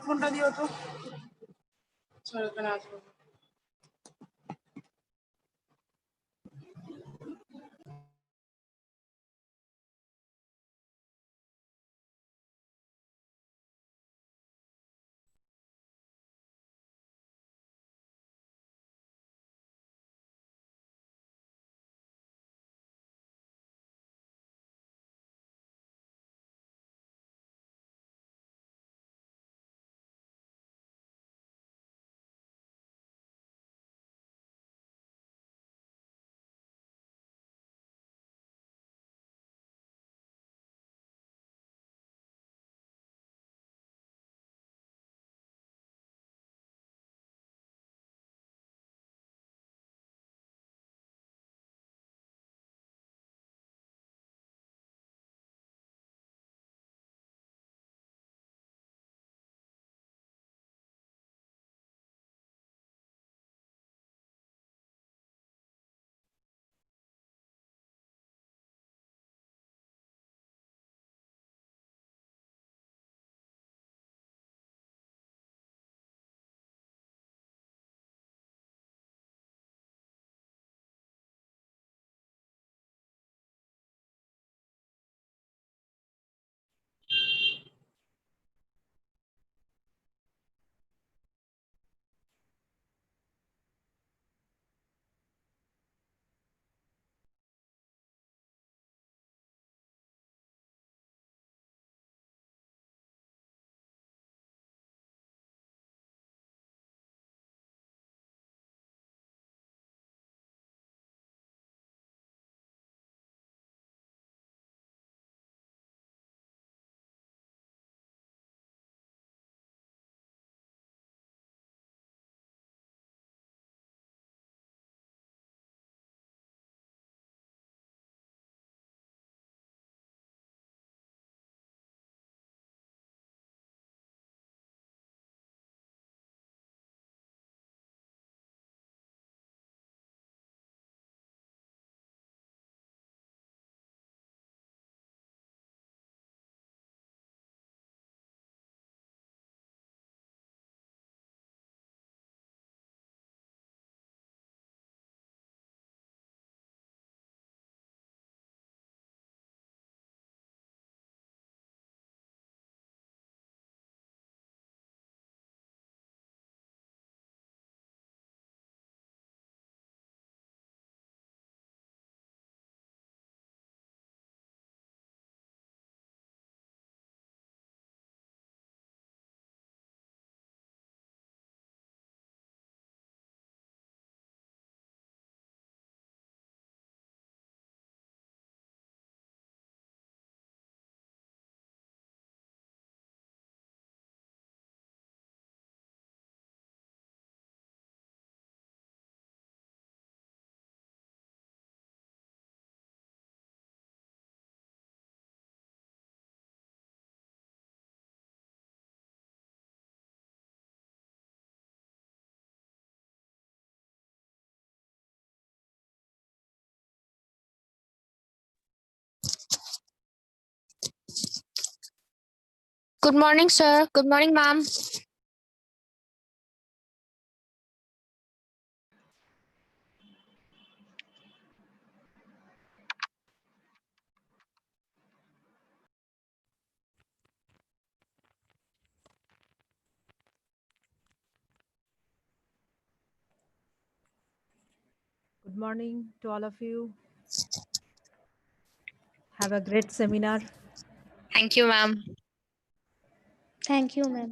ফোনটা দিও তো। চলো এখানে আসবো। Good morning, sir. Good morning, ma'am. Good morning to all of you. Have a great seminar. Thank you, ma'am. Thank you, ma'am.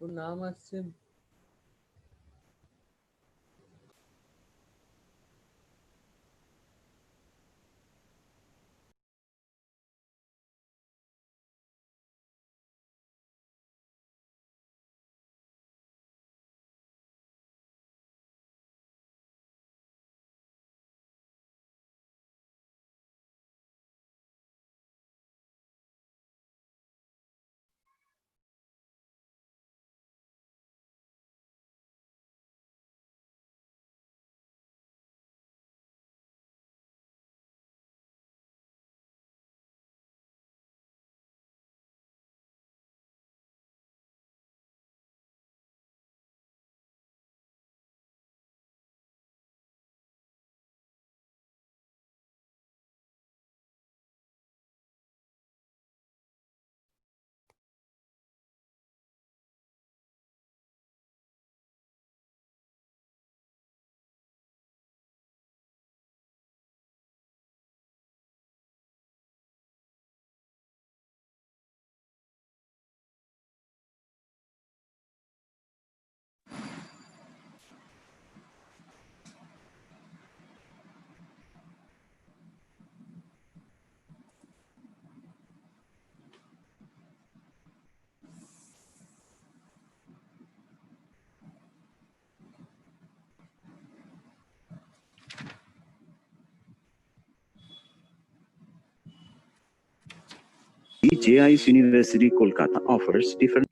ওর নাম আসছে JIS University Kolkata offers different.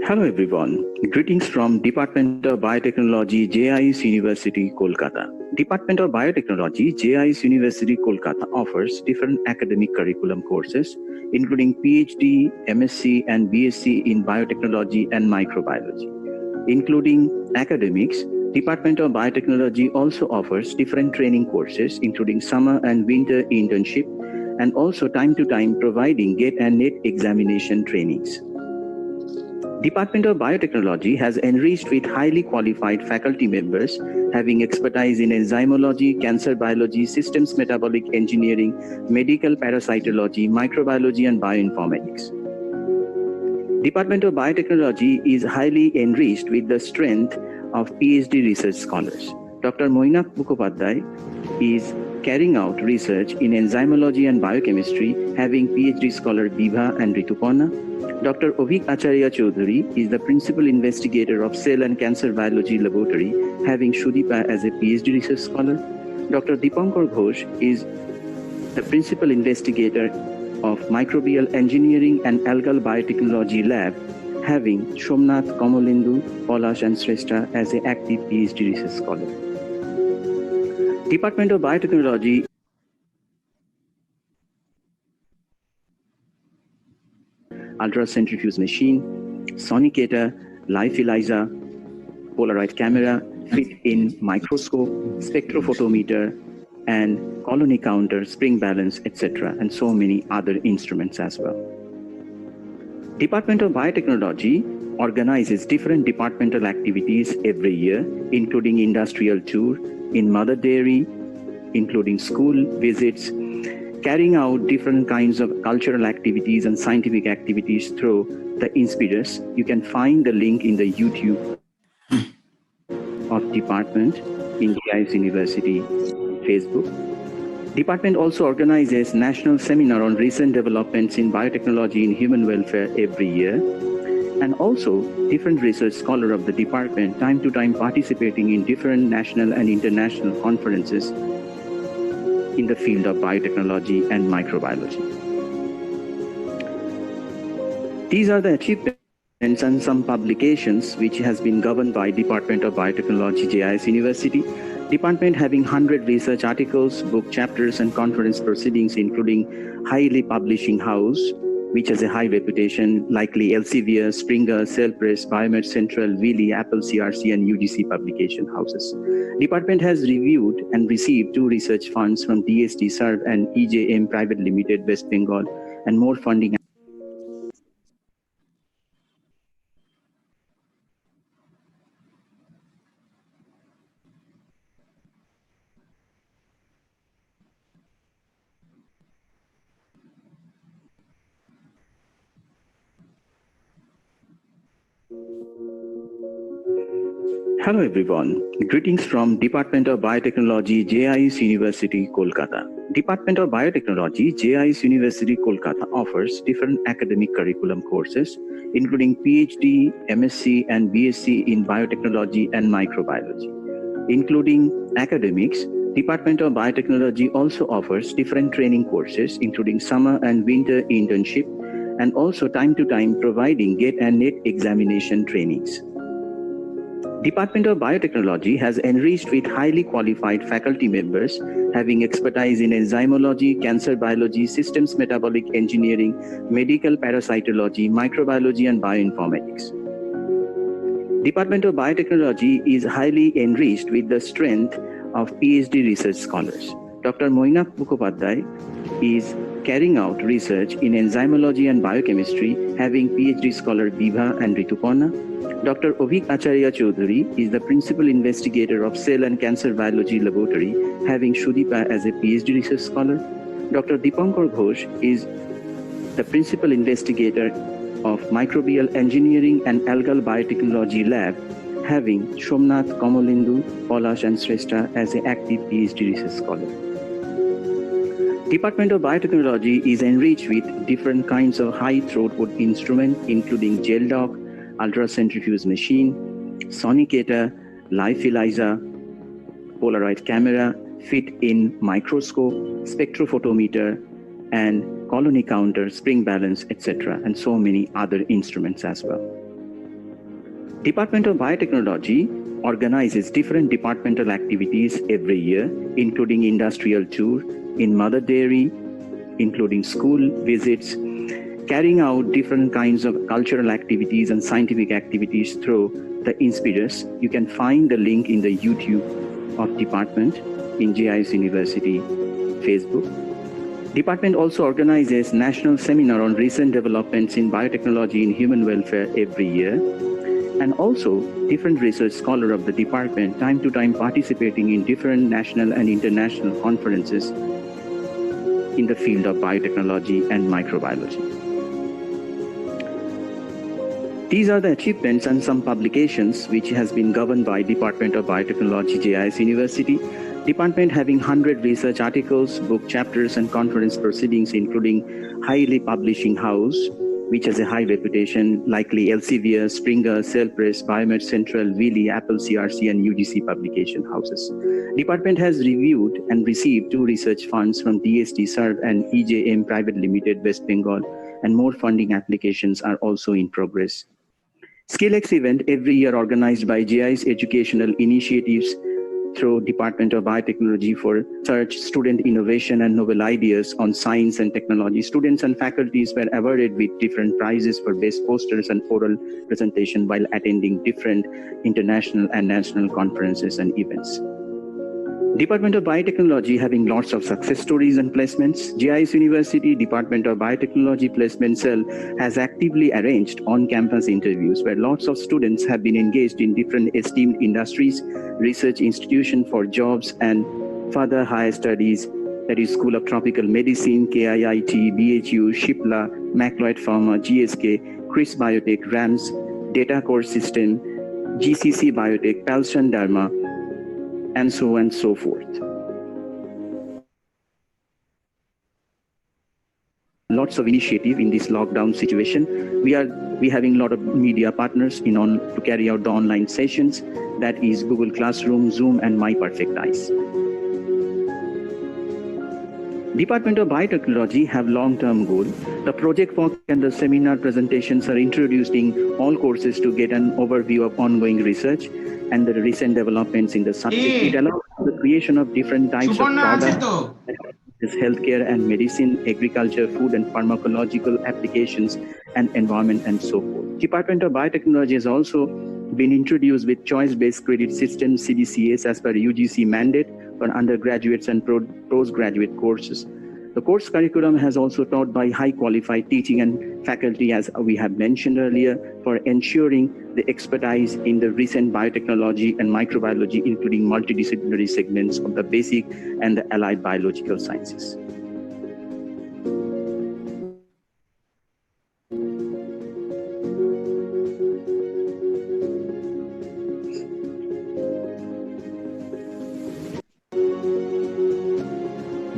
Hello everyone, greetings from Department of Biotechnology, JIS University Kolkata. Department of Biotechnology, JIS University Kolkata offers different academic curriculum courses including PhD, MSc and BSc in Biotechnology and Microbiology. Including academics, Department of Biotechnology also offers different training courses including summer and winter internship and also time to time providing GATE and NET examination trainings. Department of Biotechnology has enriched with highly qualified faculty members having expertise in enzymology, cancer biology, systems metabolic engineering, medical parasitology, microbiology and bioinformatics. Department of Biotechnology is highly enriched with the strength of PhD research scholars. Dr. Moinak Mukhopadhyay is carrying out research in enzymology and biochemistry, having PhD scholar Bibha and Rituparna. Dr. Ovik Acharya Choudhury is the principal investigator of Cell and Cancer Biology Laboratory, having Shudipa as a PhD research scholar. Dr. Dipankar Ghosh is the principal investigator of Microbial Engineering and Algal Biotechnology Lab, having Somnath, Kamalendu, Polash and Shrestha as an active PhD research scholar. Department of Biotechnology ultracentrifuge machine, sonicator, live ELISA, Polaroid camera, fit-in microscope, spectrophotometer, and colony counter, spring balance, etc., and so many other instruments as well. Department of Biotechnology organizes different departmental activities every year, including industrial tour in mother dairy, including school visits, carrying out different kinds of cultural activities and scientific activities through the Inspirus. You can find the link in the YouTube of department in JIS University Facebook. Department also organizes national seminar on recent developments in biotechnology in human welfare every year, and also different research scholar of the department time to time participating in different national and international conferences in the field of biotechnology and microbiology. These are the achievements and some publications which has been governed by Department of Biotechnology, JIS University. Department having 100 research articles, book chapters and conference proceedings, including highly publishing house, which has a high reputation, likely Elsevier, Springer, Cell Press, Biomed Central, Wiley, Apple CRC, and UGC publication houses. Department has reviewed and received 2 research funds from DST Serve and EJM Private Limited, West Bengal, and more funding. Hello everyone. Greetings from Department of Biotechnology, JIS University, Kolkata. Department of Biotechnology, JIS University, Kolkata offers different academic curriculum courses, including PhD, MSc, and BSc in biotechnology and microbiology. Including academics, Department of Biotechnology also offers different training courses, including summer and winter internship, and also time to time providing GATE and NET examination trainings. Department of Biotechnology has enriched with highly qualified faculty members having expertise in enzymology, cancer biology, systems metabolic engineering, medical parasitology, microbiology, and bioinformatics. Department of Biotechnology is highly enriched with the strength of PhD research scholars. Dr. Moinak Mukhopadhyay is carrying out research in enzymology and biochemistry, having PhD scholar Bibha and Rituparna. Dr. Ovik Acharya Choudhury is the principal investigator of Cell and Cancer Biology Laboratory, having Shudipa as a PhD research scholar. Dr. Dipankar Ghosh is the principal investigator of Microbial Engineering and Algal Biotechnology Lab, having Somnath, Kamalendu, Polash and Shrestha as an active PhD research scholar. Department of Biotechnology is enriched with different kinds of high throughput instruments, including gel dock, ultracentrifuge machine, sonicator, live ELISA, Polaroid camera, fit-in microscope, spectrophotometer, and colony counter, spring balance, etc., and so many other instruments as well. Department of Biotechnology organizes different departmental activities every year, including industrial tour in mother dairy, including school visits, carrying out different kinds of cultural activities and scientific activities through the Inspirus. You can find the link in the YouTube of department in JIS University Facebook. Department also organizes national seminar on recent developments in biotechnology in human welfare every year, and also different research scholar of the department time to time participating in different national and international conferences in the field of biotechnology and microbiology. These are the achievements and some publications which has been governed by Department of Biotechnology, JIS University. Department having 100 research articles, book chapters, and conference proceedings, including highly publishing house, which has a high reputation, likely Elsevier, Springer, Cellpress, Biomed Central, Wiley, Apple CRC, and UGC publication houses. Department has reviewed and received 2 research funds from DST Serve and EJM Private Limited, West Bengal, and more funding applications are also in progress. SkillX event every year organized by JIS Educational Initiatives through Department of Biotechnology for research, student innovation, and novel ideas on science and technology. Students and faculties were awarded with different prizes for best posters and oral presentation while attending different international and national conferences and events. Department of Biotechnology having lots of success stories and placements. JIS University Department of Biotechnology Placement Cell has actively arranged on-campus interviews where lots of students have been engaged in different esteemed industries, research institutions for jobs and further higher studies, that is School of Tropical Medicine, KIIT, BHU, Shipla, Macleod Pharma, GSK, Chris Biotech, RAMS, Data Core System, GCC Biotech, Palshan Dharma, and so on and so forth. Lots of initiative in this lockdown situation. We having a lot of media partners to carry out the online sessions. That is Google Classroom, Zoom, and My Perfect Eyes. Department of Biotechnology have long-term goal. The project work and the seminar presentations are introduced in all courses to get an overview of ongoing research and the recent developments in the subject. It allows the creation of different types of products, healthcare and medicine, agriculture, food and pharmacological applications, and environment and so forth. Department of Biotechnology has also been introduced with choice-based credit system, CBCS, as per UGC mandate for undergraduates and postgraduate courses. The course curriculum has also taught by high qualified teaching and faculty, as we have mentioned earlier, for ensuring the expertise in the recent biotechnology and microbiology, including multidisciplinary segments of the basic and the allied biological sciences.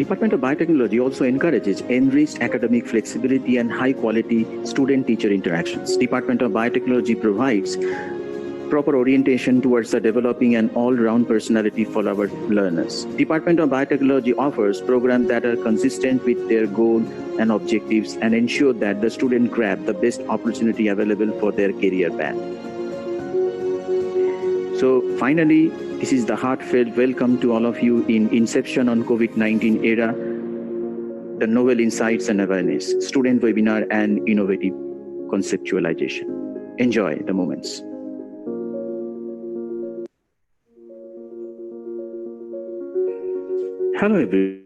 Department of Biotechnology also encourages enriched academic flexibility and high-quality student-teacher interactions. Department of Biotechnology provides proper orientation towards the developing an all-round personality for our learners. Department of Biotechnology offers programs that are consistent with their goal and objectives and ensure that the student grab the best opportunity available for their career path. So finally, this is the heartfelt welcome to all of you in Inception on COVID-19 era, the novel insights and awareness, student webinar and innovative conceptualization. Enjoy the moments. Hello, everyone.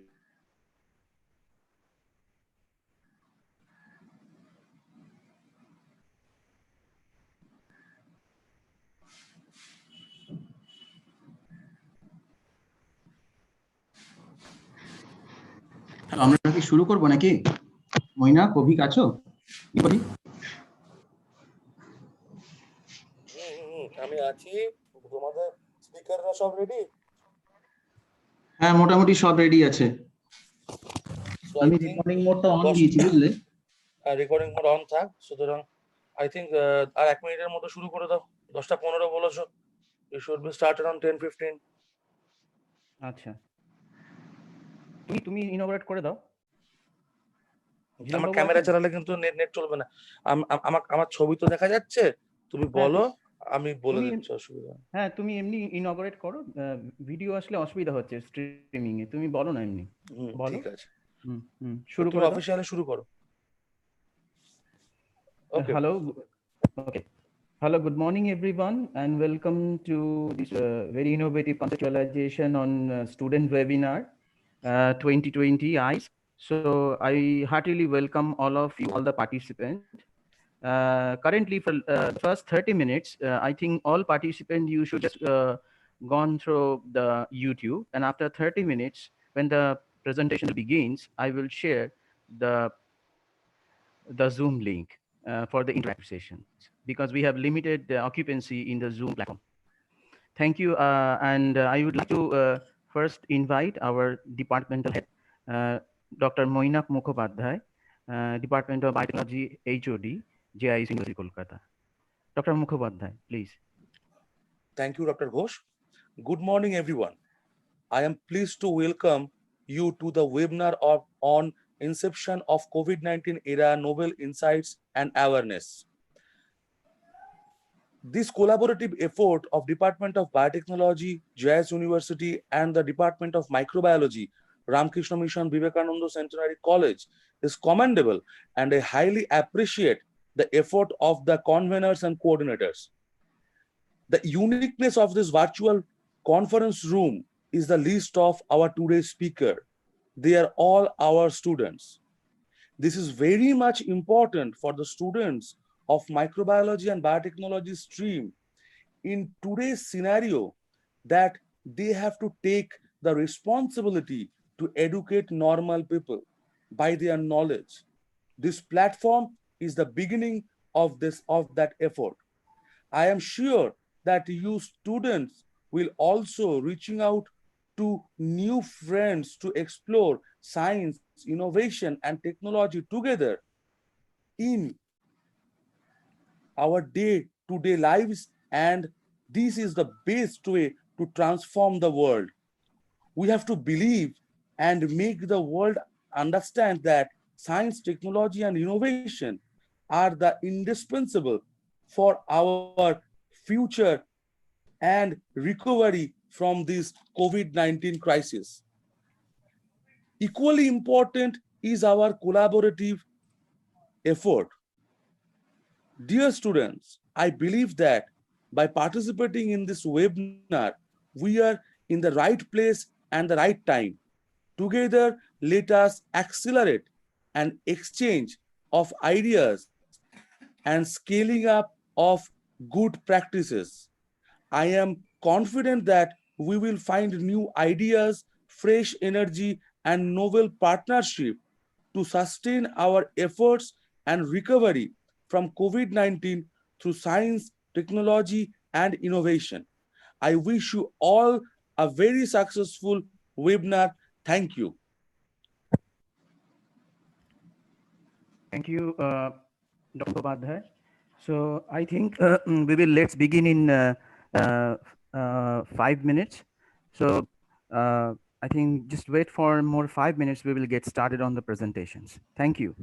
আমরা কি শুরু করব নাকি? মইনা, কবি আছো? কি করি? আমি আছি। তোমাদের স্পিকাররা সব রেডি? হ্যাঁ, মোটামুটি সব রেডি আছে। আমি রেকর্ডিং মোডটা অন দিয়েছি, বুঝলে? রেকর্ডিং মোড অন থাক। সুতরাং আই থিংক আর 1 মিনিটের মতো শুরু করে দাও। 10:15 বলেছো। It should be started on 10:15। আচ্ছা, তুমি ইনোভেট করে দাও। আমার ক্যামেরা চালালে কিন্তু নেট চলবে না। আমার ছবি তো দেখা যাচ্ছে, তুমি বলো, আমি বলে দিচ্ছি, অসুবিধা। হ্যাঁ, তুমি এমনি ইনোভেট করো। ভিডিও আসলে অসুবিধা হচ্ছে স্ট্রিমিং এ, তুমি বলো না এমনি। বলো, ঠিক আছে। শুরু করো, অফিশিয়ালি শুরু করো। ওকে, hello. Okay, hello, good morning everyone, and welcome to this very innovative conceptualization on student webinar 2020 JIS. So I heartily welcome all of you, all the participants. Currently for the first 30 minutes, I think all participants, you should just gone through the YouTube, and after 30 minutes, when the presentation begins, I will share the Zoom link for the interactive sessions, because we have limited occupancy in the Zoom platform. Thank you, and I would like to first invite our departmental head, Dr. Moinak Mukhopadhyay, Department of Biotechnology, HOD, JIS University, Kolkata. Dr. Mukhopadhyay, please. Thank you, Dr. Ghosh. Good morning, everyone. I am pleased to welcome you to the webinar on Inception of COVID-19 era novel insights and awareness. This collaborative effort of Department of Biotechnology, JIS University, and the Department of Microbiology, Ramakrishna Mission Vivekananda Centenary College is commendable, and I highly appreciate the effort of the conveners and coordinators. The uniqueness of this virtual conference room is the list of our today's speaker. They are all our students. This is very much important for the students of microbiology and biotechnology stream in today's scenario, that they have to take the responsibility to educate normal people by their knowledge. This platform is the beginning of that effort. I am sure that you students will also reaching out to new friends to explore science, innovation, and technology together in our day-to-day lives, and this is the best way to transform the world. We have to believe and make the world understand that science, technology, and innovation are the indispensable for our future and recovery from this COVID-19 crisis. Equally important is our collaborative effort. Dear students, I believe that by participating in this webinar, we are in the right place and the right time. Together, let us accelerate an exchange of ideas and scaling up of good practices. I am confident that we will find new ideas, fresh energy, and novel partnership to sustain our efforts and recovery from COVID-19 through science, technology, and innovation. I wish you all a very successful webinar. Thank you. Thank you, Dr. Upadhyay. So I think let's begin in 5 minutes. So I think just wait for more 5 minutes. We will get started on the presentations. Thank you.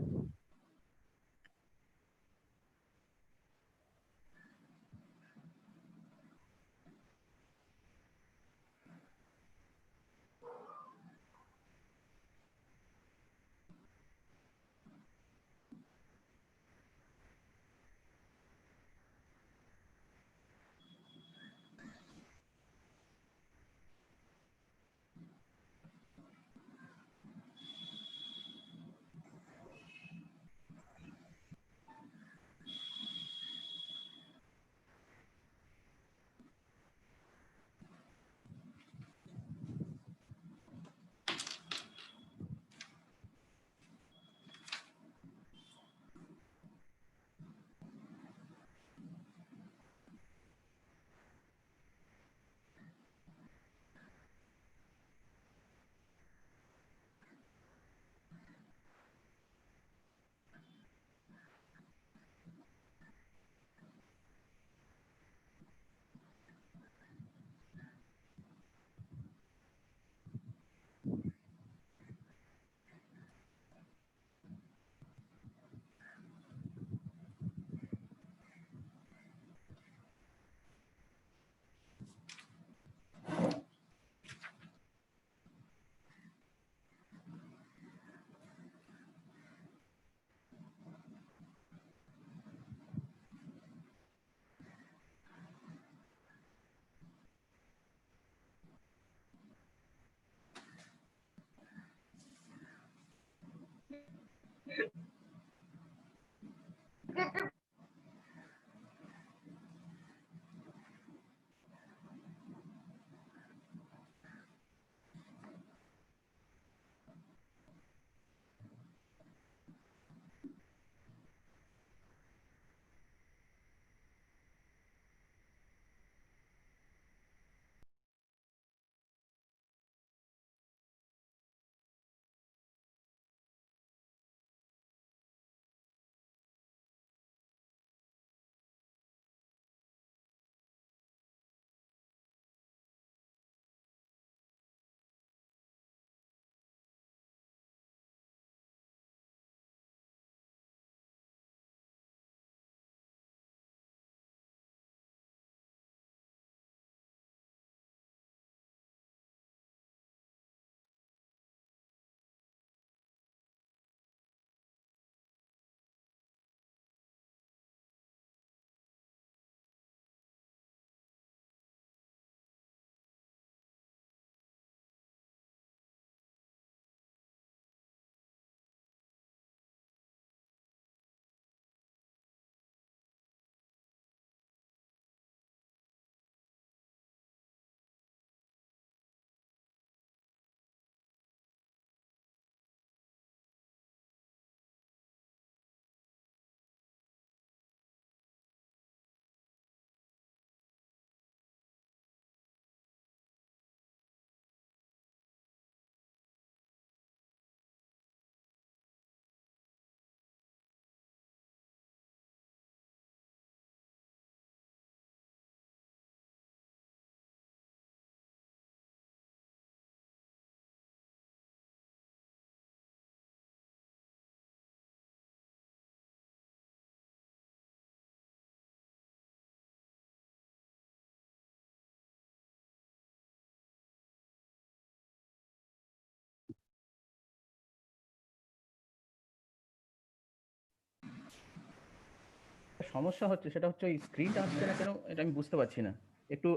সমস্যা হচ্ছে সেটা হচ্ছে এই স্ক্রিনটা আসছে না কেন এটা আমি বুঝতে পারছি না। একটু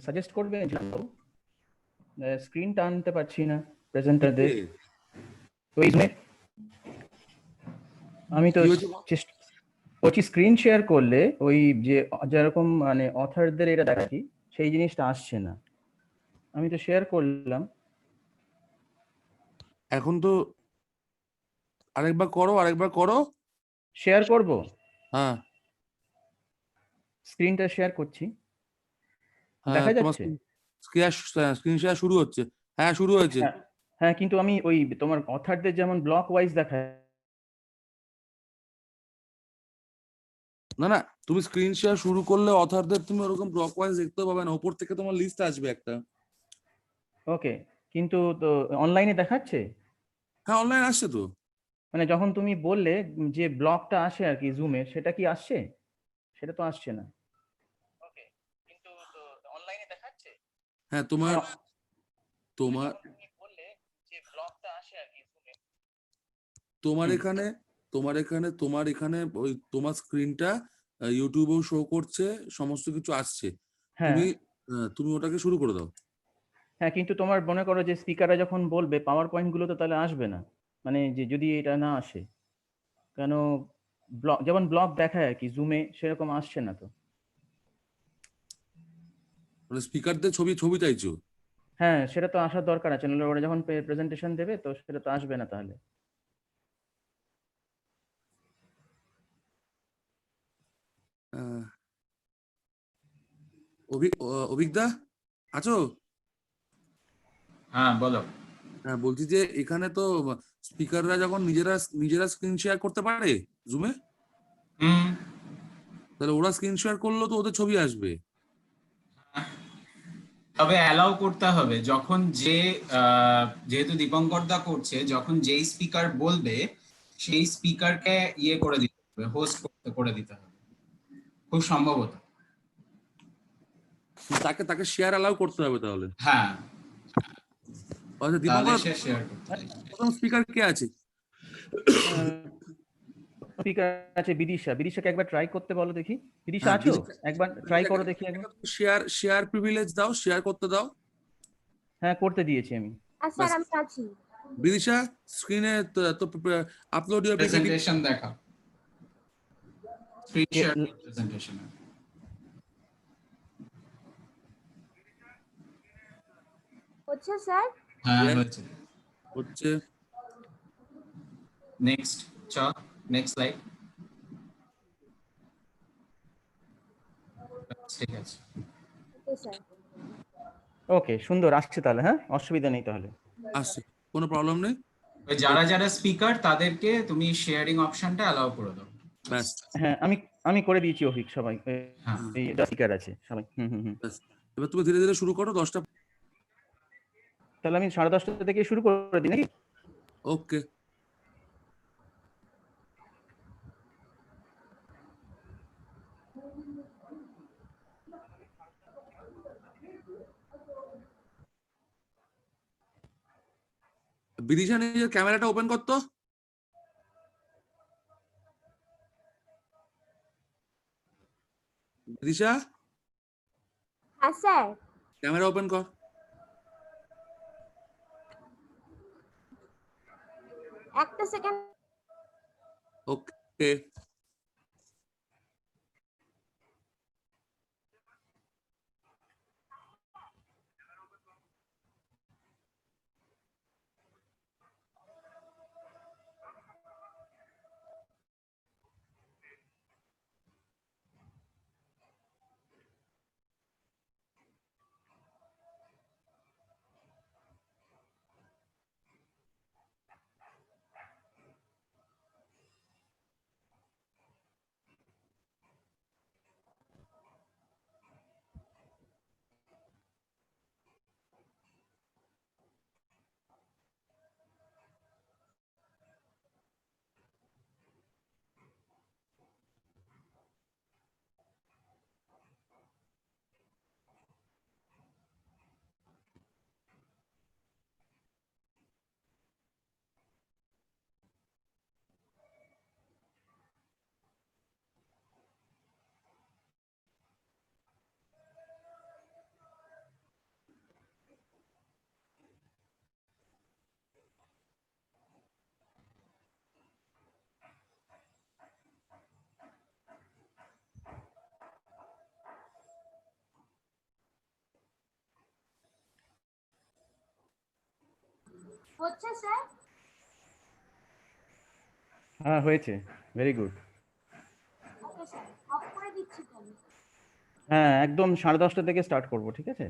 সাজেস্ট করবেন স্ক্রিনটা আনতে পারছি না প্রেজেন্টারদের। তো এই আমি তো চেষ্টা করছি স্ক্রিন শেয়ার করলে ওই যে যেরকম মানে অথারদের এটা দেখাচ্ছি সেই জিনিসটা আসছে না। আমি তো শেয়ার করলাম। এখন তো আরেকবার করো। শেয়ার করব? হ্যাঁ স্ক্রিনটা শেয়ার করছি। হ্যাঁ দেখা তোমার যাচ্ছে? স্ক্রিন শেয়ার শুরু হচ্ছে। হ্যাঁ শুরু হয়েছে। হ্যাঁ কিন্তু আমি ওই তোমার অথারদের যেমন ব্লক ওয়াইজ দেখায় না না, তুমি স্ক্রিন শেয়ার শুরু করলে অথারদের তুমি ওরকম ব্লক ওয়াইজ দেখতে পাবে না, উপর থেকে তোমার লিস্ট আসবে একটা। ওকে, কিন্তু তো অনলাইনে দেখাচ্ছে, হ্যাঁ অনলাইন আসছে তো। মানে যখন তুমি বললে যে ব্লকটা আসে আর কি জুমের, সেটা কি আসছে? সেটা তো আসছে না। ওকে, কিন্তু তো অনলাইনে দেখাচ্ছে। হ্যাঁ তোমার তোমার তুমি বললে যে ব্লকটা আসে আর কি জুমের। তোমার হুম। এখানে তোমার এখানে ওই তোমার স্ক্রিনটা ইউটিউবেও শো করছে, সমস্ত কিছু আসছে। হ্যাঁ তুমি তুমি ওটাকে শুরু করে দাও। হ্যাঁ, কিন্তু তোমার মনে করো যে স্পিকাররা যখন বলবে পাওয়ার পয়েন্টগুলো তো তাহলে আসবে না, মানে যে যদি এটা না আসে, কেন ব্লক যেমন ব্লক দেখায় আর কি জুমে, সেরকম আসছে না তো। মানে স্পিকারদের ছবি ছবি চাইছো? হ্যাঁ, সেটা তো আসার দরকার আছে, নাহলে ওরা যখন প্রেজেন্টেশন দেবে তো সেটা তো আসবে না তাহলে। আহ, অভিজ্ঞতা আছো? হ্যাঁ বলো। হ্যাঁ বলছি যে এখানে তো স্পিকাররা যখন নিজেরা নিজেরা স্ক্রিন শেয়ার করতে পারে জুমে, হুম। তাহলে ওরা স্ক্রিন শেয়ার করলেও তো ওদের ছবি আসবে। তবে অ্যালাউ করতে হবে যখন যেহেতু দীপঙ্কর দা করছে, যখন যেই স্পিকার বলবে সেই স্পিকারকে ইয়ে করে দিতে হবে, হোস্ট করে দিতে হবে খুব সম্ভবত। তাকে তাকে শেয়ার অ্যালাউ করতে হবে তাহলে। হ্যাঁ, আচ্ছা তাহলে দীপঙ্কর, সে শেয়ার করতে হবে। প্রথম স্পিকার কে আছে? স্পিকার আছে বিদিশা। বিদিশাকে একবার ট্রাই করতে বলো দেখি। বিদিশা হ্যাঁ আছো? একবার ট্রাই করো দেখি একবার। শেয়ার শেয়ার প্রিভিলেজ দাও, শেয়ার করতে দাও। হ্যাঁ, করতে দিয়েছি আমি। স্যার আমি আছি। বিদিশা স্ক্রিনে তো আপলোড ইউর পিপিটি। প্রেজেন্টেশন দেখা, স্ক্রিন কে- শেয়ার প্রেজেন্টেশন। হচ্ছে স্যার? হ্যাঁ হয়েছে। হচ্ছে। নেক্সট, চ নেক্সট স্লাইড। ঠিক আছে। Okay sir. ওকে, সুন্দর আসছে তাহলে। হ্যাঁ, অসুবিধা নেই তাহলে। আসছে, কোনো প্রবলেম নেই। ওই যারা যারা স্পিকার তাদেরকে তুমি শেয়ারিং অপশনটা অ্যালাউ করে দাও। ব্যাস হ্যাঁ, আমি আমি করে দিয়েছি অভিক সবাই। হ্যাঁ। এই স্পিকার আছে সবাই। হুম হুম হুম। ব্যাস, এবার তুমি ধীরে ধীরে শুরু করো 10টা। তাহলে আমি 10:30 থেকে শুরু করে দিই নাকি? ওকে। বিদিশা নিজের ক্যামেরাটা ওপেন করতো। বিদিশা হ্যাঁ স্যার। ক্যামেরা ওপেন কর। একটা সেকেন্ড। ওকে। হচ্ছে স্যার? হ্যাঁ, হয়েছে। Very good. Okay sir, of করে দিচ্ছি তাহলে। হ্যাঁ, একদম 10:30 থেকে স্টার্ট করব, ঠিক আছে?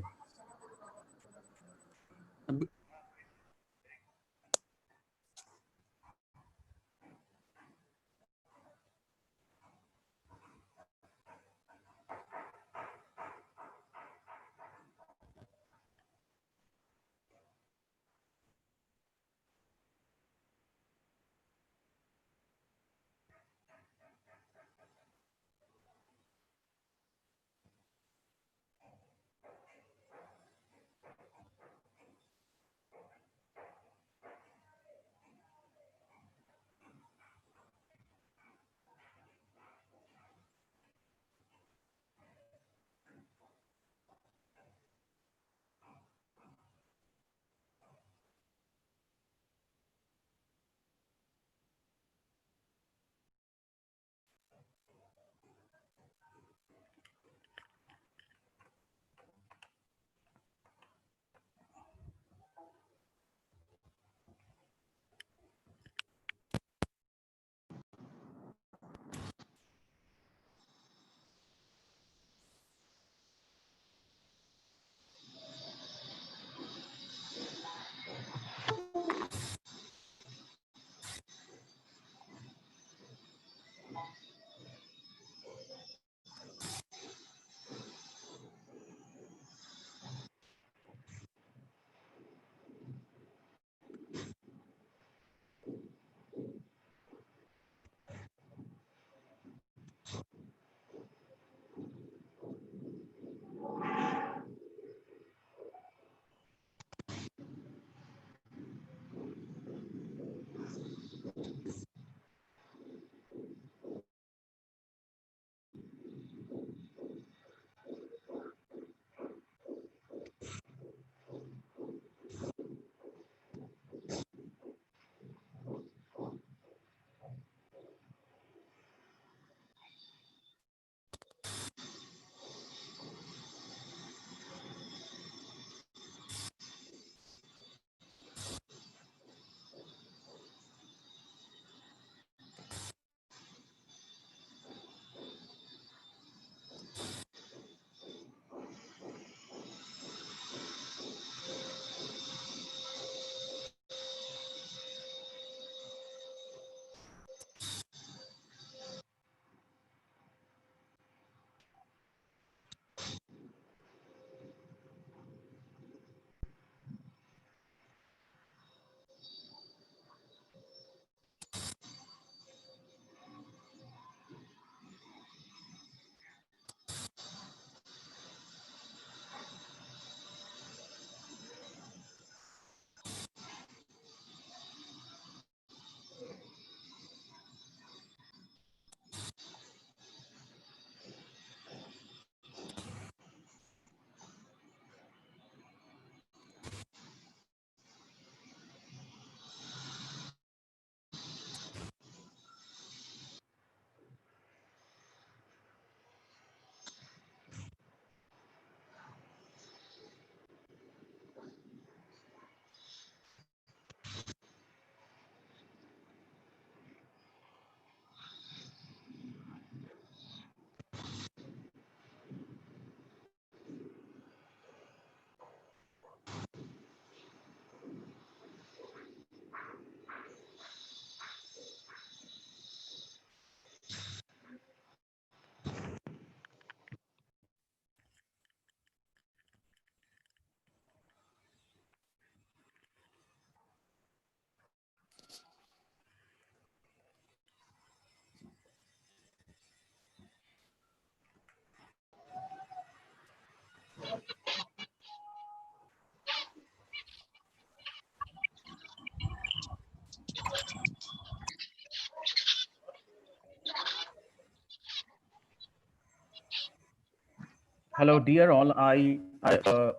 Hello, dear all. I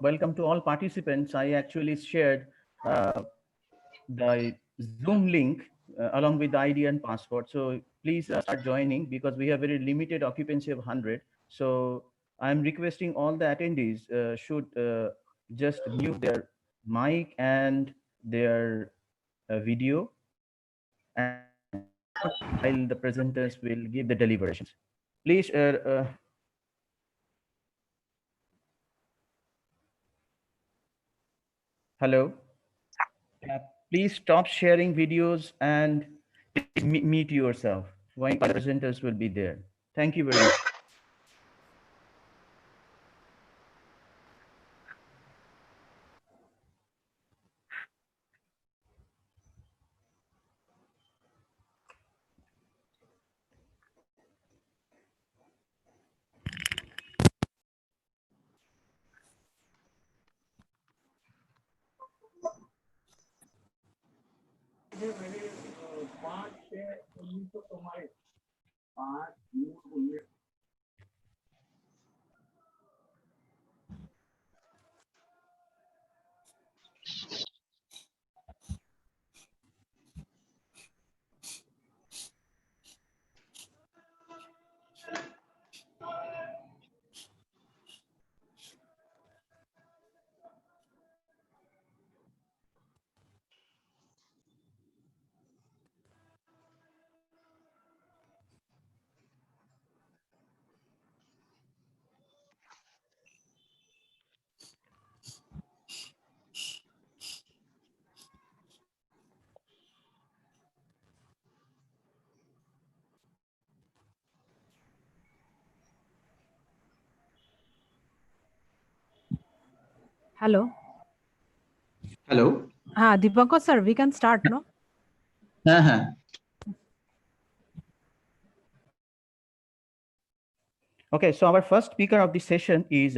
welcome to all participants. I actually shared the Zoom link along with the ID and passport. So please start joining because we have very limited occupancy of 100. So I'm requesting all the attendees should just mute their mic and their video and while the presenters will give the deliberations. Please, hello. Please stop sharing videos and please mute yourself when the presenters will be there. Thank you very much. Hello. Hello. Dipankar sir, we can start, no? Okay, so our first speaker of this session is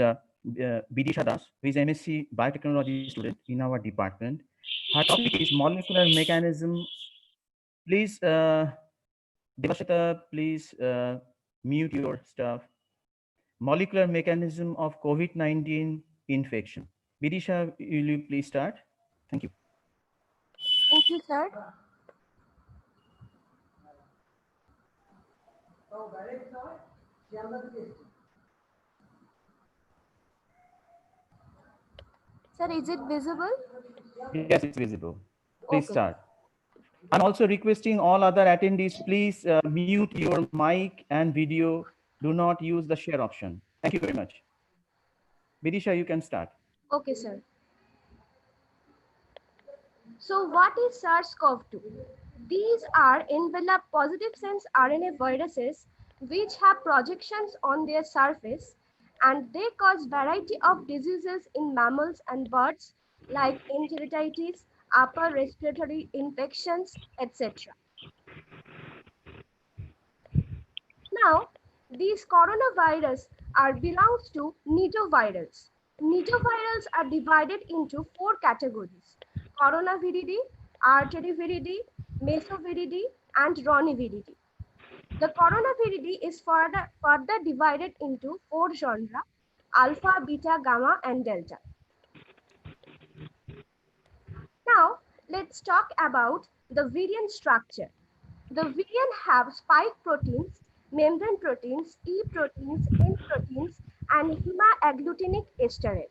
Bidisha Das, who is MSc Biotechnology student in our department. Her topic is molecular mechanism. Please, Devashita, please mute your stuff. Molecular mechanism of COVID-19 infection. Bidisha, will you please start? Thank you. Thank you, sir. Sir, is it visible? Yes, it's visible. Please Okay. start. I'm also requesting all other attendees, please mute your mic and video. Do not use the share option. Thank you very much. Bidisha, you can start. Okay, sir. So what is SARS-CoV-2? These are enveloped positive sense RNA viruses which have projections on their surface, and they cause variety of diseases in mammals and birds like enteritis, upper respiratory infections, etc. Now, these coronavirus belongs to nidovirals. Nidovirals are divided into four categories: coronaviridae, arteriviridae, mesoviridae, and roniviridae. The coronaviridae is further divided into four genera: alpha, beta, gamma, and delta. Now, let's talk about the virion structure. The virion have spike proteins, membrane proteins, E proteins, N proteins, and hemagglutinic esterase.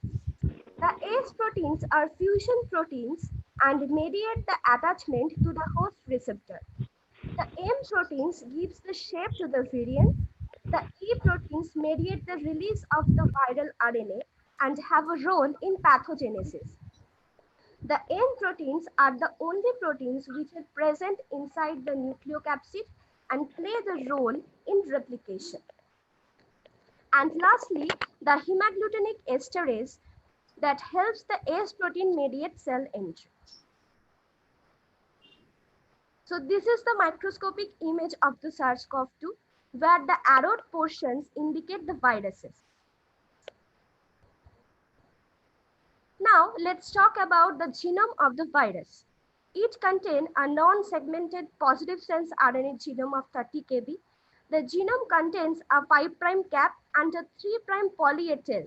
The S proteins are fusion proteins and mediate the attachment to the host receptor. The M proteins gives the shape to the virion. The E proteins mediate the release of the viral RNA and have a role in pathogenesis. The N proteins are the only proteins which are present inside the nucleocapsid and play the role in replication. And lastly, the hemagglutinic esterase that helps the S protein mediate cell entry. So this is the microscopic image of the SARS-CoV-2 where the arrowed portions indicate the viruses. Now let's talk about the genome of the virus. It contains a non-segmented positive sense RNA genome of 30 kb. The genome contains a 5' cap and a 3' poly A tail.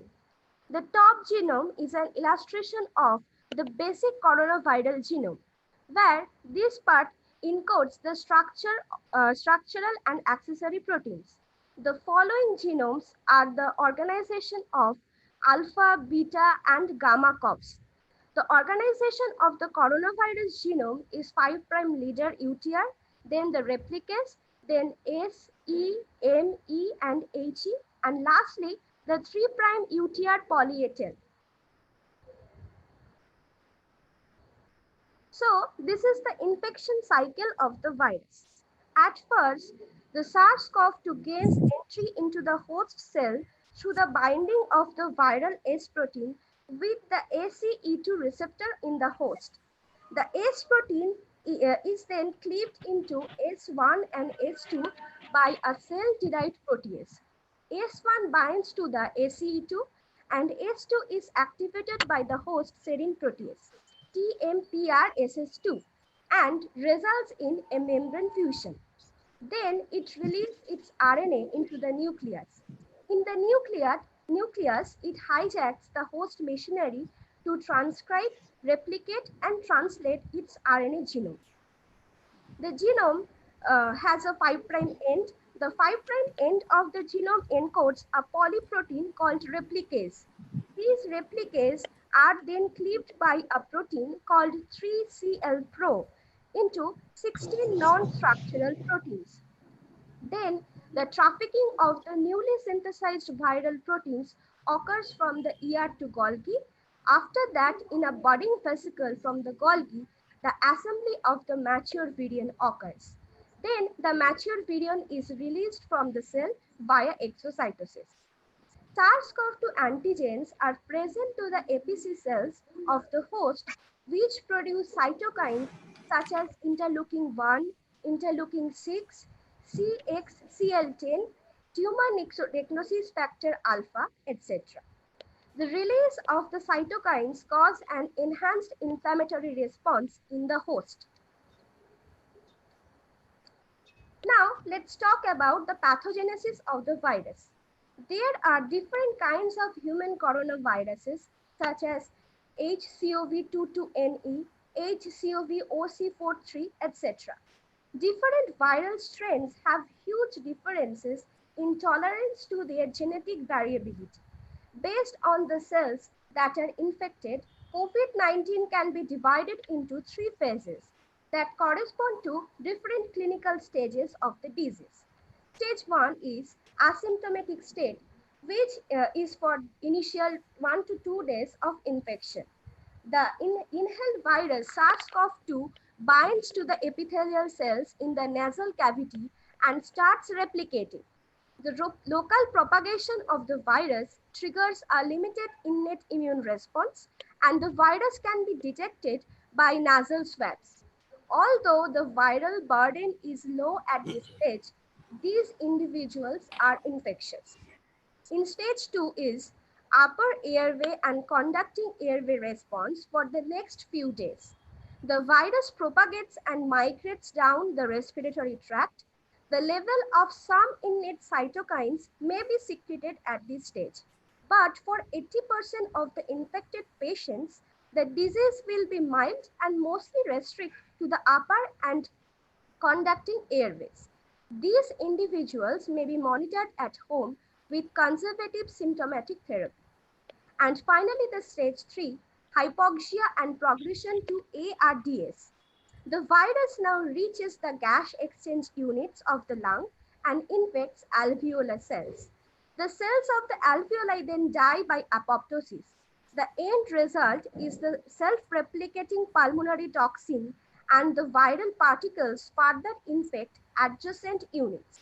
The top genome is an illustration of the basic coronaviral genome, where this part encodes the structural and accessory proteins. The following genomes are the organization of alpha, beta, and gamma corps. The organization of the coronavirus genome is 5' leader UTR, then the replicase, then S, E, M, E, and HE, and lastly, the 3' UTR poly A tail. So this is the infection cycle of the virus. At first, the SARS-CoV-2 gains entry into the host cell through the binding of the viral S protein with the ACE2 receptor in the host. The S protein is then cleaved into S1 and S2 by a cell-derived protease. S1 binds to the ACE2 and S2 is activated by the host serine protease, TMPRSS2, and results in a membrane fusion. Then it releases its RNA into the nucleus. In the nucleus, it hijacks the host machinery to transcribe, replicate, and translate its RNA genome. The genome has a 5' end. The 5' end of the genome encodes a polyprotein called replicase. These replicases are then cleaved by a protein called 3CL-Pro into 16 non-structural proteins. Then the trafficking of the newly synthesized viral proteins occurs from the ER to Golgi. After that, in a budding vesicle from the Golgi, the assembly of the mature virion occurs. Then the mature virion is released from the cell via exocytosis. SARS-CoV-2 antigens are present to the APC cells of the host, which produce cytokines such as interleukin-1, interleukin-6, CXCL10, tumor necrosis factor alpha, etc. The release of the cytokines cause an enhanced inflammatory response in the host. Now, let's talk about the pathogenesis of the virus. There are different kinds of human coronaviruses such as HCOV22NE, HCOV-OC43, etc. Different viral strains have huge differences in tolerance to their genetic variability. Based on the cells that are infected, COVID-19 can be divided into 3 phases that correspond to different clinical stages of the disease. Stage 1 is asymptomatic state, which is for initial 1 to 2 days of infection. The inhaled virus SARS-CoV-2 binds to the epithelial cells in the nasal cavity and starts replicating. The local propagation of the virus triggers a limited innate immune response, and the virus can be detected by nasal swabs. Although the viral burden is low at this stage, these individuals are infectious. In stage 2 is upper airway and conducting airway response for the next few days. The virus propagates and migrates down the respiratory tract. The level of some innate cytokines may be secreted at this stage, but for 80% of the infected patients, the disease will be mild and mostly restrict to the upper and conducting airways. These individuals may be monitored at home with conservative symptomatic therapy. And finally, the stage 3, hypoxia and progression to ARDS. The virus now reaches the gas exchange units of the lung and infects alveolar cells. The cells of the alveoli then die by apoptosis. The end result is the self-replicating pulmonary toxin, and the viral particles further infect adjacent units.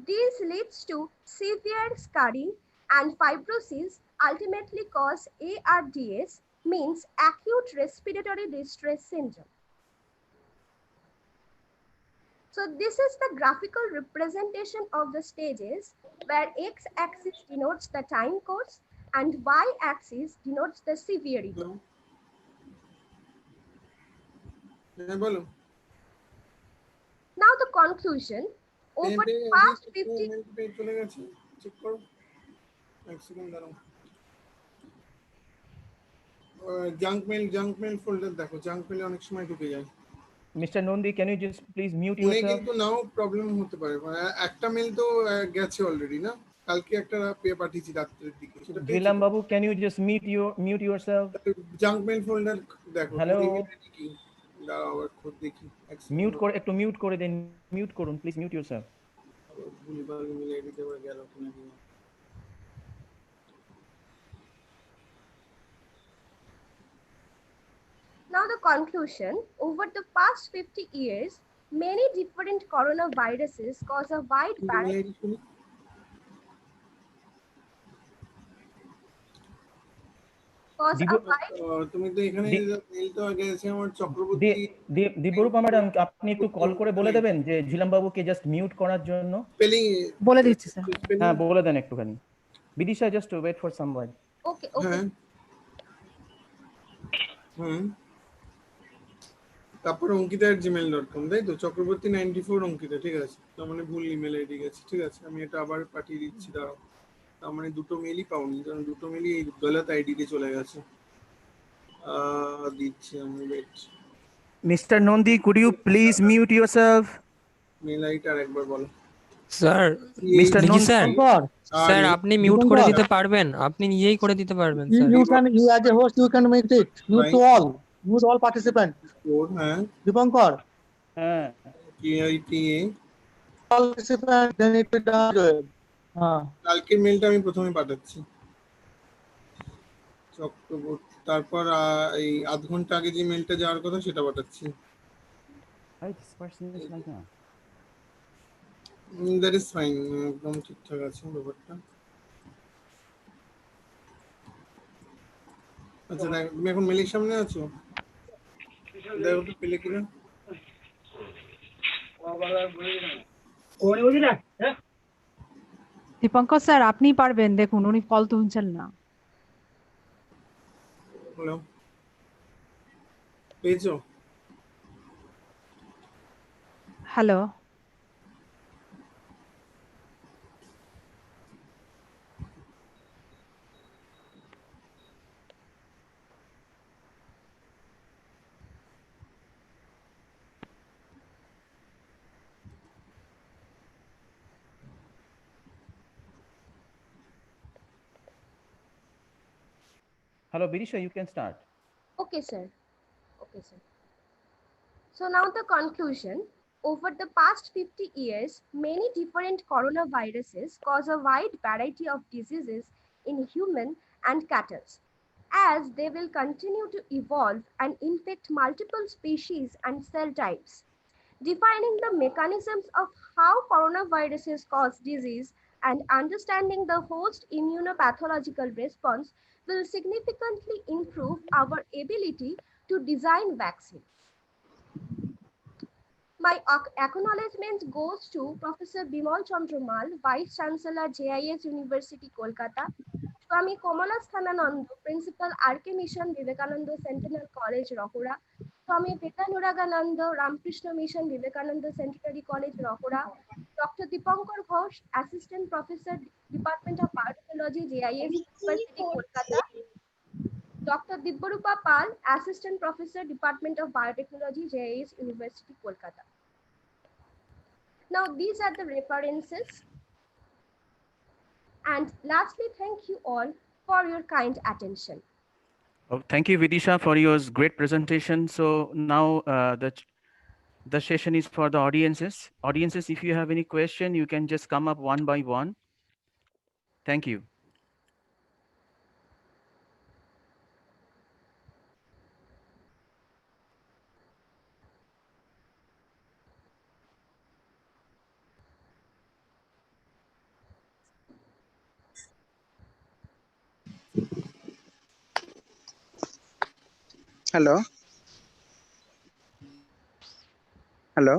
This leads to severe scarring and fibrosis, ultimately cause ARDS, means acute respiratory distress syndrome. So this is the graphical representation of the stages, where x-axis denotes the time course and y-axis denotes the severity. Now the conclusion. over the past 50 চলে গেছে check করো এক second দাঁড়াও junk mail folder দেখো junk মেলে অনেক সময় ঢুকে যায় Mr. Nondi, can you just please mute ফোনে yourself? কিন্তু নাও প্রবলেম হতে পারে একটা মেল তো গেছে অলরেডি না কালকে একটা পাঠিয়েছি রাত্রের দিকে সেটা Jilam Babu, can you just mute yourself? Junk mail folder দেখো Hello? কি দাঁড়াও আবার খোঁজ দেখি একটু মিউট করে দেন, মিউট করুন, প্লিজ মিউট ইউরসেলফ। ভুলভাল মেল আইডিতে আবার গেল কিনা কি Now the conclusion, over the past 50 years, many different coronaviruses cause a wide variety. তুমি তো এখানে মেল তো আগে আছে আমার চক্রবর্তী দিব্যরূপা ম্যাডাম, আপনি একটু কল করে বলে দেবেন যে ঝিলাম বাবুকে জাস্ট মিউট করার জন্য। স্পেলিং বলে দিচ্ছি স্যার। হ্যাঁ বলে দেন একটুখানি। Bidisha, just wait for someone. Okay, okay. তারপর অঙ্কিতা@gmail.com, তাই তো? চক্রবর্তী 94 অঙ্কিতা, ঠিক আছে। তার মানে ভুল ইমেল আইডি গেছে, ঠিক আছে। আমি এটা আবার পাঠিয়ে দিচ্ছি, দাঁড়াও। তার মানে দুটো মেলই পাওনি, কারণ দুটো মেলই এই গলত আইডিতে চলে গেছে। দিচ্ছি আমি, wait. Mister Nandi, could you please mute yourself? Mail আইডিটা আরেকবার বলো। স্যার, মিস্টার নন্দী স্যার আপনি মিউট করে দিতে পারবেন, আপনি নিজেই করে দিতে পারবেন স্যার। You as a host, you can make it mute to all, mute all participants. হ্যাঁ Dipankar, হ্যাঁ TITA all participants, then it will done. কালকের মেলটা আমি প্রথমে পাঠাচ্ছি চক্রবর্তী, তারপর এই আধ ঘন্টা আগে যে মেলটা যাওয়ার কথা সেটা পাঠাচ্ছি। দ্যাট ইজ ফাইন, একদম ঠিকঠাক আছে ব্যাপারটা। আচ্ছা দেখ, তুমি এখন মেলের সামনে আছো, দেখো তো পেলে কিনা। দীপঙ্কর স্যার, আপনি পারবেন, দেখুন উনি কল তুলছেন না। হ্যালো, পেয়েছো? Hello, Hello, Birisha, you can start. Okay, sir. Okay, sir. So now the conclusion. Over the past 50 years, many different coronaviruses cause a wide variety of diseases in human and cattle, as they will continue to evolve and infect multiple species and cell types. Defining the mechanisms of how coronaviruses cause disease and understanding the host immunopathological response will significantly improve our ability to design vaccines. My acknowledgement goes to Professor Bimal Chandra Mal, Vice Chancellor, JIS University, Kolkata, Swami Komala Sthanananda, Principal, RK Mission, Vivekananda Centennial College, Rohura, Swami Vedanuragananda, Ramkrishna Mission, Vivekananda Centenary College, Rohura, Dr. Dipankar Ghosh, Assistant Professor, Department of Biotechnology, JIS University, Kolkata, Dr. Dibbarupa Pal, Assistant Professor, Department of Biotechnology, JIS University, Kolkata. Now, these are the references. And lastly, thank you all for your kind attention. Oh, thank you, Vidisha, for your great presentation. So now the session is for the audiences. Audiences, if you have any question, you can just come up one by one. Thank you. Hello. Hello.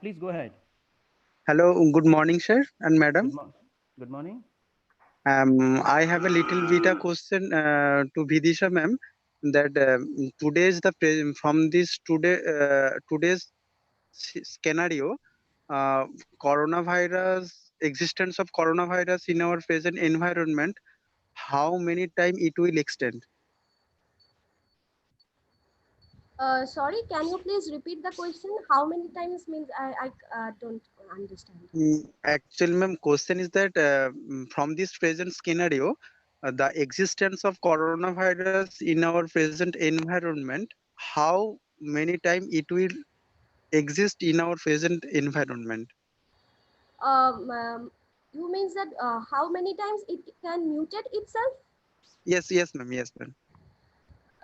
Please go ahead. Hello. Good morning, sir and madam. Good morning. I have a little bit of question to Vidisha ma'am. that from this today's scenario, uh, coronavirus existence of coronavirus in our present environment, how many time it will extend? Sorry, can you please repeat the question? How many times means I don't understand. Actually, ma'am, question is that from this present scenario, the existence of coronavirus in our present environment, how many time it will exist in our present environment? You means that how many times it can mutate itself? Yes, ma'am. Yes, ma'am.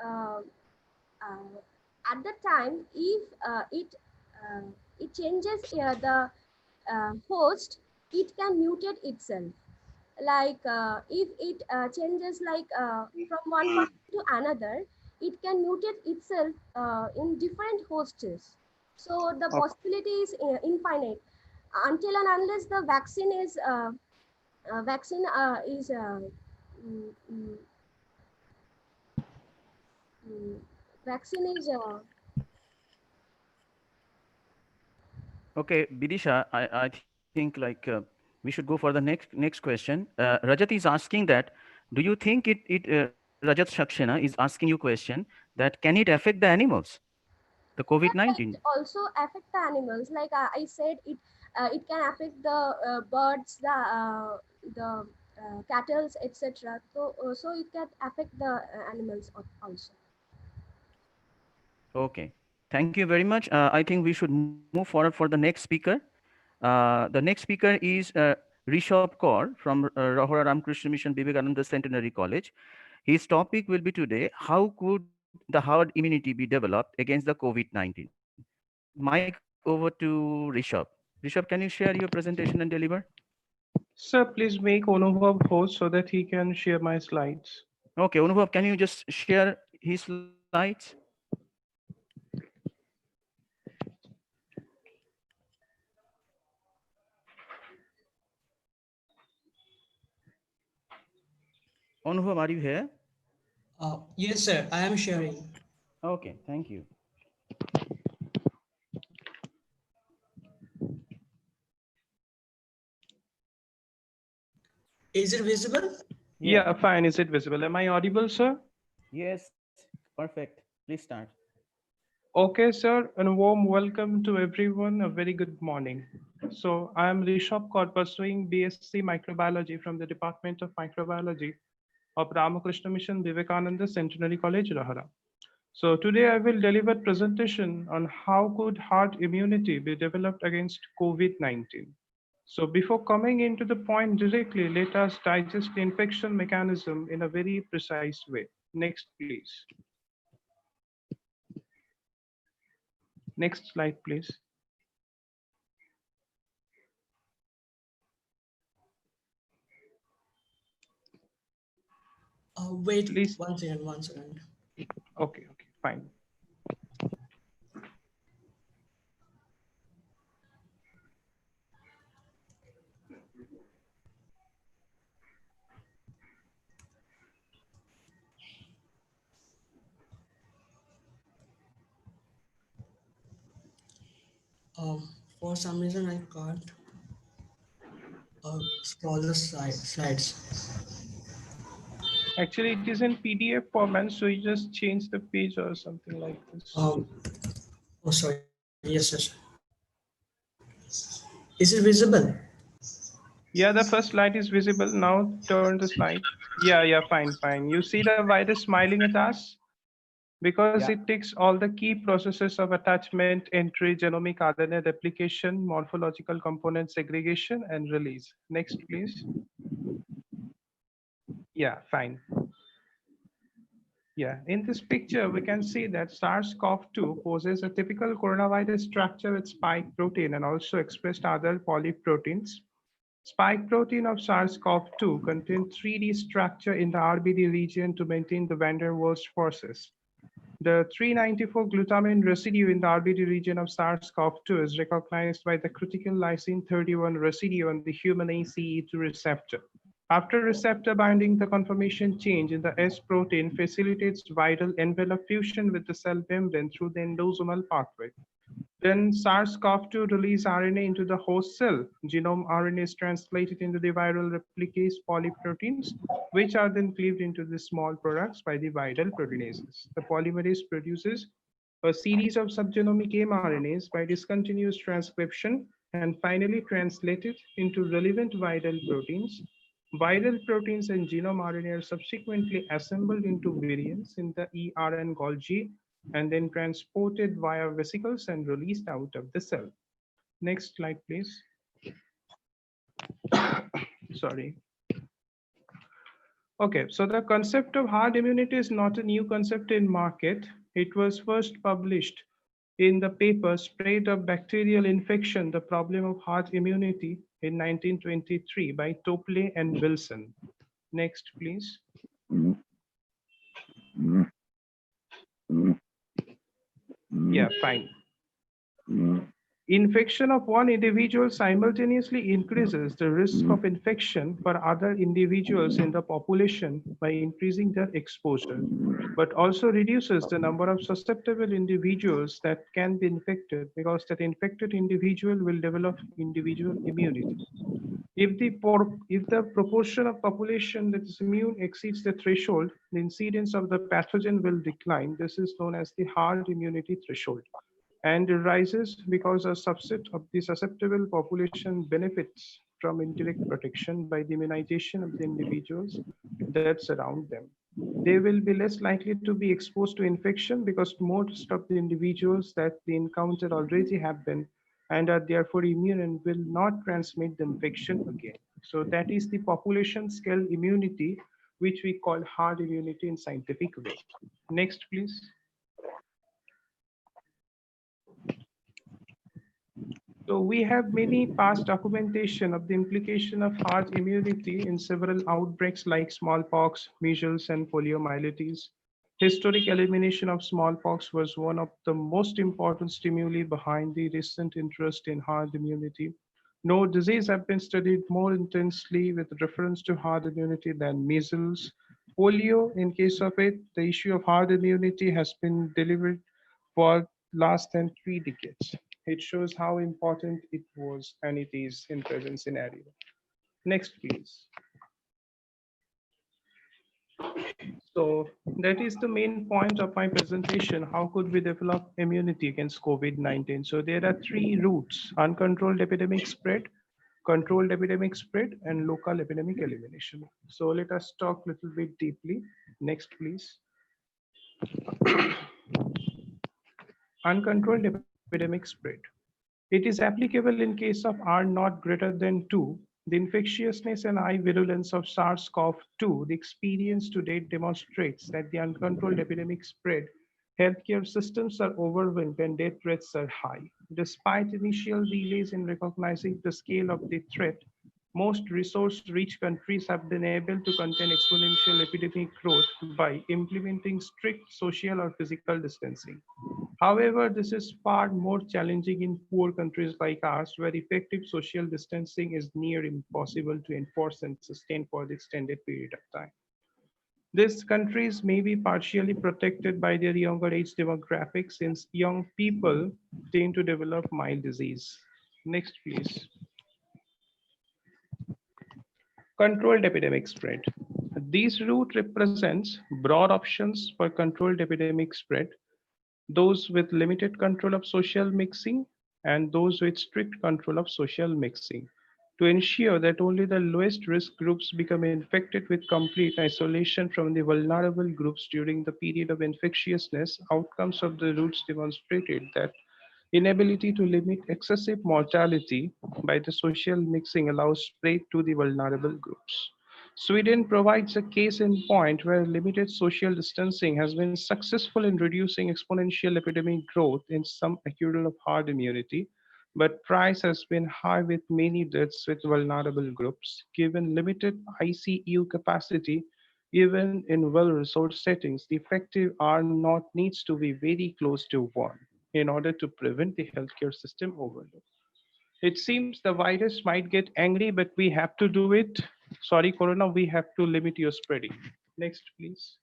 Uh, at the time, if it changes the host, it can mutate itself. Like if it changes like from one person to another, it can mutate itself in different hosts. So the Okay. possibility is infinite until and unless the vaccine is mm, mm, vaccine is Okay, Bidisha, I think like we should go for the next question. Rajat is asking that, do you think Rajat Shakshena is asking you question that can it affect the animals, the yeah, COVID-19? it also affect the animals. Like I said, it can affect the birds, the cattle, etc. So it can affect the animals also. Okay, thank you very much. I think we should move forward for the next speaker. The next speaker is Rishabh Kaur from Rahora Ramakrishna Mission Vivekananda Centenary College. His topic will be today, how could the herd immunity be developed against the COVID-19? Mic over to Rishabh. Rishabh, can you share your presentation and deliver? Sir, please make Anubhav host so that he can share my slides. Okay, Anubhav, can you just share his slides? Anubhav, are you here? Yes, sir. I am sharing. Okay, thank you. Is it visible? Yeah, fine. Is it visible? Am I audible, sir? Yes, perfect. Please start. Okay, sir, and a warm welcome to everyone. A very good morning. So I am Rishabh Kaur, pursuing BSc Microbiology from the Department of Microbiology of Ramakrishna Mission Vivekananda Centenary College, Lahara. So today I will deliver presentation on how could herd immunity be developed against COVID-19. So before coming into the point directly, let us digest the infection mechanism in a very precise way. Next, please. Next slide, please. Wait, Please. one second. Okay, fine. For some reason, I can't scroll the slides. Actually, it is in PDF format, so you just change the page or something like this. Oh, sorry. Yes. Is it visible? Yeah, the first slide is visible. Now turn the slide. Yeah, fine. You see the virus smiling at us? Because it takes all the key processes of attachment, entry, genomic RNA replication, morphological component segregation, and release. Next, please. Yeah, fine. Yeah, in this picture, we can see that SARS-CoV-2 poses a typical coronavirus structure with spike protein and also expressed other polyproteins. Spike protein of SARS-CoV-2 contains 3D structure in the RBD region to maintain the van der Waals forces. The 394 glutamine residue in the RBD region of SARS-CoV-2 is recognized by the critical lysine 31 residue on the human ACE2 receptor. After receptor binding, the conformation change in the S protein facilitates viral envelope fusion with the cell membrane through the endosomal pathway. Then SARS-CoV-2 release RNA into the host cell. Genome RNA is translated into the viral replicase polyproteins, which are then cleaved into the small products by the viral proteinases. The polymerase produces a series of subgenomic mRNAs by discontinuous transcription and finally translated into relevant viral proteins. Viral proteins and genome RNA are subsequently assembled into variants in the ER and Golgi and then transported via vesicles and released out of the cell. Next slide, please. Sorry. Okay, so the concept of herd immunity is not a new concept in market. It was first published in the paper Spread of Bacterial Infection, the Problem of Herd Immunity in 1923 by Topley and Wilson. Next, please. Yeah, fine. Infection of one individual simultaneously increases the risk of infection for other individuals in the population by increasing their exposure, but also reduces the number of susceptible individuals that can be infected because that infected individual will develop individual immunity. If the proportion of population that is immune exceeds the threshold, the incidence of the pathogen will decline. This is known as the herd immunity threshold, and rises because a subset of the susceptible population benefits from indirect protection by the immunization of the individuals that surround them. They will be less likely to be exposed to infection because most of the individuals that they encounter already have been and are therefore immune and will not transmit the infection again. So that is the population scale immunity, which we call herd immunity in scientific way. Next, please. So we have many past documentation of the implication of herd immunity in several outbreaks like smallpox, measles, and poliomyelitis. Historic elimination of smallpox was one of the most important stimuli behind the recent interest in herd immunity. No disease have been studied more intensely with reference to herd immunity than measles. Polio, in case of it, the issue of herd immunity has been delivered for less than 3 decades. It shows how important it was and it is in present scenario. Next, please. So that is the main point of my presentation. How could we develop immunity against COVID-19? So there are 3 routes: uncontrolled epidemic spread, controlled epidemic spread, and local epidemic elimination. So let us talk a little bit deeply. Next, please. Uncontrolled epidemic spread. It is applicable in case of R not greater than 2. The infectiousness and high virulence of SARS-CoV-2, the experience to date demonstrates that the uncontrolled epidemic spread, healthcare systems are overwhelmed and death rates are high. Despite initial delays in recognizing the scale of the threat, most resource-rich countries have been able to contain exponential epidemic growth by implementing strict social or physical distancing. However, this is far more challenging in poor countries like ours, where effective social distancing is near impossible to enforce and sustain for the extended period of time. These countries may be partially protected by their younger age demographics, since young people tend to develop mild disease. Next, please. Controlled epidemic spread. This route represents broad options for controlled epidemic spread, those with limited control of social mixing and those with strict control of social mixing, to ensure that only the lowest risk groups become infected with complete isolation from the vulnerable groups during the period of infectiousness. Outcomes of the routes demonstrated that inability to limit excessive mortality by the social mixing allows spread to the vulnerable groups. Sweden provides a case in point where limited social distancing has been successful in reducing exponential epidemic growth in some accrual of herd immunity, but price has been high with many deaths with vulnerable groups. Given limited ICU capacity, even in well-resourced settings, the effective R naught needs to be very close to 1 in order to prevent the healthcare system overload. It seems the virus might get angry, but we have to do it. Sorry, Corona, we have to limit your spreading. Next, please.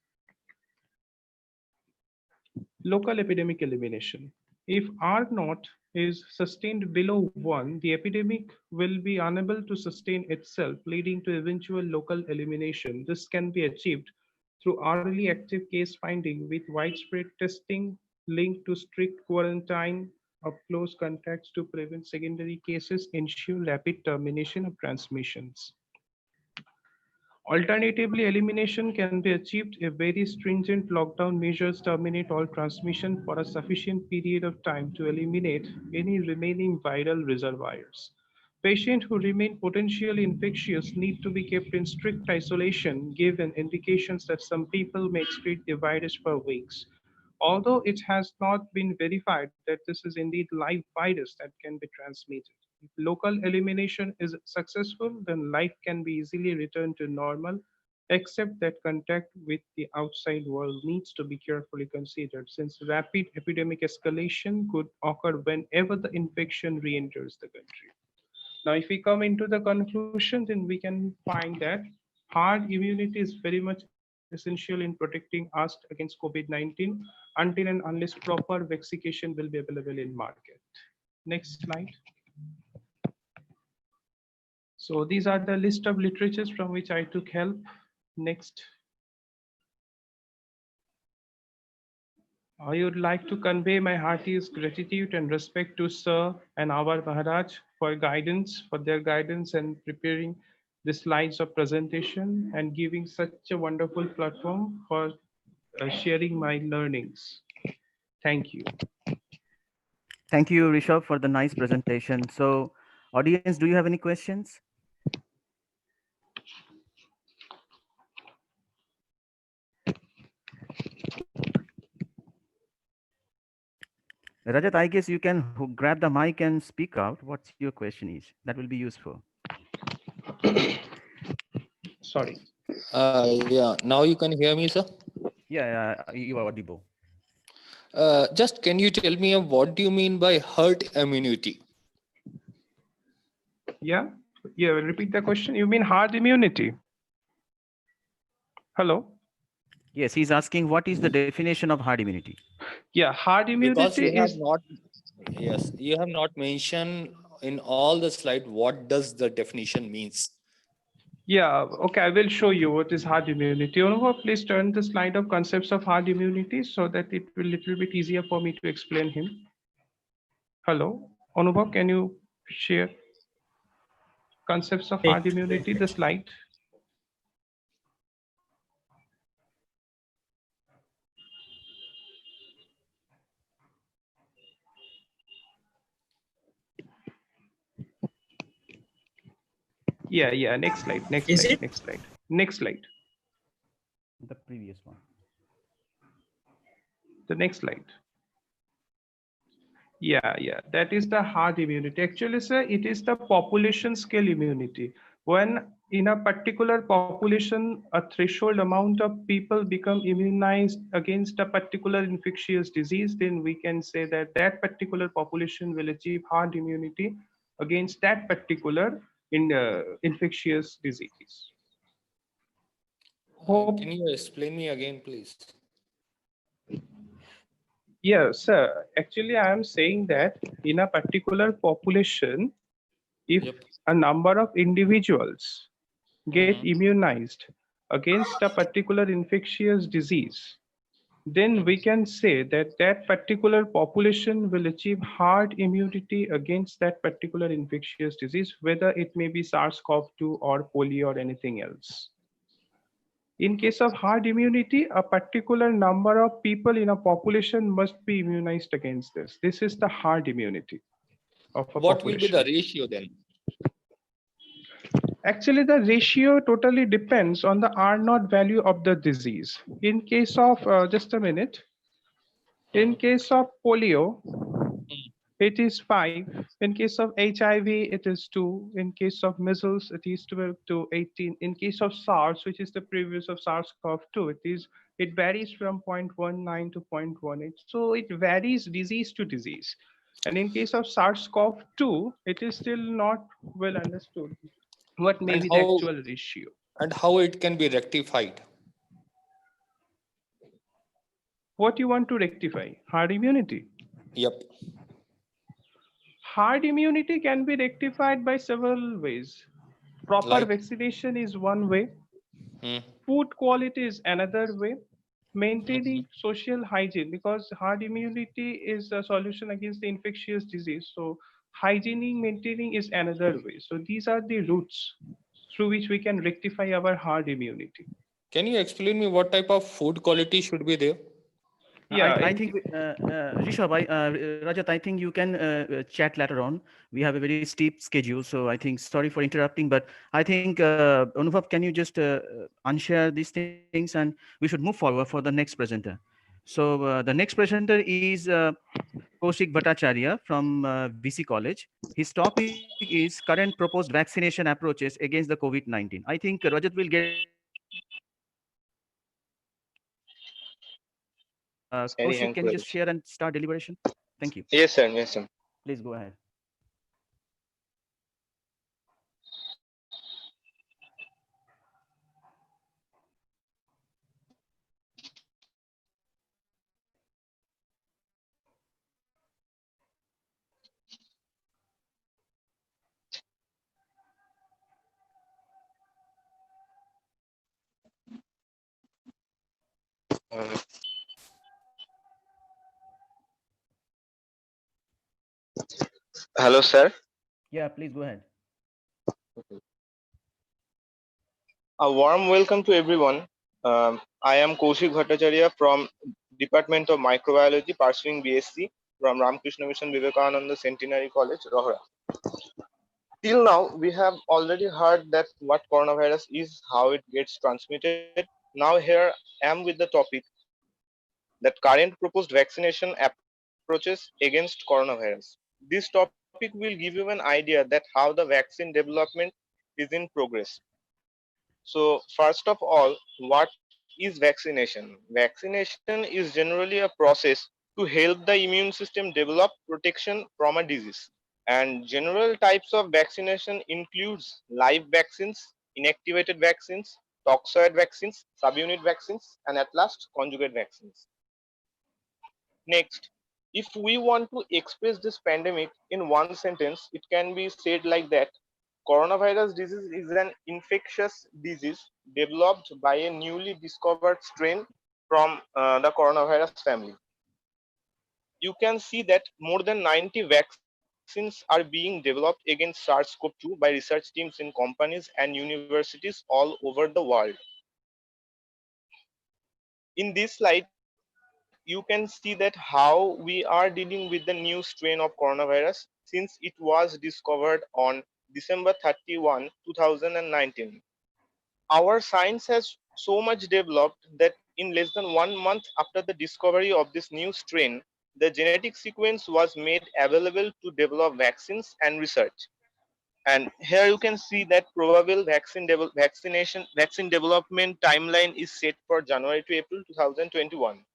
Local epidemic elimination. If R naught is sustained below 1, the epidemic will be unable to sustain itself, leading to eventual local elimination. This can be achieved through early active case finding with widespread testing linked to strict quarantine of close contacts to prevent secondary cases, ensure rapid termination of transmissions. Alternatively, elimination can be achieved if very stringent lockdown measures terminate all transmission for a sufficient period of time to eliminate any remaining viral reservoirs. Patients who remain potentially infectious need to be kept in strict isolation, given indications that some people may excrete the virus for weeks. Although it has not been verified that this is indeed live virus that can be transmitted. If local elimination is successful, then life can be easily returned to normal, except that contact with the outside world needs to be carefully considered, since rapid epidemic escalation could occur whenever the infection re-enters the country. Now, if we come into the conclusion, then we can find that herd immunity is very much essential in protecting us against COVID-19 until and unless proper vaccination will be available in market. Next slide. So these are the list of literatures from which I took help. Next. I would like to convey my heartiest gratitude and respect to Sir and our Maharaj for their guidance and preparing the slides of presentation and giving such a wonderful platform for sharing my learnings. Thank you. Thank you, Rishabh, for the nice presentation. So, audience, do you have any questions? Rajat, I guess you can grab the mic and speak out. What's your question is? That will be useful. Sorry. Yeah, now you can hear me, sir? Yeah, you are audible. Just can you tell me what do you mean by herd immunity? Yeah, repeat the question. You mean herd immunity? Hello? Yes, he's asking what is the definition of herd immunity? Yeah, herd immunity Because you have is... not, yes, you have not mentioned in all the slide what does the definition means. Yeah, okay, I will show you what is herd immunity. Anubhav, please turn the slide of concepts of herd immunity so that it will little bit easier for me to explain him. Hello, Anubhav, can you share concepts of herd immunity, the slide? Yeah, next slide, next slide. The previous one. The next slide. Yeah, that is the herd immunity. Actually, sir, it is the population scale immunity. When in a particular population, a threshold amount of people become immunized against a particular infectious disease, then we can say that that particular population will achieve herd immunity against that particular infectious disease. Can you explain me again, please? Yes, sir. Actually, I am saying that in a particular population, if a number of individuals get immunized against a particular infectious disease, then we can say that that particular population will achieve herd immunity against that particular infectious disease, whether it may be SARS-CoV-2 or polio or anything else. In case of herd immunity, a particular number of people in a population must be immunized against this. This is the herd immunity of a What population. will be the ratio then? Actually, the ratio totally depends on the R0 value of the disease. In case of, just a minute, in case of polio, it is 5. In case of HIV, it is 2. In case of measles, it is 12 to 18. In case of SARS, which is the previous of SARS-CoV-2, it varies from 0.19 to 0.18. So it varies disease to disease. And in case of SARS-CoV-2, it is still not well understood. what may And be the how actual ratio. and how it can be rectified? What you want to rectify? Herd immunity. Yep. Herd immunity can be rectified by several ways. Proper Like, vaccination is one way. hmm, Food quality is another way. Maintaining social hygiene, because herd immunity is a solution against the infectious disease. So hygiene maintaining is another way. So these are the routes through which we can rectify our herd immunity. can you explain me what type of food quality should be there? Yeah, I think Rishabh, Rajat, I think you can chat later on. We have a very steep schedule, so I think sorry for interrupting, but I think Anubhav, can you just unshare these things, and we should move forward for the next presenter. So the next presenter is Kaushik Bhattacharya from VC College. His topic is current proposed vaccination approaches against the COVID-19. I think Rajat will get a chance to share his thoughts on this. Very Kaushik, can you just encouraged. share and start deliberation? Thank you. Yes, sir. Yes, sir. Please go ahead. Uh, Hello, sir. Yeah, please go ahead. A warm welcome to everyone. I am Kaushik Bhattacharya from Department of Microbiology, pursuing BSc from Ramakrishna Mission Vivekananda Centenary College, Rohra. Till now, we have already heard that what coronavirus is, how it gets transmitted. Now here I am with the topic that current proposed vaccination approaches against coronavirus. This topic will give you an idea that how the vaccine development is in progress. So first of all, what is vaccination? Vaccination is generally a process to help the immune system develop protection from a disease. And general types of vaccination includes live vaccines, inactivated vaccines, toxoid vaccines, subunit vaccines, and at last conjugate vaccines. Next, if we want to express this pandemic in one sentence, it can be said like that: coronavirus disease is an infectious disease developed by a newly discovered strain from the coronavirus family. You can see that more than 90 vaccines are being developed against SARS-CoV-2 by research teams in companies and universities all over the world. In this slide, you can see that how we are dealing with the new strain of coronavirus since it was discovered on December 31, 2019. Our science has so much developed that in less than 1 month after the discovery of this new strain, the genetic sequence was made available to develop vaccines and research. And here you can see that probable vaccine development timeline is set for January to April 2021.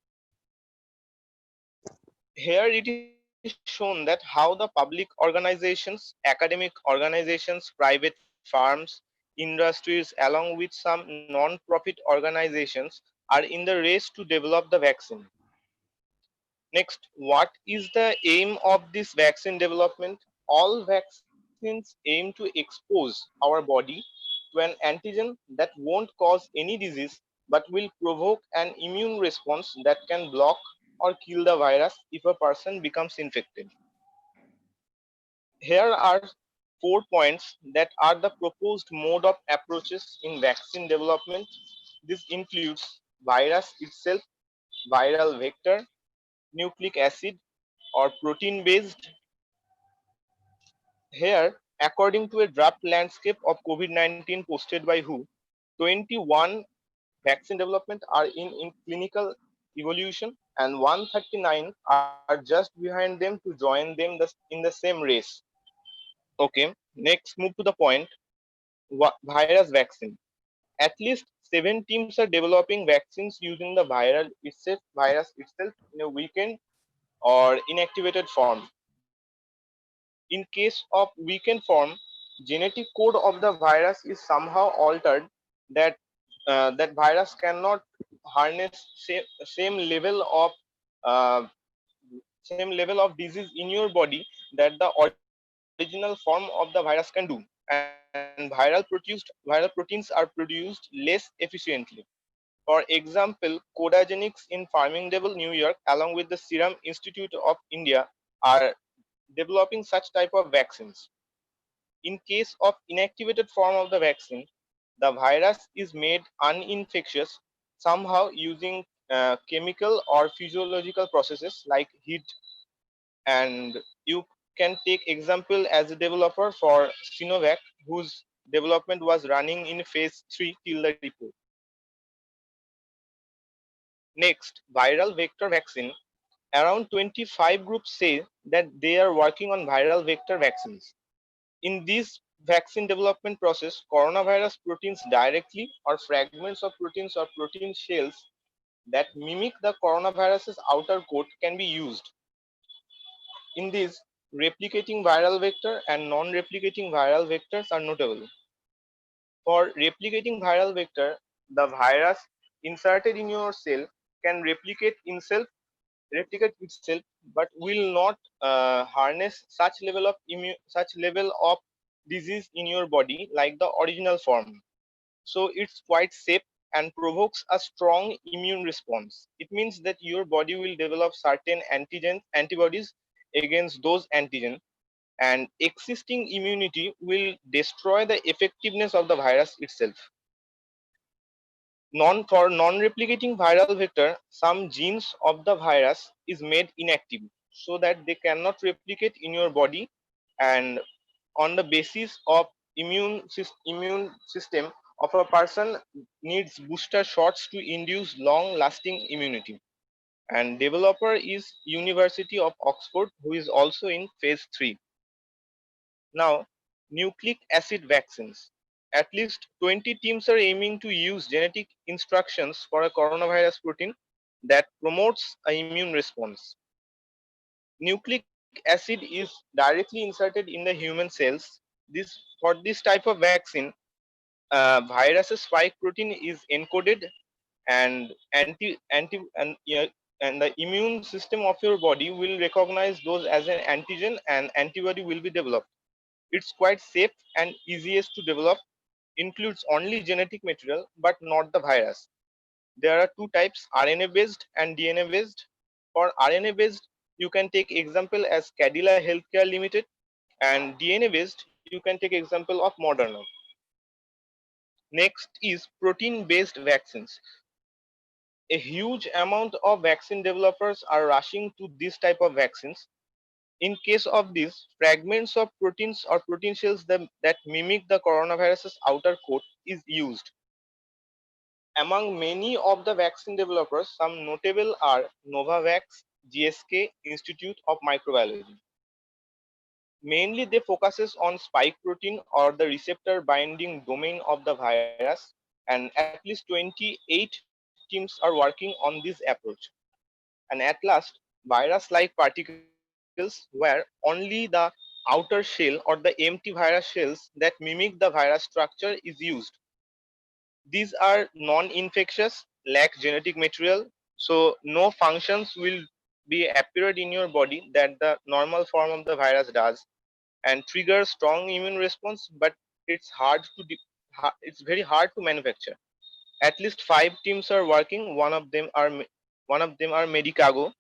Here it is shown that how the public organizations, academic organizations, private farms, industries, along with some non-profit organizations are in the race to develop the vaccine. Next, what is the aim of this vaccine development? All vaccines aim to expose our body to an antigen that won't cause any disease but will provoke an immune response that can block or kill the virus if a person becomes infected. Here are 4 points that are the proposed mode of approaches in vaccine development. This includes virus itself, viral vector, nucleic acid, or protein based. Here, according to a draft landscape of COVID-19 posted by WHO, 21 vaccine development are in clinical evolution and 139 are just behind them to join them in the same race. Okay, next move to the point, virus vaccine. At least 7 teams are developing vaccines using the virus itself in a weakened or inactivated form. In case of weakened form, genetic code of the virus is somehow altered, that that virus cannot harness uh, same level of disease in your body that the original form of the virus can do, and viral proteins are produced less efficiently. For example, Codagenics in Farmingdale, New York, along with the Serum Institute of India, are developing such type of vaccines. In case of inactivated form of the vaccine, the virus is made uninfectious somehow using chemical or physiological processes like heat, and you can take example as a developer for Sinovac, whose development was running in phase 3 till the report. Next, viral vector vaccine. Around 25 groups say that they are working on viral vector vaccines. In this vaccine development process, coronavirus proteins directly or fragments of proteins or protein shells that mimic the coronavirus's outer coat can be used. In this, replicating viral vector and non-replicating viral vectors are notable. For replicating viral vector, the virus inserted in your cell can replicate itself, but will not harness such level of disease in your body like the original form. So it's quite safe and provokes a strong immune response. It means that your body will develop certain antibodies against those antigens, and existing immunity will destroy the effectiveness of the virus itself. For non-replicating viral vector, some genes of the virus is made inactive so that they cannot replicate in your body, and on the basis of immune system of a person needs booster shots to induce long-lasting immunity. And developer is University of Oxford, who is also in phase 3. Now, nucleic acid vaccines. At least 20 teams are aiming to use genetic instructions for a coronavirus protein that promotes an immune response. Nucleic acid is directly inserted in the human cells. For this type of vaccine, virus's spike protein is encoded, and and the immune system of your body will recognize those as an antigen, and antibody will be developed. It's quite safe and easiest to develop, includes only genetic material but not the virus. There are two types, RNA based and DNA based. For RNA based, you can take example as Cadila Healthcare Limited, and DNA based, you can take example of Moderna. Next is protein based vaccines. A huge amount of vaccine developers are rushing to this type of vaccines. In case of this, fragments of proteins or protein shells that mimic the coronavirus's outer coat is used. Among many of the vaccine developers, some notable are Novavax, GSK, Institute of Microbiology. Mainly they focuses on spike protein or the receptor binding domain of the virus, and at least 28 teams are working on this approach. And at last, virus-like particles where only the outer shell or the empty virus shells that mimic the virus structure is used. These are non-infectious, lack genetic material, so no functions will be appeared in your body that the normal form of the virus does, and trigger strong immune response, but it's very hard to manufacture. At least 5 teams are working. One of them are Medicago.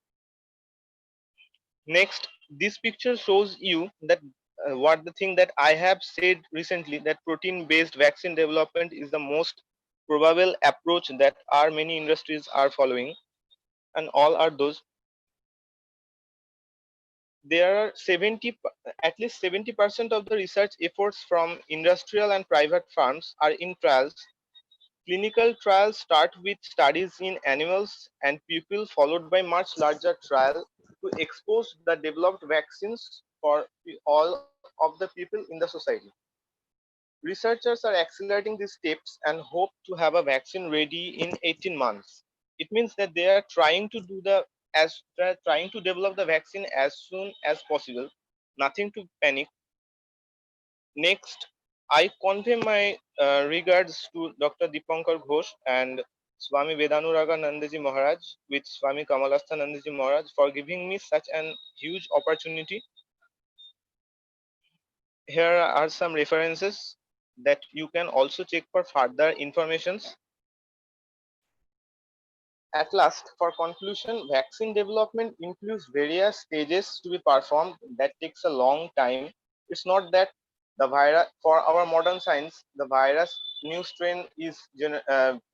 Next, this picture shows you that what the thing that I have said recently, that protein based vaccine development is the most probable approach that our many industries are following, and all are those. There are at least 70% of the research efforts from industrial and private firms are in trials. Clinical trials start with studies in animals and people, followed by much larger trial to expose the developed vaccines for all of the people in the society. Researchers are accelerating these steps and hope to have a vaccine ready in 18 months. It means that they are trying to develop the vaccine as soon as possible. Nothing to panic. Next, I convey my regards to Dr. Dipankar Ghosh and Swami Vedanuraga Nandaji Maharaj with Swami Kamalastha Nandaji Maharaj for giving me such an huge opportunity. Here are some references that you can also check for further informations. At last, for conclusion, vaccine development includes various stages to be performed that takes a long time. It's not that the virus, for our modern science, the virus new strain is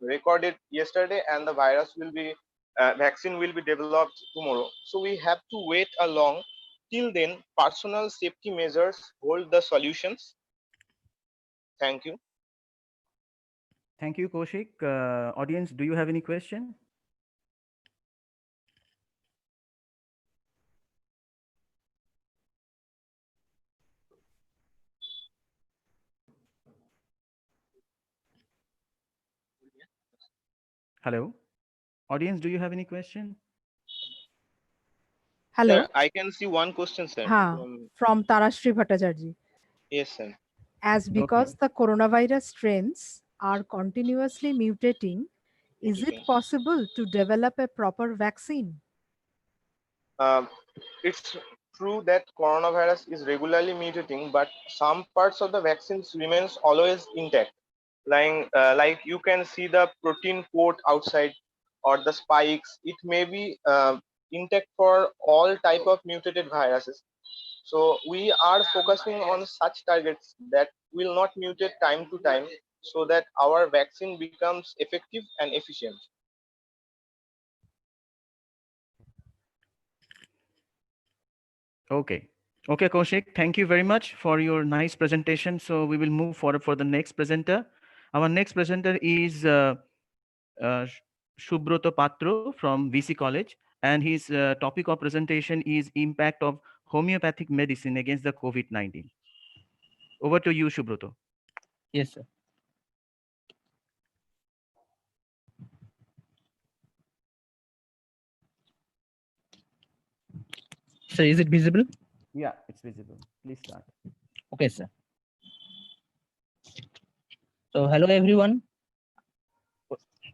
recorded yesterday and the virus will be, vaccine will be developed tomorrow. So we have to wait a long. Till then, personal safety measures hold the solutions. Thank you. Thank you, Kaushik. Audience, do you have any question? Hello? Audience, do you have any question? Hello. Sir, I can see one question, sir. From Tarashri Bhattacharjee. Yes, sir. As because the coronavirus strains are continuously mutating, is it possible to develop a proper vaccine? It's true that coronavirus is regularly mutating, but some parts of the vaccines remains always intact. Like you can see the protein coat outside or the spikes. It may be intact for all type of mutated viruses. So we are focusing on such targets that will not mutate time to time, so that our vaccine becomes effective and efficient. Okay. Okay, Kaushik, thank you very much for your nice presentation. So we will move forward for the next presenter. Our next presenter is Subroto Patro from VC College, and his topic of presentation is impact of homeopathic medicine against the COVID-19. Over to you, Subroto. Yes, sir. So is it visible? Yeah, it's visible. Please start. Okay, sir. So hello everyone.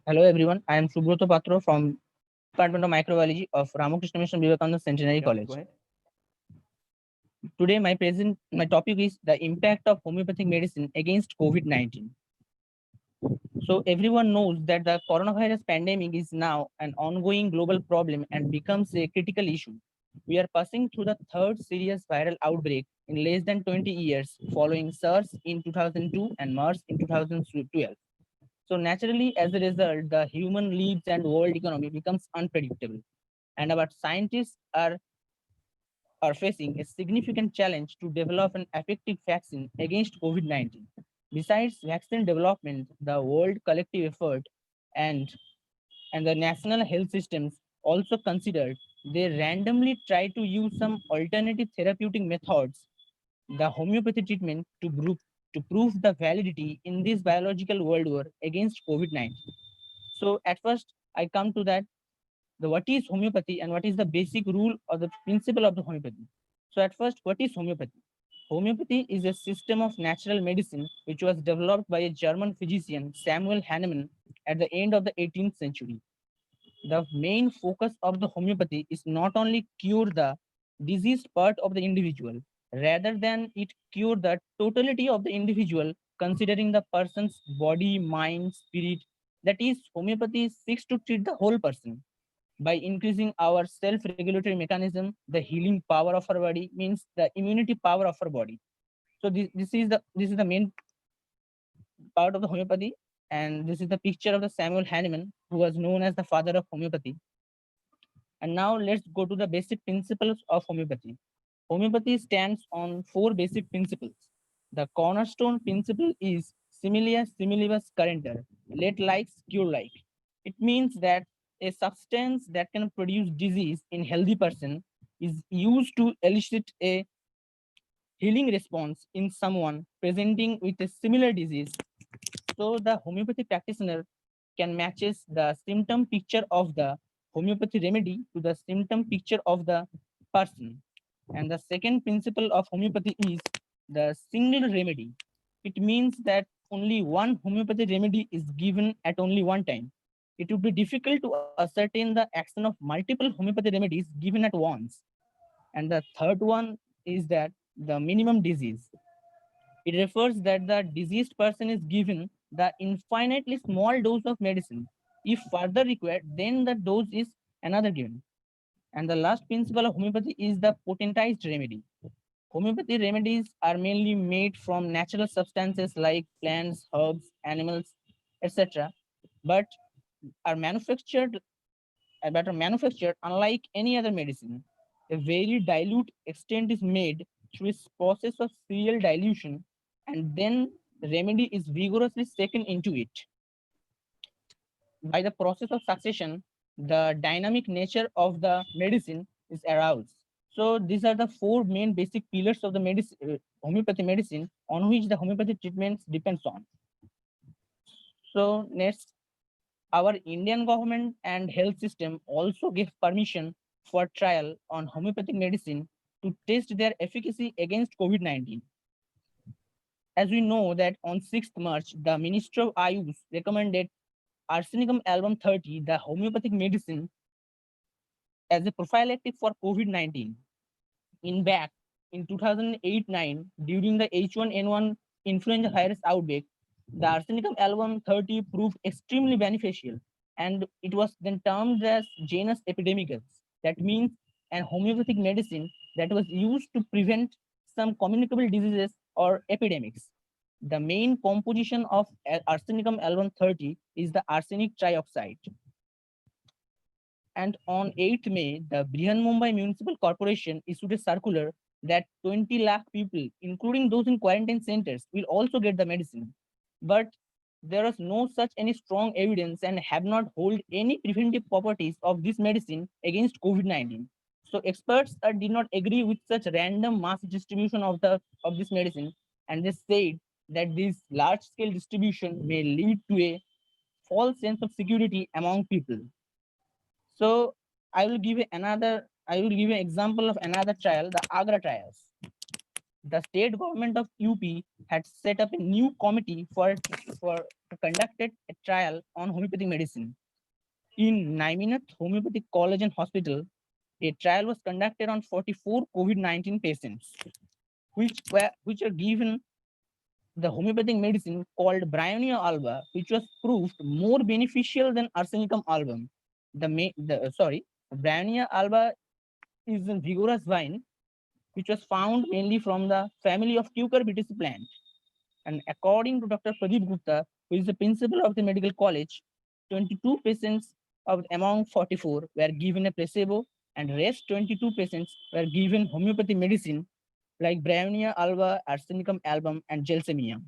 Hello everyone. I am Subroto Patro from Department of Microbiology of Ramakrishna Mission Vivekananda Centenary College. Go ahead. Today my topic is the impact of homeopathic medicine against COVID-19. So everyone knows that the coronavirus pandemic is now an ongoing global problem and becomes a critical issue. We are passing through the third serious viral outbreak in less than 20 years, following SARS in 2002 and MERS in 2012. So naturally, as a result, the human lives and world economy becomes unpredictable. And our scientists are facing a significant challenge to develop an effective vaccine against COVID-19. Besides vaccine development, the world collective effort and the national health systems also considered, they randomly try to use some alternative therapeutic methods, the homeopathy treatment, to prove the validity in this biological world war against COVID-19. So at first, I come to that, what is homeopathy and what is the basic rule or the principle of the homeopathy. So at first, what is homeopathy? Homeopathy is a system of natural medicine which was developed by a German physician, Samuel Hahnemann, at the end of the 18th century. The main focus of the homeopathy is not only cure the diseased part of the individual, rather than it cure the totality of the individual, considering the person's body, mind, spirit. That is, homeopathy seeks to treat the whole person by increasing our self-regulatory mechanism, the healing power of our body, means the immunity power of our body. So this is the main part of the homeopathy, and this is the picture of the Samuel Hahnemann, who was known as the father of homeopathy. And now let's go to the basic principles of homeopathy. Homeopathy stands on 4 basic principles. The cornerstone principle is similia similibus currenter, let like cure like. It means that a substance that can produce disease in healthy person is used to elicit a healing response in someone presenting with a similar disease. So the homeopathy practitioner can matches the symptom picture of the homeopathy remedy to the symptom picture of the person. And the second principle of homeopathy is the single remedy. It means that only one homeopathy remedy is given at only one time. It would be difficult to ascertain the action of multiple homeopathy remedies given at once. And the third one is that the minimum disease. It refers that the diseased person is given the infinitely small dose of medicine. If further required, then the dose is another given. And the last principle of homeopathy is the potentized remedy. Homeopathy remedies are mainly made from natural substances like plants, herbs, animals, etc., but are manufactured unlike any other medicine. A very dilute extent is made through a process of serial dilution, and then the remedy is vigorously taken into it. By the process of succession, the dynamic nature of the medicine is aroused. So these are the four main basic pillars of the homeopathy medicine on which the homeopathy treatments depends on. So next, our Indian government and health system also gave permission for trial on homeopathic medicine to test their efficacy against COVID-19. As we know that on 6th March, the Minister of Ayush recommended Arsenicum album 30, the homeopathic medicine, as a prophylactic for COVID-19. In fact, in 2008-9, during the H1N1 influenza virus outbreak, the Arsenicum album 30 proved extremely beneficial, and it was then termed as JIS epidemicus. That means an homeopathic medicine that was used to prevent some communicable diseases or epidemics. The main composition of Arsenicum album 30 is the arsenic trioxide. And on 8th May, the Brihan-Mumbai Municipal Corporation issued a circular that 20 lakh people, including those in quarantine centers, will also get the medicine. But there is no such any strong evidence and have not hold any preventive properties of this medicine against COVID-19. So experts did not agree with such random mass distribution of this medicine, and they said that this large-scale distribution may lead to a false sense of security among people. So I will give an example of another trial, the Agra trials. The state government of UP had set up a new committee to conduct a trial on homeopathic medicine. In Naiminath Homeopathic College and Hospital, a trial was conducted on 44 COVID-19 patients, which were given the homeopathic medicine called Bryonia alba, which was proved more beneficial than Arsenicum album. Bryonia alba is a vigorous vine which was found mainly from the family of Cucurbitaceae plant. And according to Dr. Pradeep Gupta, who is the principal of the medical college, 22 patients among 44 were given a placebo, and rest 22 patients were given homeopathy medicine like Bryonia alba, Arsenicum album, and Gelsemium.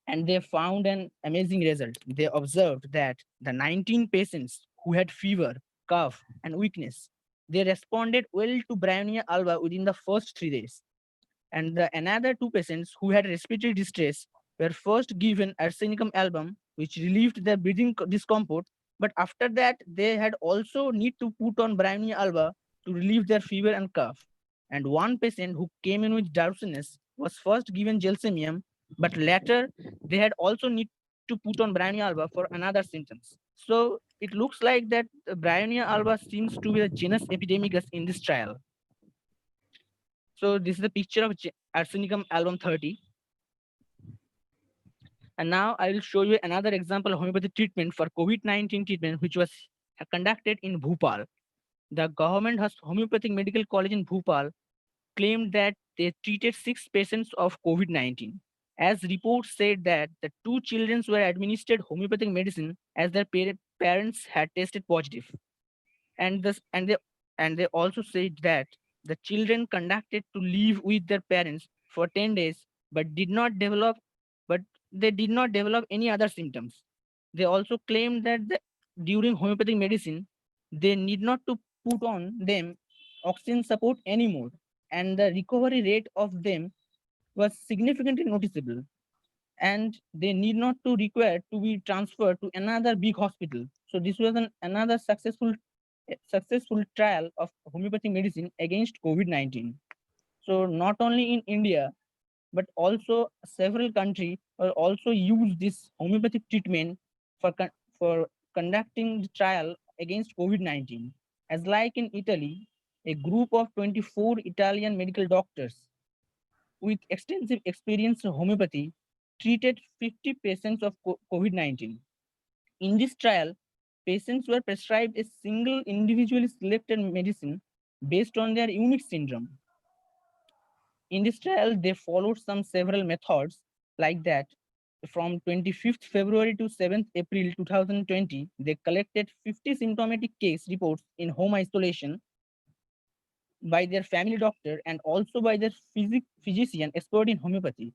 And they found an amazing result. They observed that the 19 patients who had fever, cough, and weakness, they responded well to Bryonia alba within the first 3 days. And the another 2 patients who had respiratory distress were first given Arsenicum album, which relieved their breathing discomfort. But after that, they had also need to put on Bryonia alba to relieve their fever and cough. And one patient who came in with drowsiness was first given Gelsemium, but later they had also need to put on Bryonia alba for another symptoms. So it looks like that Bryonia alba seems to be the genus epidemicus in this trial. So this is a picture of Arsenicum album 30. And now I will show you another example of homeopathic treatment for COVID-19 treatment, which was conducted in Bhopal. The government homeopathic medical college in Bhopal claimed that they treated 6 patients of COVID-19. As reports said that the 2 children were administered homeopathic medicine as their parents had tested positive. And they also said that the children conducted to live with their parents for 10 days, but they did not develop any other symptoms. They also claimed that during homeopathic medicine, they need not to put on them oxygen support anymore, and the recovery rate of them was significantly noticeable, and they need not to require to be transferred to another big hospital. So this was another successful trial of homeopathic medicine against COVID-19. So not only in India, but also several countries also use this homeopathic treatment for conducting the trial against COVID-19. As like in Italy, a group of 24 Italian medical doctors with extensive experience in homeopathy treated 50 patients of COVID-19. In this trial, patients were prescribed a single individually selected medicine based on their unique syndrome. In this trial, they followed several methods like that. From 25th February to 7th April 2020, they collected 50 symptomatic case reports in home isolation by their family doctor and also by their physician expert in homeopathy.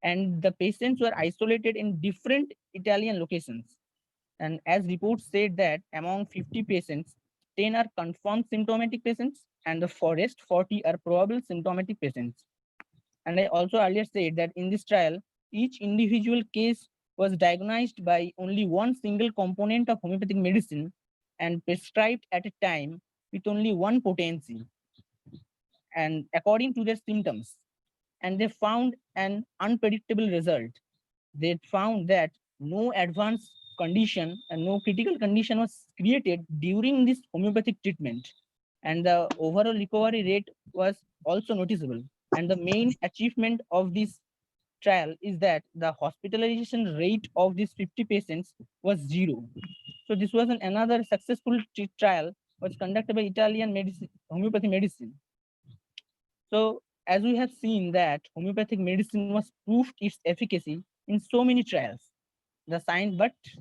And the patients were isolated in different Italian locations. And as reports said that among 50 patients, 10 are confirmed symptomatic patients and the rest 40 are probable symptomatic patients. And I also earlier said that in this trial, each individual case was diagnosed by only one single component of homeopathic medicine and prescribed at a time with only one potency and according to their symptoms. And they found an unpredictable result. They found that no advanced condition and no critical condition was created during this homeopathic treatment. And the overall recovery rate was also noticeable. And the main achievement of this trial is that the hospitalization rate of these 50 patients was 0. So this was another successful trial was conducted by Italian homeopathy medicine. So as we have seen that homeopathic medicine was proved its efficacy in so many trials. But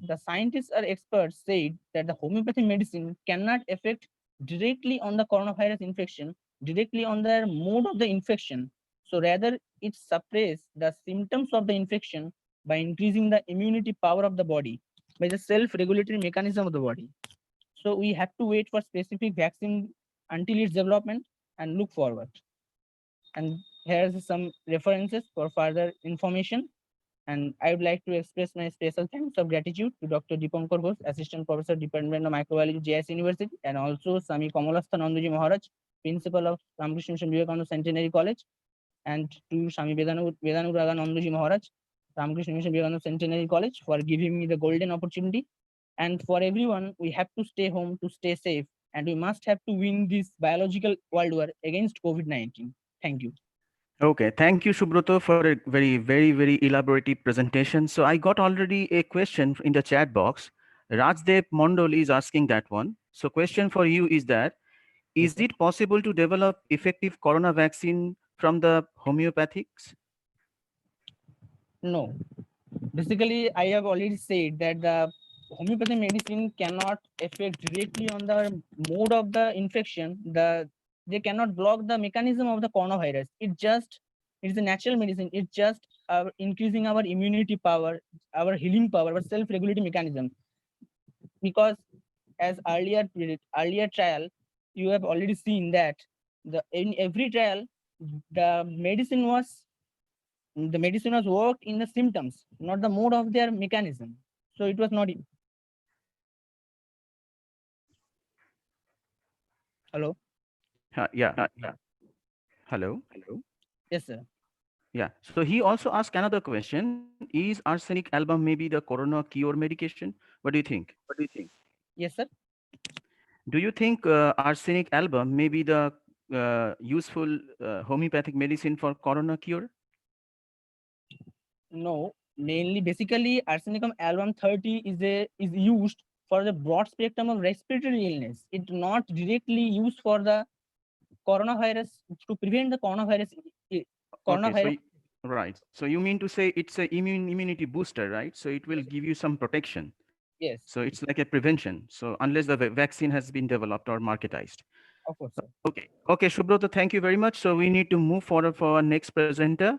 the scientists or experts said that the homeopathic medicine cannot affect directly on the coronavirus infection, directly on the mode of the infection. So rather it suppresses the symptoms of the infection by increasing the immunity power of the body, by the self-regulatory mechanism of the body. So we have to wait for specific vaccine until its development and look forward. And here's some references for further information. And I would like to express my special thanks of gratitude to Dr. Dipankar Ghosh, Assistant Professor, Department of Microbiology, JIS University, and also Swami Kamalastha Nanduji Maharaj, Principal of Ramakrishna Mission Vivekananda Centenary College, and to Swami Vedanuraga Nanduji Maharaj, Ramakrishna Mission Vivekananda Centenary College, for giving me the golden opportunity. And for everyone, we have to stay home to stay safe, and we must have to win this biological world war against COVID-19. Thank you. Okay, thank you, Subroto, for a very elaborative presentation. So I got already a question in the chat box. Rajdev Mondol is asking that one. So question for you is that, is it possible to develop effective corona vaccine from the homeopathics? No. Basically, I have already said that the homeopathic medicine cannot affect directly on the mode of the infection. They cannot block the mechanism of the coronavirus. It's a natural medicine. It's just increasing our immunity power, our healing power, our self-regulating mechanism. Because as earlier trial, you have already seen that in every trial, the medicine was worked in the symptoms, not the mode of their mechanism. So it was not. Hello. Yeah. Hello. Yes, sir. Yeah. So he also asked another question: is arsenic album maybe the corona cure medication? What do you think? Yes, sir. Do you think arsenic album may be the useful homeopathic medicine for corona cure? No, basically arsenicum album 30 is used for the broad spectrum of respiratory illness. It's not directly used for the coronavirus, to prevent the coronavirus. Okay, right. So you mean to say it's an immunity booster, right? So it will give you some protection. Yes. So it's like a prevention. So unless the vaccine has been developed or marketized. Of course, sir. Okay, Subroto, thank you very much. So we need to move forward for our next presenter,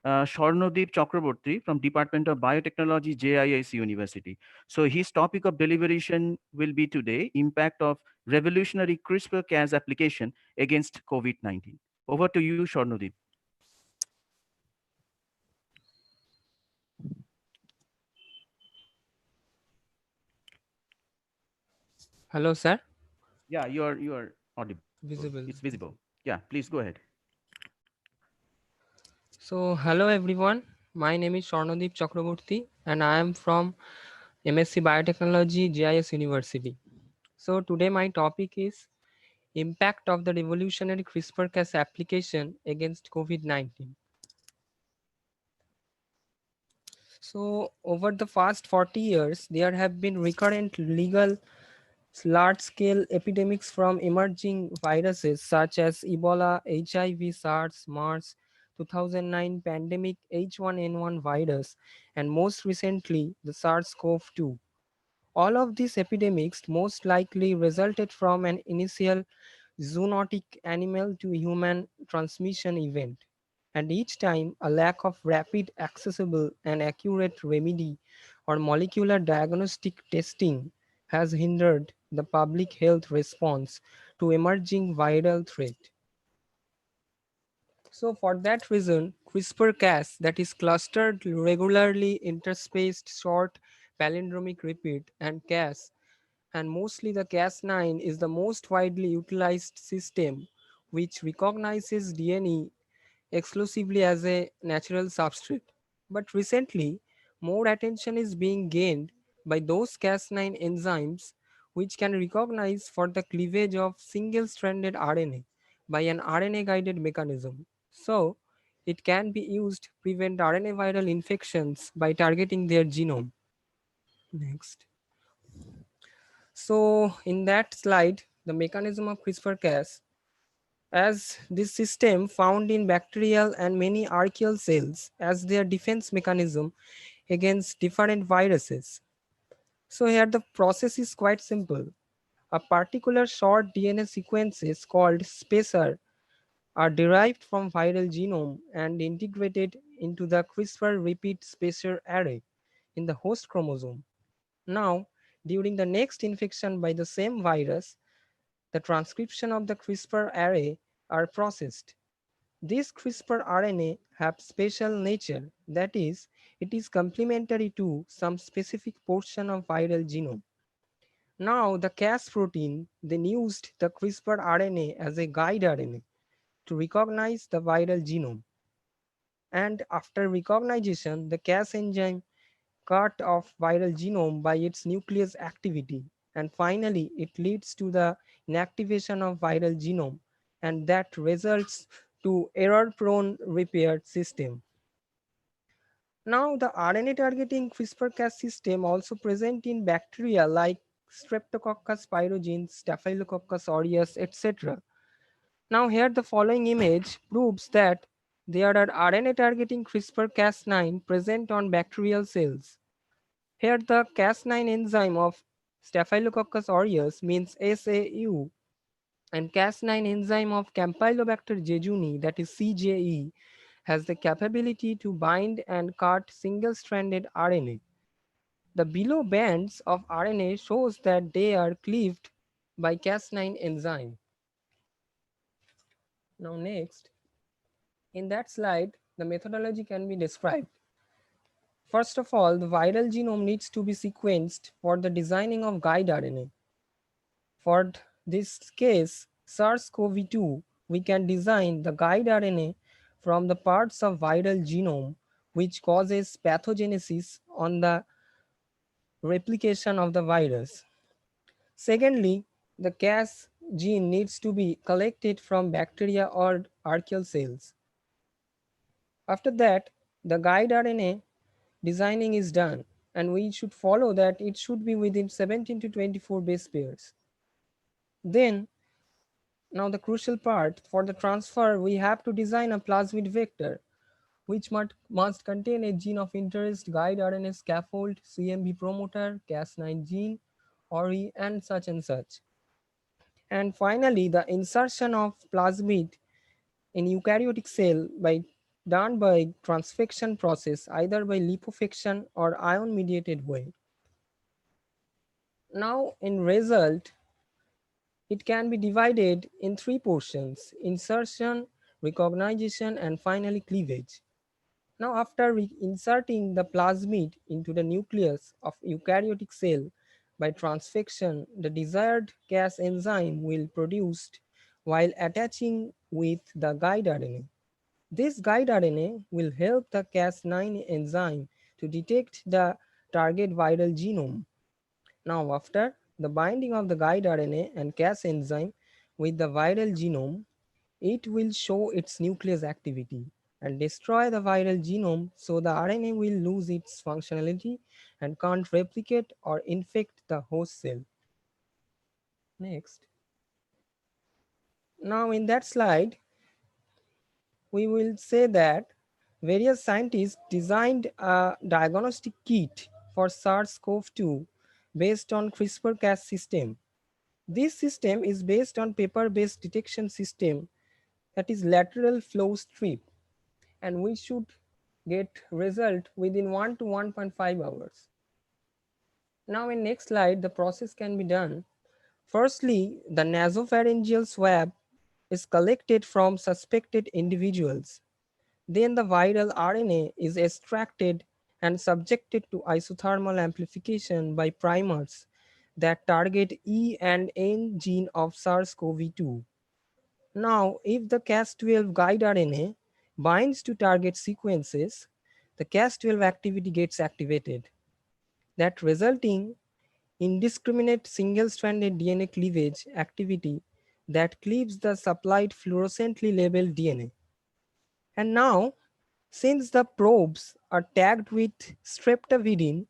Swarnodeep Chakraborty from Department of Biotechnology, JIS University. So his topic of deliberation will be today, impact of revolutionary CRISPR-Cas application against COVID-19. Over to you, Swarnodeep. Hello, sir. Yeah, you are audible. Visible. It's visible. Yeah, please go ahead. So, hello everyone. My name is Swarnodeep Chakraborty and I am from MSc Biotechnology, JIS University. So, today my topic is Impact of the Revolutionary CRISPR-Cas application against COVID-19. So, over the past 40 years, there have been recurrent legal large-scale epidemics from emerging viruses such as Ebola, HIV, SARS, MERS, 2009 pandemic H1N1 virus, and most recently the SARS-CoV-2. All of these epidemics most likely resulted from an initial zoonotic animal to human transmission event, and each time a lack of rapid, accessible, and accurate remedy or molecular diagnostic testing has hindered the public health response to emerging viral threat. So for that reason, CRISPR-Cas, that is clustered regularly interspaced short palindromic repeat, and Cas, and mostly the Cas9 is the most widely utilized system which recognizes DNA exclusively as a natural substrate. But recently, more attention is being gained by those Cas9 enzymes which can recognize for the cleavage of single-stranded RNA by an RNA-guided mechanism. So, it can be used to prevent RNA viral infections by targeting their genome. Next. So in that slide, the mechanism of CRISPR-Cas, as this system found in bacterial and many archaeal cells as their defense mechanism against different viruses. So here the process is quite simple. A particular short DNA sequences called spacer are derived from viral genome and integrated into the CRISPR repeat spacer array in the host chromosome. Now, during the next infection by the same virus, the transcription of the CRISPR array are processed. These CRISPR RNA have special nature, that is, it is complementary to some specific portion of viral genome. Now the Cas protein then used the CRISPR RNA as a guide RNA to recognize the viral genome. And after recognition, the Cas enzyme cut off viral genome by its nuclease activity, and finally it leads to the inactivation of viral genome, and that results to error-prone repair system. Now the RNA targeting CRISPR-Cas system also present in bacteria like Streptococcus pyogenes, Staphylococcus aureus, etc. Now here the following image proves that there are RNA targeting CRISPR-Cas9 present on bacterial cells. Here the Cas9 enzyme of Staphylococcus aureus means SAU, and Cas9 enzyme of Campylobacter jejuni, that is CJE, has the capability to bind and cut single-stranded RNA. The below bands of RNA shows that they are cleaved by Cas9 enzyme. Now next, in that slide, the methodology can be described. First of all, the viral genome needs to be sequenced for the designing of guide RNA. For this case, SARS-CoV-2, we can design the guide RNA from the parts of viral genome which causes pathogenesis on the replication of the virus. Secondly, the Cas gene needs to be collected from bacteria or archaeal cells. After that, the guide RNA designing is done, and we should follow that it should be within 17 to 24 base pairs. Then, now the crucial part, for the transfer, we have to design a plasmid vector, which must contain a gene of interest, guide RNA scaffold, CMV promoter, Cas9 gene, ORI, and such and such. And finally, the insertion of plasmid in eukaryotic cell done by transfection process, either by liposuction or ion mediated way. Now in result, it can be divided in three portions: insertion, recognition, and finally cleavage. Now after inserting the plasmid into the nucleus of eukaryotic cell by transfection, the desired Cas enzyme will produced while attaching with the guide RNA. This guide RNA will help the Cas9 enzyme to detect the target viral genome. Now, after the binding of the guide RNA and Cas enzyme with the viral genome, it will show its nuclease activity and destroy the viral genome, so the RNA will lose its functionality and can't replicate or infect the host cell. Next. Now in that slide, we will say that various scientists designed a diagnostic kit for SARS-CoV-2 based on CRISPR-Cas system. This system is based on paper-based detection system, that is lateral flow strip, and we should get result within 1 to 1.5 hours. Now in next slide, the process can be done. Firstly, the nasopharyngeal swab is collected from suspected individuals. Then the viral RNA is extracted and subjected to isothermal amplification by primers that target E and N gene of SARS-CoV-2. Now, if the Cas12 guide RNA binds to target sequences, the Cas12 activity gets activated. That resulting indiscriminate single-stranded DNA cleavage activity that cleaves the supplied fluorescently labeled DNA. And now, since the probes are tagged with streptavidin,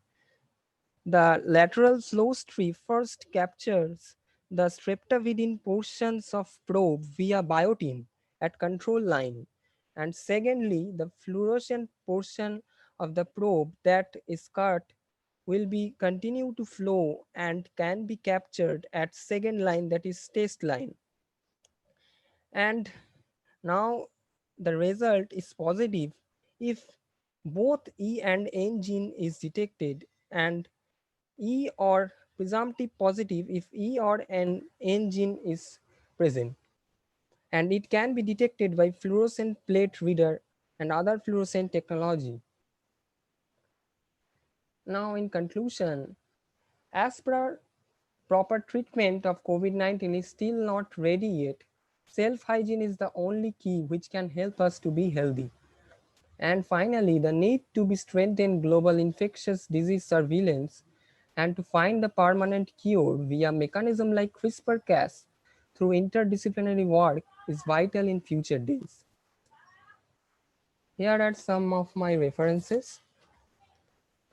the lateral flow strip first captures the streptavidin portions of probe via biotin at control line. And secondly, the fluorescent portion of the probe that is cut will be continue to flow and can be captured at second line, that is test line. And now the result is positive if both E and N gene is detected, and E or presumptive positive if E or N gene is present. And it can be detected by fluorescent plate reader and other fluorescent technology. Now in conclusion, as per proper treatment of COVID-19 is still not ready yet, self-hygiene is the only key which can help us to be healthy. And finally, the need to be strengthened global infectious disease surveillance and to find the permanent cure via mechanism like CRISPR-Cas through interdisciplinary work is vital in future days. Here are some of my references,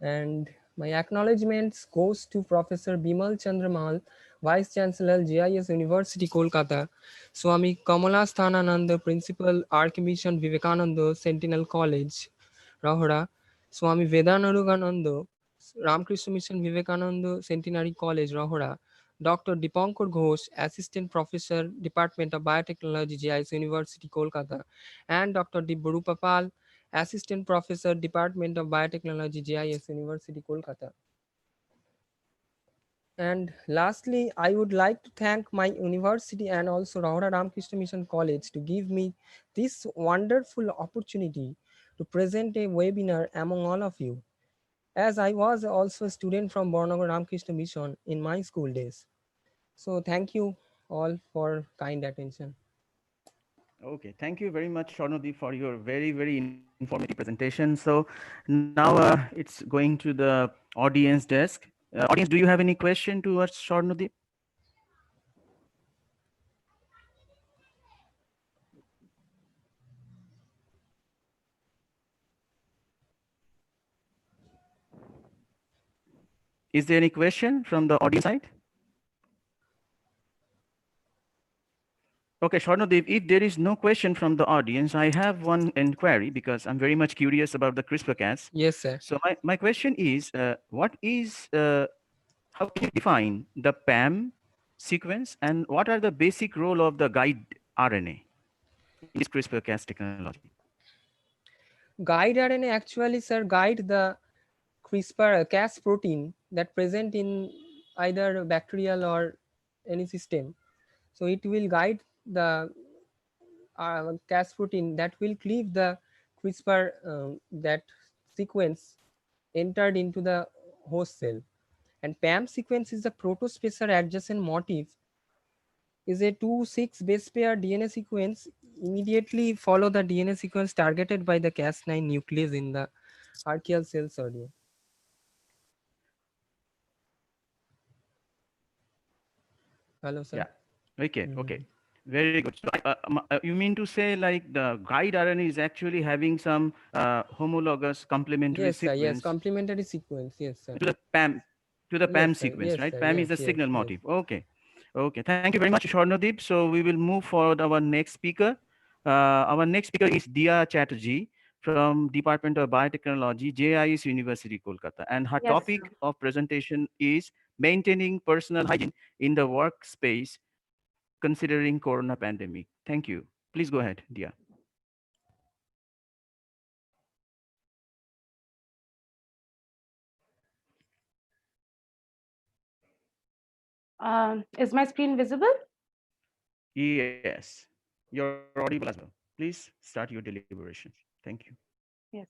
and my acknowledgements goes to Professor Bimal Chandramal, Vice Chancellor, JIS University, Kolkata; Swami Kamala Sthanananda, Principal, Archmission Vivekananda Sentinel College, Rahora; Swami Vedanarugananda, Ramakrishna Mission Vivekananda Centenary College, Rahora; Dr. Dipankar Ghosh, Assistant Professor, Department of Biotechnology, JIS University, Kolkata; and Dr. Dibbarupa Pal, Assistant Professor, Department of Biotechnology, JIS University, Kolkata. And lastly, I would like to thank my university and also Rahura Ramakrishna Mission College to give me this wonderful opportunity to present a webinar among all of you, as I was also a student from Barnagar Ramakrishna Mission in my school days. So thank you all for kind attention. Okay, thank you very much, Sharnodip, for your very, very informative presentation. So now it's going to the audience desk. Audience, do you have any question towards Sharnodip? Is there any question from the audience side? Okay, Sharnodip, if there is no question from the audience, I have one inquiry because I'm very much curious about the CRISPR-Cas. Yes, sir. So my question is, how can you define the PAM sequence and what are the basic role of the guide RNA in this CRISPR-Cas technology? Guide RNA actually, sir, guide the CRISPR-Cas protein that present in either bacterial or any system. So it will guide the Cas protein that will cleave the CRISPR that sequence entered into the host cell. And PAM sequence is the protospacer adjacent motif, is a 2,6 base pair DNA sequence immediately follow the DNA sequence targeted by the Cas9 nuclease in the archaeal cell surgery. Hello, sir. Yeah. Okay. Very good. So you mean to say like the guide RNA is actually having some homologous complementary Yes, sir. Yes, sequence complementary sequence. Yes, sir. to the PAM Yes, sir. sequence, Yes, right? sir. PAM is Yes, the yes, signal yes. motif. Okay. Okay. Thank you very much, Swarnadeep. So we will move forward our next speaker. Our next speaker is Dia Chatterjee from Department of Biotechnology, JIS University, Kolkata. And her Yes, topic of presentation is maintaining personal hygiene in the workspace considering corona pandemic. Thank you. Please go ahead, Dia. Is my screen visible? Yes, you're audible as well. Please start your deliberations. Thank you. Yes.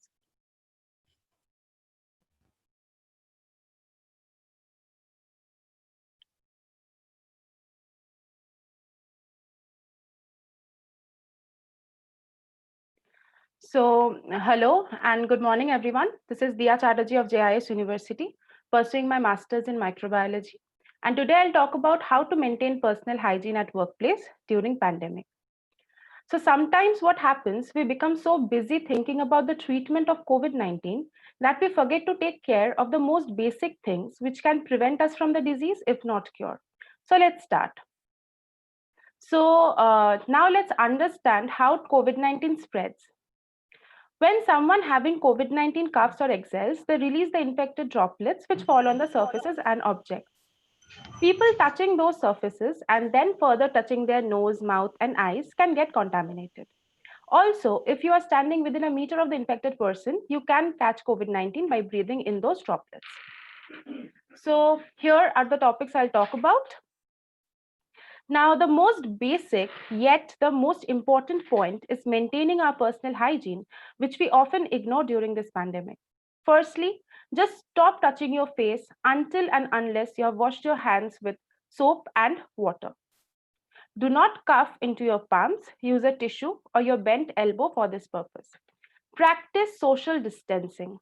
So, hello and good morning, everyone. This is Dia Chatterjee of JIS University, pursuing my master's in microbiology. And today I'll talk about how to maintain personal hygiene at workplace during pandemic. So sometimes what happens, we become so busy thinking about the treatment of COVID-19 that we forget to take care of the most basic things which can prevent us from the disease, if not cure. So let's start. So now let's understand how COVID-19 spreads. When someone having COVID-19 coughs or exhales, they release the infected droplets which fall on the surfaces and objects. People touching those surfaces and then further touching their nose, mouth, and eyes can get contaminated. Also, if you are standing within a meter of the infected person, you can catch COVID-19 by breathing in those droplets. So here are the topics I'll talk about. Now, the most basic yet the most important point is maintaining our personal hygiene, which we often ignore during this pandemic. Firstly, just stop touching your face until and unless you have washed your hands with soap and water. Do not cough into your palms, use a tissue or your bent elbow for this purpose. Practice social distancing.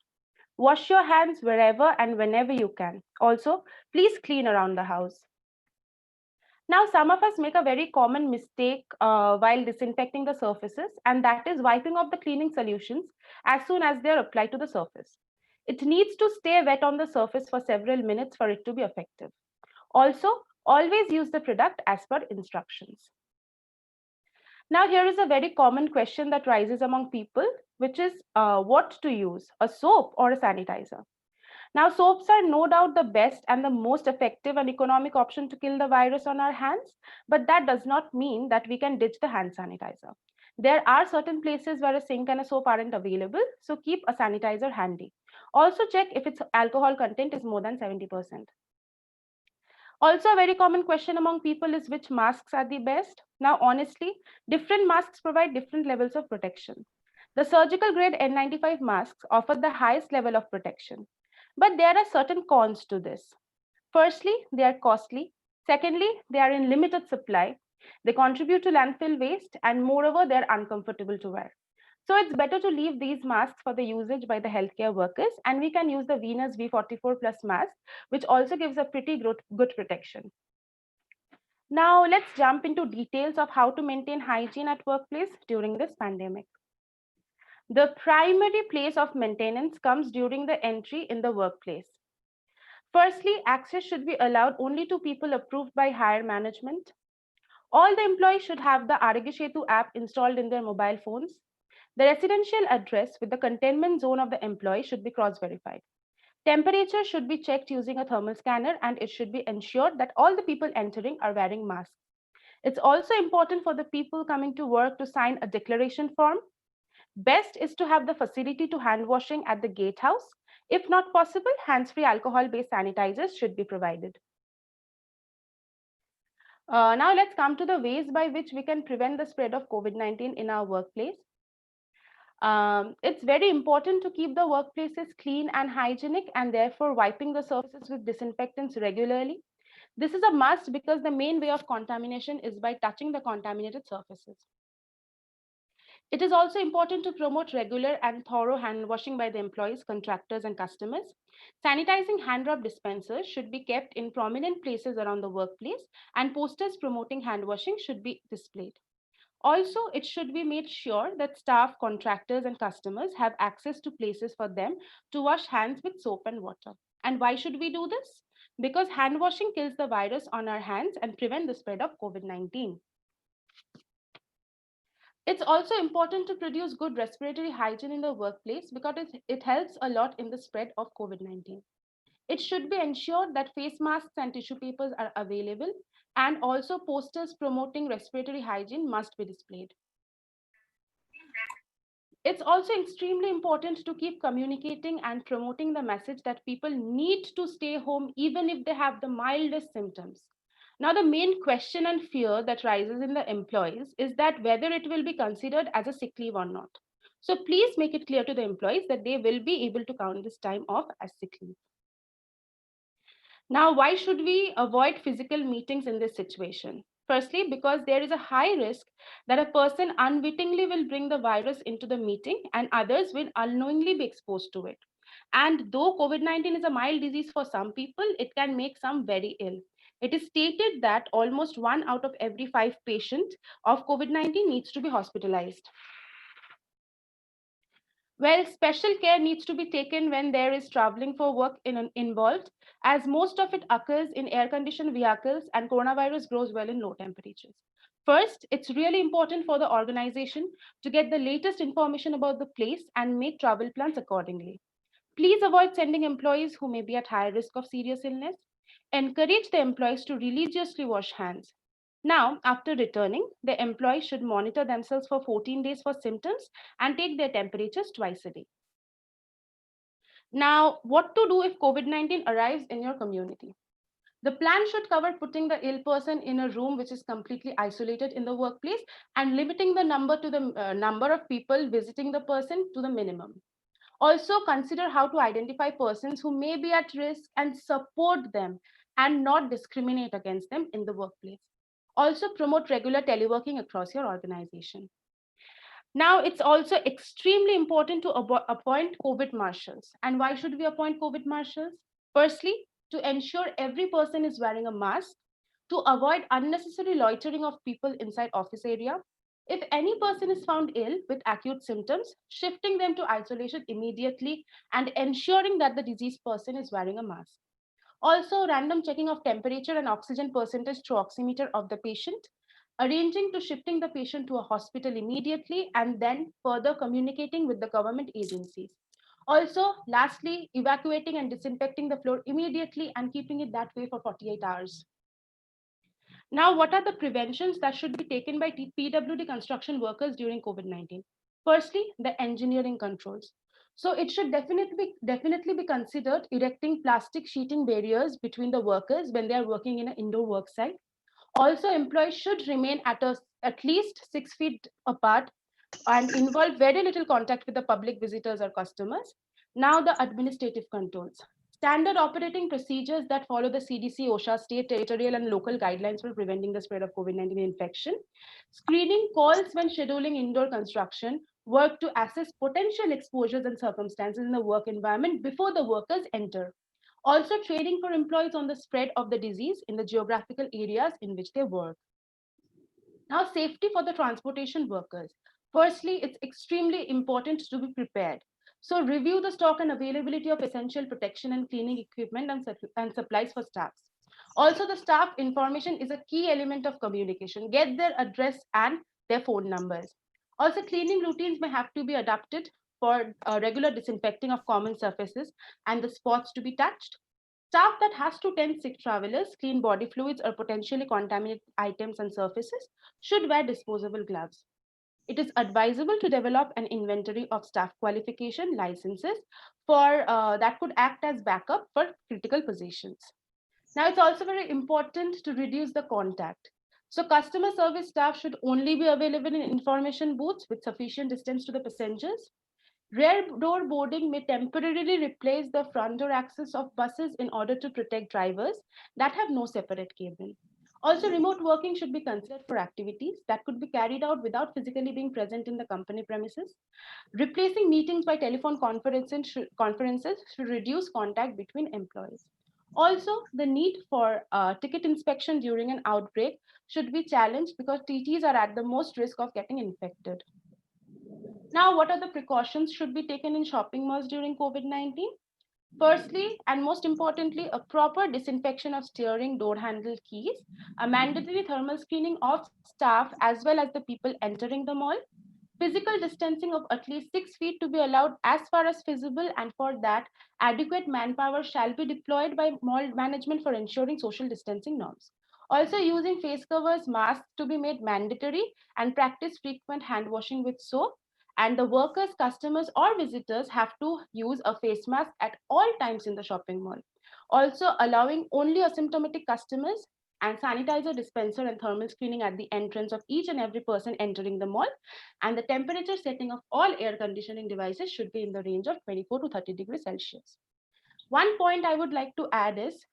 Wash your hands wherever and whenever you can. Also, please clean around the house. Now, some of us make a very common mistake while disinfecting the surfaces, and that is wiping off the cleaning solutions as soon as they are applied to the surface. It needs to stay wet on the surface for several minutes for it to be effective. Also, always use the product as per instructions. Now, here is a very common question that rises among people, which is what to use, a soap or a sanitizer? Now, soaps are no doubt the best and the most effective and economic option to kill the virus on our hands, but that does not mean that we can ditch the hand sanitizer. There are certain places where a sink and a soap aren't available, so keep a sanitizer handy. Also check if its alcohol content is more than 70%. Also, a very common question among people is which masks are the best? Now, honestly, different masks provide different levels of protection. The surgical grade N95 masks offer the highest level of protection. But there are certain cons to this. Firstly, they are costly. Secondly, they are in limited supply. They contribute to landfill waste, and moreover, they are uncomfortable to wear. So it's better to leave these masks for the usage by the healthcare workers, and we can use the Venus V44 Plus mask, which also gives a pretty good protection. Now let's jump into details of how to maintain hygiene at workplace during this pandemic. The primary place of maintenance comes during the entry in the workplace. Firstly, access should be allowed only to people approved by higher management. All the employees should have the Arogyashetu app installed in their mobile phones. The residential address with the containment zone of the employee should be cross-verified. Temperature should be checked using a thermal scanner, and it should be ensured that all the people entering are wearing masks. It's also important for the people coming to work to sign a declaration form. Best is to have the facility to hand washing at the gatehouse. If not possible, hands-free alcohol-based sanitizers should be provided. Now let's come to the ways by which we can prevent the spread of COVID-19 in our workplace. It's very important to keep the workplaces clean and hygienic, and therefore wiping the surfaces with disinfectants regularly. This is a must because the main way of contamination is by touching the contaminated surfaces. It is also important to promote regular and thorough hand washing by the employees, contractors, and customers. Sanitizing hand rub dispensers should be kept in prominent places around the workplace, and posters promoting hand washing should be displayed. Also, it should be made sure that staff, contractors, and customers have access to places for them to wash hands with soap and water. And why should we do this? Because hand washing kills the virus on our hands and prevent the spread of COVID-19. It's also important to produce good respiratory hygiene in the workplace because it helps a lot in the spread of COVID-19. It should be ensured that face masks and tissue papers are available, and also posters promoting respiratory hygiene must be displayed. It's also extremely important to keep communicating and promoting the message that people need to stay home even if they have the mildest symptoms. Now, the main question and fear that rises in the employees is that whether it will be considered as a sick leave or not. So please make it clear to the employees that they will be able to count this time off as sick leave. Now, why should we avoid physical meetings in this situation? Firstly, because there is a high risk that a person unwittingly will bring the virus into the meeting and others will unknowingly be exposed to it. And though COVID-19 is a mild disease for some people, it can make some very ill. It is stated that almost 1 out of every 5 patients of COVID-19 needs to be hospitalized. Well, special care needs to be taken when there is traveling for work involved, as most of it occurs in air-conditioned vehicles and coronavirus grows well in low temperatures. First, it's really important for the organization to get the latest information about the place and make travel plans accordingly. Please avoid sending employees who may be at high risk of serious illness. Encourage the employees to religiously wash hands. Now, after returning, the employee should monitor themselves for 14 days for symptoms and take their temperatures twice a day. Now, what to do if COVID-19 arrives in your community? The plan should cover putting the ill person in a room which is completely isolated in the workplace and limiting the number of people visiting the person to the minimum. Also, consider how to identify persons who may be at risk and support them and not discriminate against them in the workplace. Also, promote regular teleworking across your organization. Now, it's also extremely important to appoint COVID marshals. And why should we appoint COVID marshals? Firstly, to ensure every person is wearing a mask, to avoid unnecessary loitering of people inside office area. If any person is found ill with acute symptoms, shifting them to isolation immediately and ensuring that the diseased person is wearing a mask. Also, random checking of temperature and oxygen percentage through oximeter of the patient, arranging to shifting the patient to a hospital immediately, and then further communicating with the government agencies. Also, lastly, evacuating and disinfecting the floor immediately and keeping it that way for 48 hours. Now, what are the preventions that should be taken by PWD construction workers during COVID-19? Firstly, the engineering controls. So it should definitely be considered erecting plastic sheeting barriers between the workers when they are working in an indoor work site. Also, employees should remain at least 6 feet apart and involve very little contact with the public visitors or customers. Now, the administrative controls. Standard operating procedures that follow the CDC, OSHA, state, territorial, and local guidelines for preventing the spread of COVID-19 infection. Screening calls when scheduling indoor construction. Work to assess potential exposures and circumstances in the work environment before the workers enter. Also, training for employees on the spread of the disease in the geographical areas in which they work. Now, safety for the transportation workers. Firstly, it's extremely important to be prepared. So review the stock and availability of essential protection and cleaning equipment and supplies for staffs. Also, the staff information is a key element of communication. Get their address and their phone numbers. Also, cleaning routines may have to be adapted for regular disinfecting of common surfaces and the spots to be touched. Staff that has to tend sick travelers, clean body fluids or potentially contaminated items and surfaces should wear disposable gloves. It is advisable to develop an inventory of staff qualification licenses for that could act as backup for critical positions. Now, it's also very important to reduce the contact. So customer service staff should only be available in information booths with sufficient distance to the passengers. Rear door boarding may temporarily replace the front door access of buses in order to protect drivers that have no separate cabin. Also, remote working should be considered for activities that could be carried out without physically being present in the company premises. Replacing meetings by telephone conferences should reduce contact between employees. Also, the need for ticket inspection during an outbreak should be challenged because TTs are at the most risk of getting infected. Now, what are the precautions should be taken in shopping malls during COVID-19? Firstly, and most importantly, a proper disinfection of steering door handle keys, a mandatory thermal screening of staff as well as the people entering the mall, physical distancing of at least 6 feet to be allowed as far as feasible, and for that, adequate manpower shall be deployed by mall management for ensuring social distancing norms. Also, using face covers, masks to be made mandatory, and practice frequent hand washing with soap. And the workers, customers, or visitors have to use a face mask at all times in the shopping mall. Also, allowing only asymptomatic customers and sanitizer dispenser and thermal screening at the entrance of each and every person entering the mall, and the temperature setting of all air conditioning devices should be in the range of 24 to 30 degrees Celsius. One point I would like to add is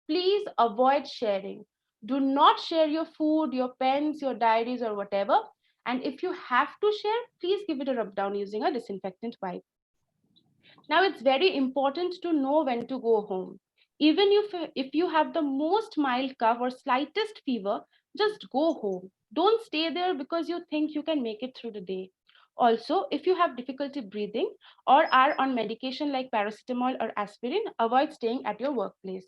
please avoid sharing. Do not share your food, your pens, your diaries, or whatever. And if you have to share, please give it a rub down using a disinfectant wipe. Now, it's very important to know when to go home. Even if you have the most mild cough or slightest fever, just go home. Don't stay there because you think you can make it through the day. Also, if you have difficulty breathing or are on medication like paracetamol or aspirin, avoid staying at your workplace.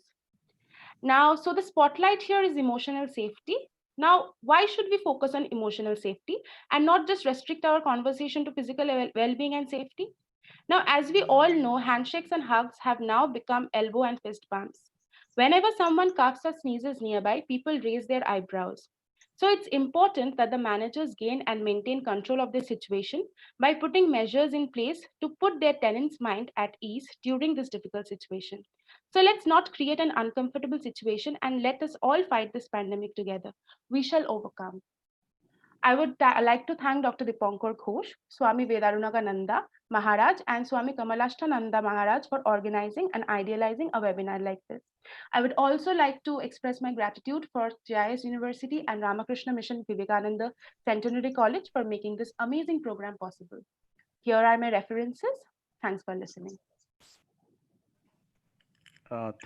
Now, so the spotlight here is emotional safety. Now, why should we focus on emotional safety and not just restrict our conversation to physical well-being and safety? Now, as we all know, handshakes and hugs have now become elbow and fist bumps. Whenever someone coughs or sneezes nearby, people raise their eyebrows. So it's important that the managers gain and maintain control of the situation by putting measures in place to put their tenants' mind at ease during this difficult situation. So let's not create an uncomfortable situation and let us all fight this pandemic together. We shall overcome. I would like to thank Dr. Dipankar Ghosh, Swami Vedarunagananda Maharaj, and Swami Kamalashtananda Maharaj for organizing and idealizing a webinar like this. I would also like to express my gratitude for JIS University and Ramakrishna Mission Vivekananda Centenary College for making this amazing program possible. Here are my references. Thanks for listening.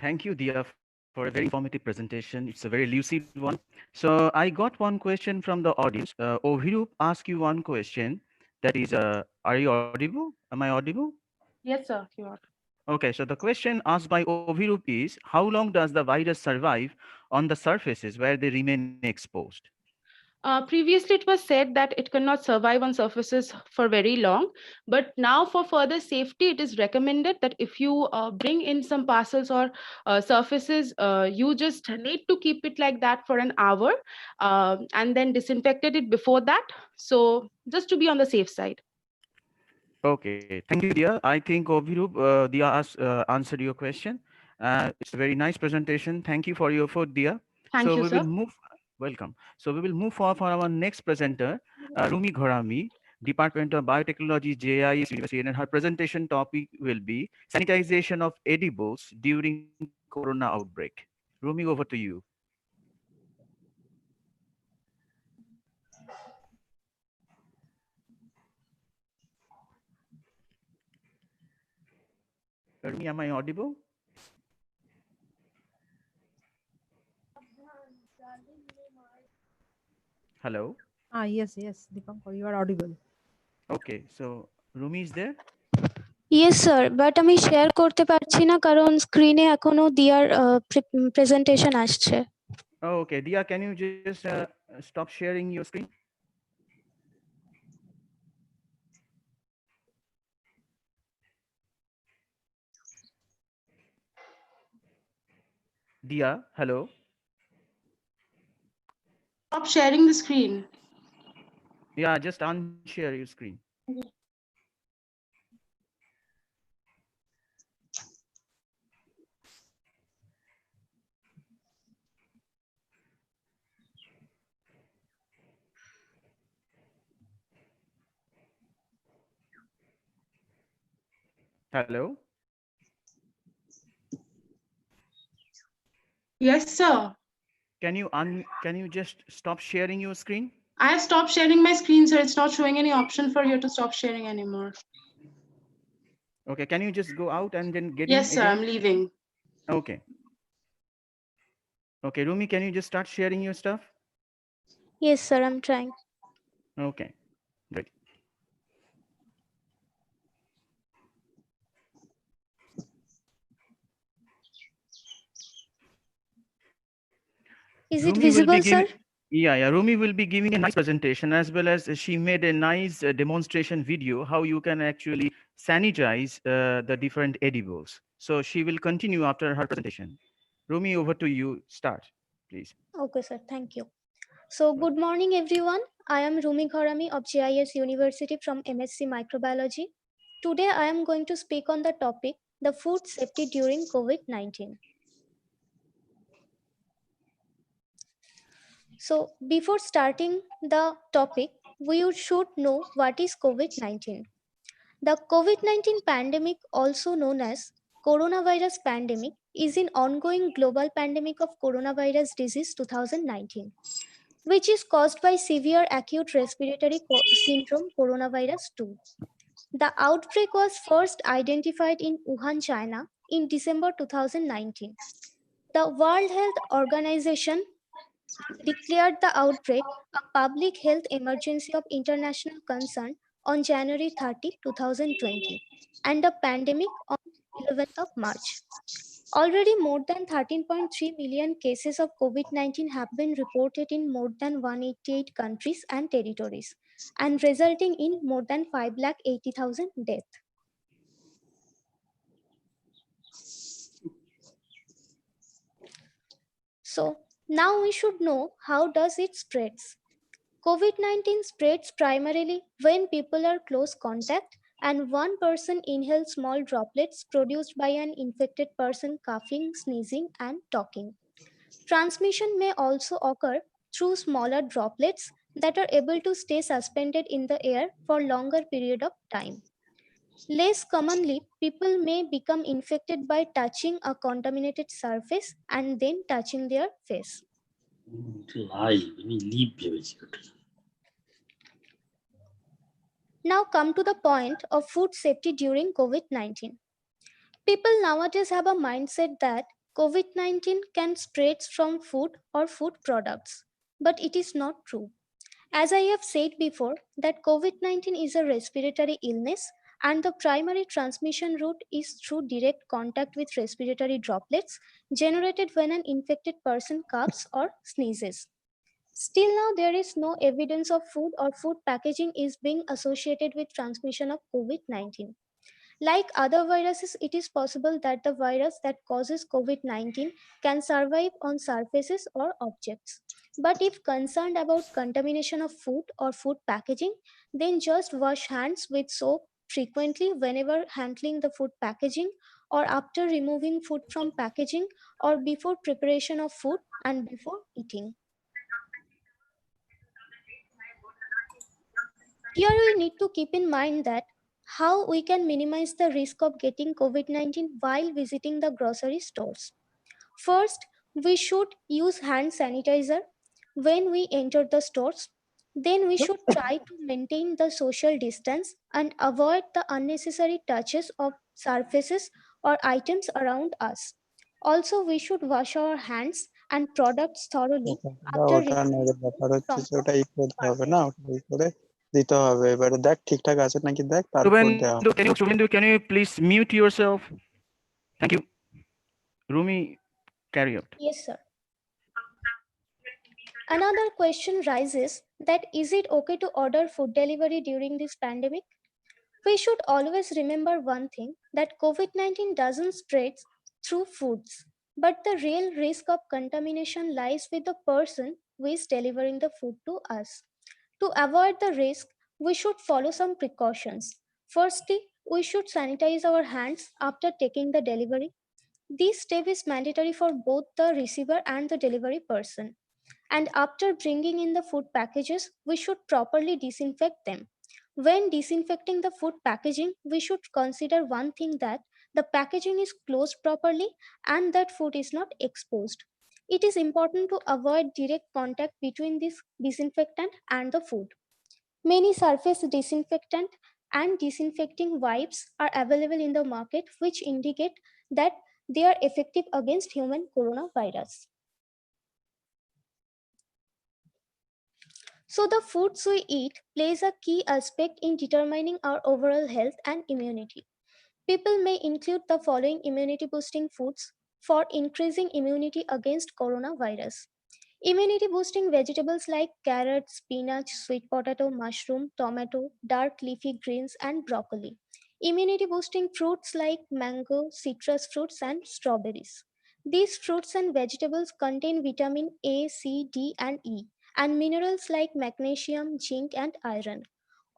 Thank you, Dia, for a very informative presentation. It's a very lucid one. So I got one question from the audience. Ovirup asked you one question. That is, are you audible? Am I audible? Yes, sir, you are. Okay, so the question asked by Ovirup is, how long does the virus survive on the surfaces where they remain exposed? Previously, it was said that it cannot survive on surfaces for very long, but now for further safety, it is recommended that if you bring in some parcels or surfaces, you just need to keep it like that for an hour and then disinfected it before that. So just to be on the safe side. Okay, thank you, Dia. I think Ovirup, Dia answered your question. It's a very nice presentation. Thank you for your effort, Dia. Thank you, we sir. will move. Welcome. So we will move forward for our next presenter, Rumi Ghorami, Department of Biotechnology, JIS University, and her presentation topic will be sanitization of edibles during Corona outbreak. Rumi, over to you. Rumi, am I audible? Hello. Yes, Dipankar, you are audible. Okay, so Rumi is there? Yes sir, but আমি share করতে পারছি না কারণ স্ক্রিনে এখনো দিয়ার presentation আসছে। Oh, okay, Dia, can you just stop sharing your screen? Dia, hello. Stop sharing the screen. Yeah, just unshare your screen. Hello. Yes, sir. Can you just stop sharing your screen? I have stopped sharing my screen, sir. It's not showing any option for you to stop sharing anymore. Okay, can you just go out and then get in Yes, sir, again? I'm leaving. Okay. Okay, Rumi, can you just start sharing your stuff? Yes, sir, I'm trying. Okay, great. Is it Rumi will be visible, sir? giving, yeah, Rumi will be giving a nice presentation, as well as she made a nice demonstration video how you can actually sanitize the different edibles. So she will continue after her presentation. Rumi, over to you. Start, please. Okay, sir, thank you. So, good morning, everyone. I am Rumi Gharami of JIS University from MSc Microbiology. Today, I am going to speak on the topic, the food safety during COVID-19. So, before starting the topic, we should know what is COVID-19. The COVID-19 pandemic, also known as coronavirus pandemic, is an ongoing global pandemic of coronavirus disease 2019, which is caused by severe acute respiratory syndrome coronavirus 2. The outbreak was first identified in Wuhan, China in December 2019. The World Health Organization declared the outbreak a public health emergency of international concern on January 30, 2020, and a pandemic on 11th of March. Already more than 13.3 million cases of COVID-19 have been reported in more than 188 countries and territories, and resulting in more than 5,80,000 deaths. So now we should know how does it spreads. COVID-19 spreads primarily when people are close contact and one person inhales small droplets produced by an infected person coughing, sneezing, and talking. Transmission may also occur through smaller droplets that are able to stay suspended in the air for longer period of time. Less commonly, people may become infected by touching a contaminated surface and then touching their face. Now come to the point of food safety during COVID-19. People nowadays have a mindset that COVID-19 can spread from food or food products, but it is not true. As I have said before, that COVID-19 is a respiratory illness and the primary transmission route is through direct contact with respiratory droplets generated when an infected person coughs or sneezes. Still now, there is no evidence of food or food packaging is being associated with transmission of COVID-19. Like other viruses, it is possible that the virus that causes COVID-19 can survive on surfaces or objects. But if concerned about contamination of food or food packaging, then just wash hands with soap frequently whenever handling the food packaging or after removing food from packaging or before preparation of food and before eating. Here we need to keep in mind that how we can minimize the risk of getting COVID-19 while visiting the grocery stores. First, we should use hand sanitizer when we enter the stores. Then we should try to maintain the social distance and avoid the unnecessary touches of surfaces or items around us. Also, we should wash our hands and products thoroughly after removing ব্যাপার food হচ্ছে from যে ওটা ই করতে হবে না, ওটা ই করে দিতে হবে। এবারে দেখ ঠিকঠাক আছে নাকি দেখ, তারপর দেওয়া হবে। Shubhendu, can you please mute yourself? Thank you. Rumi, carry out. Yes, sir. Another question rises that is it okay to order food delivery during this pandemic? We should always remember one thing that COVID-19 doesn't spread through foods, but the real risk of contamination lies with the person who is delivering the food to us. To avoid the risk, we should follow some precautions. Firstly, we should sanitize our hands after taking the delivery. This step is mandatory for both the receiver and the delivery person. And after bringing in the food packages, we should properly disinfect them. When disinfecting the food packaging, we should consider one thing that the packaging is closed properly and that food is not exposed. It is important to avoid direct contact between this disinfectant and the food. Many surface disinfectant and disinfecting wipes are available in the market, which indicate that they are effective against human coronavirus. So the foods we eat plays a key aspect in determining our overall health and immunity. People may include the following immunity boosting foods for increasing immunity against coronavirus. Immunity boosting vegetables like carrot, spinach, sweet potato, mushroom, tomato, dark leafy greens, and broccoli. Immunity boosting fruits like mango, citrus fruits, and strawberries. These fruits and vegetables contain vitamin A, C, D, and E, and minerals like magnesium, zinc, and iron.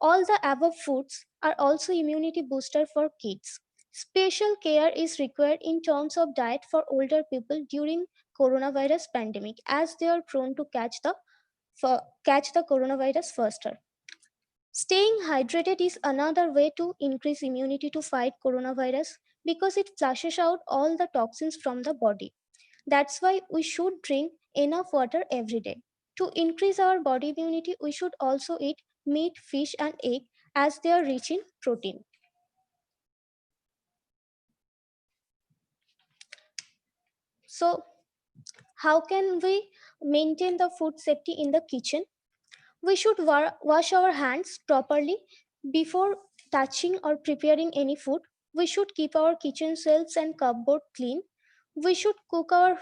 All the above foods are also immunity booster for kids. Special care is required in terms of diet for older people during coronavirus pandemic, as they are prone to catch the coronavirus faster. Staying hydrated is another way to increase immunity to fight coronavirus because it flushes out all the toxins from the body. That's why we should drink enough water every day. To increase our body immunity, we should also eat meat, fish, and egg as they are rich in protein. So, how can we maintain the food safety in the kitchen? We should wash our hands properly before touching or preparing any food. We should keep our kitchen shelves and cupboard clean. We should cook our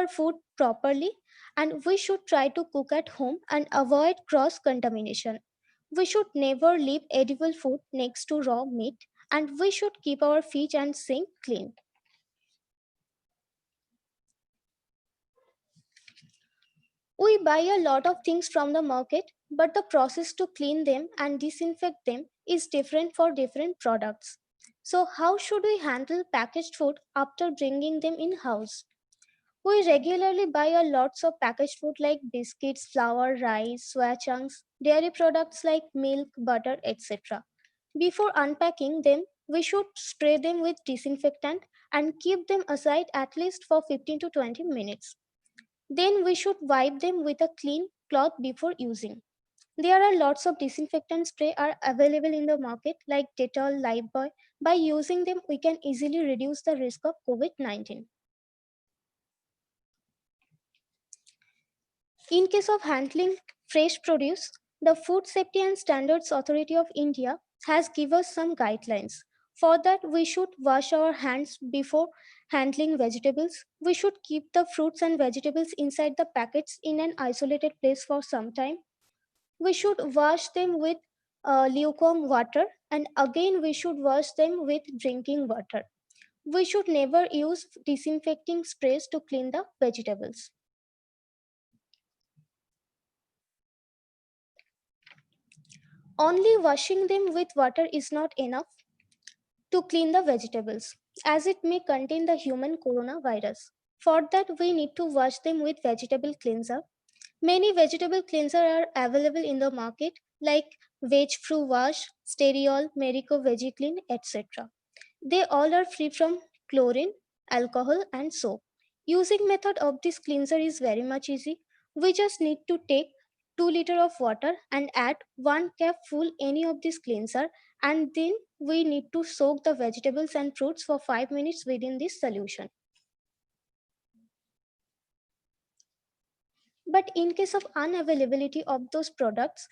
food properly, and we should try to cook at home and avoid cross contamination. We should never leave edible food next to raw meat, and we should keep our fridge and sink clean. We buy a lot of things from the market, but the process to clean them and disinfect them is different for different products. So, how should we handle packaged food after bringing them in house? We regularly buy a lots of packaged food like biscuits, flour, rice, soya chunks, dairy products like milk, butter, etc. Before unpacking them, we should spray them with disinfectant and keep them aside at least for 15 to 20 minutes. Then we should wipe them with a clean cloth before using. There are lots of disinfectant spray are available in the market like Dettol, Lifebuoy. By using them, we can easily reduce the risk of COVID-19. In case of handling fresh produce, the Food Safety and Standards Authority of India has given us some guidelines. For that, we should wash our hands before handling vegetables. We should keep the fruits and vegetables inside the packets in an isolated place for some time. We should wash them with lukewarm water, and again we should wash them with drinking water. We should never use disinfecting sprays to clean the vegetables. Only washing them with water is not enough to clean the vegetables, as it may contain the human coronavirus. For that, we need to wash them with vegetable cleanser. Many vegetable cleansers are available in the market like Veg Fru Wash, Steriol, Merico VegiClean, etc. They all are free from chlorine, alcohol, and soap. Using method of this cleanser is very much easy. We just need to take 2 liters of water and add 1 cup full any of this cleanser, and then we need to soak the vegetables and fruits for 5 minutes within this solution. But in case of unavailability of those products,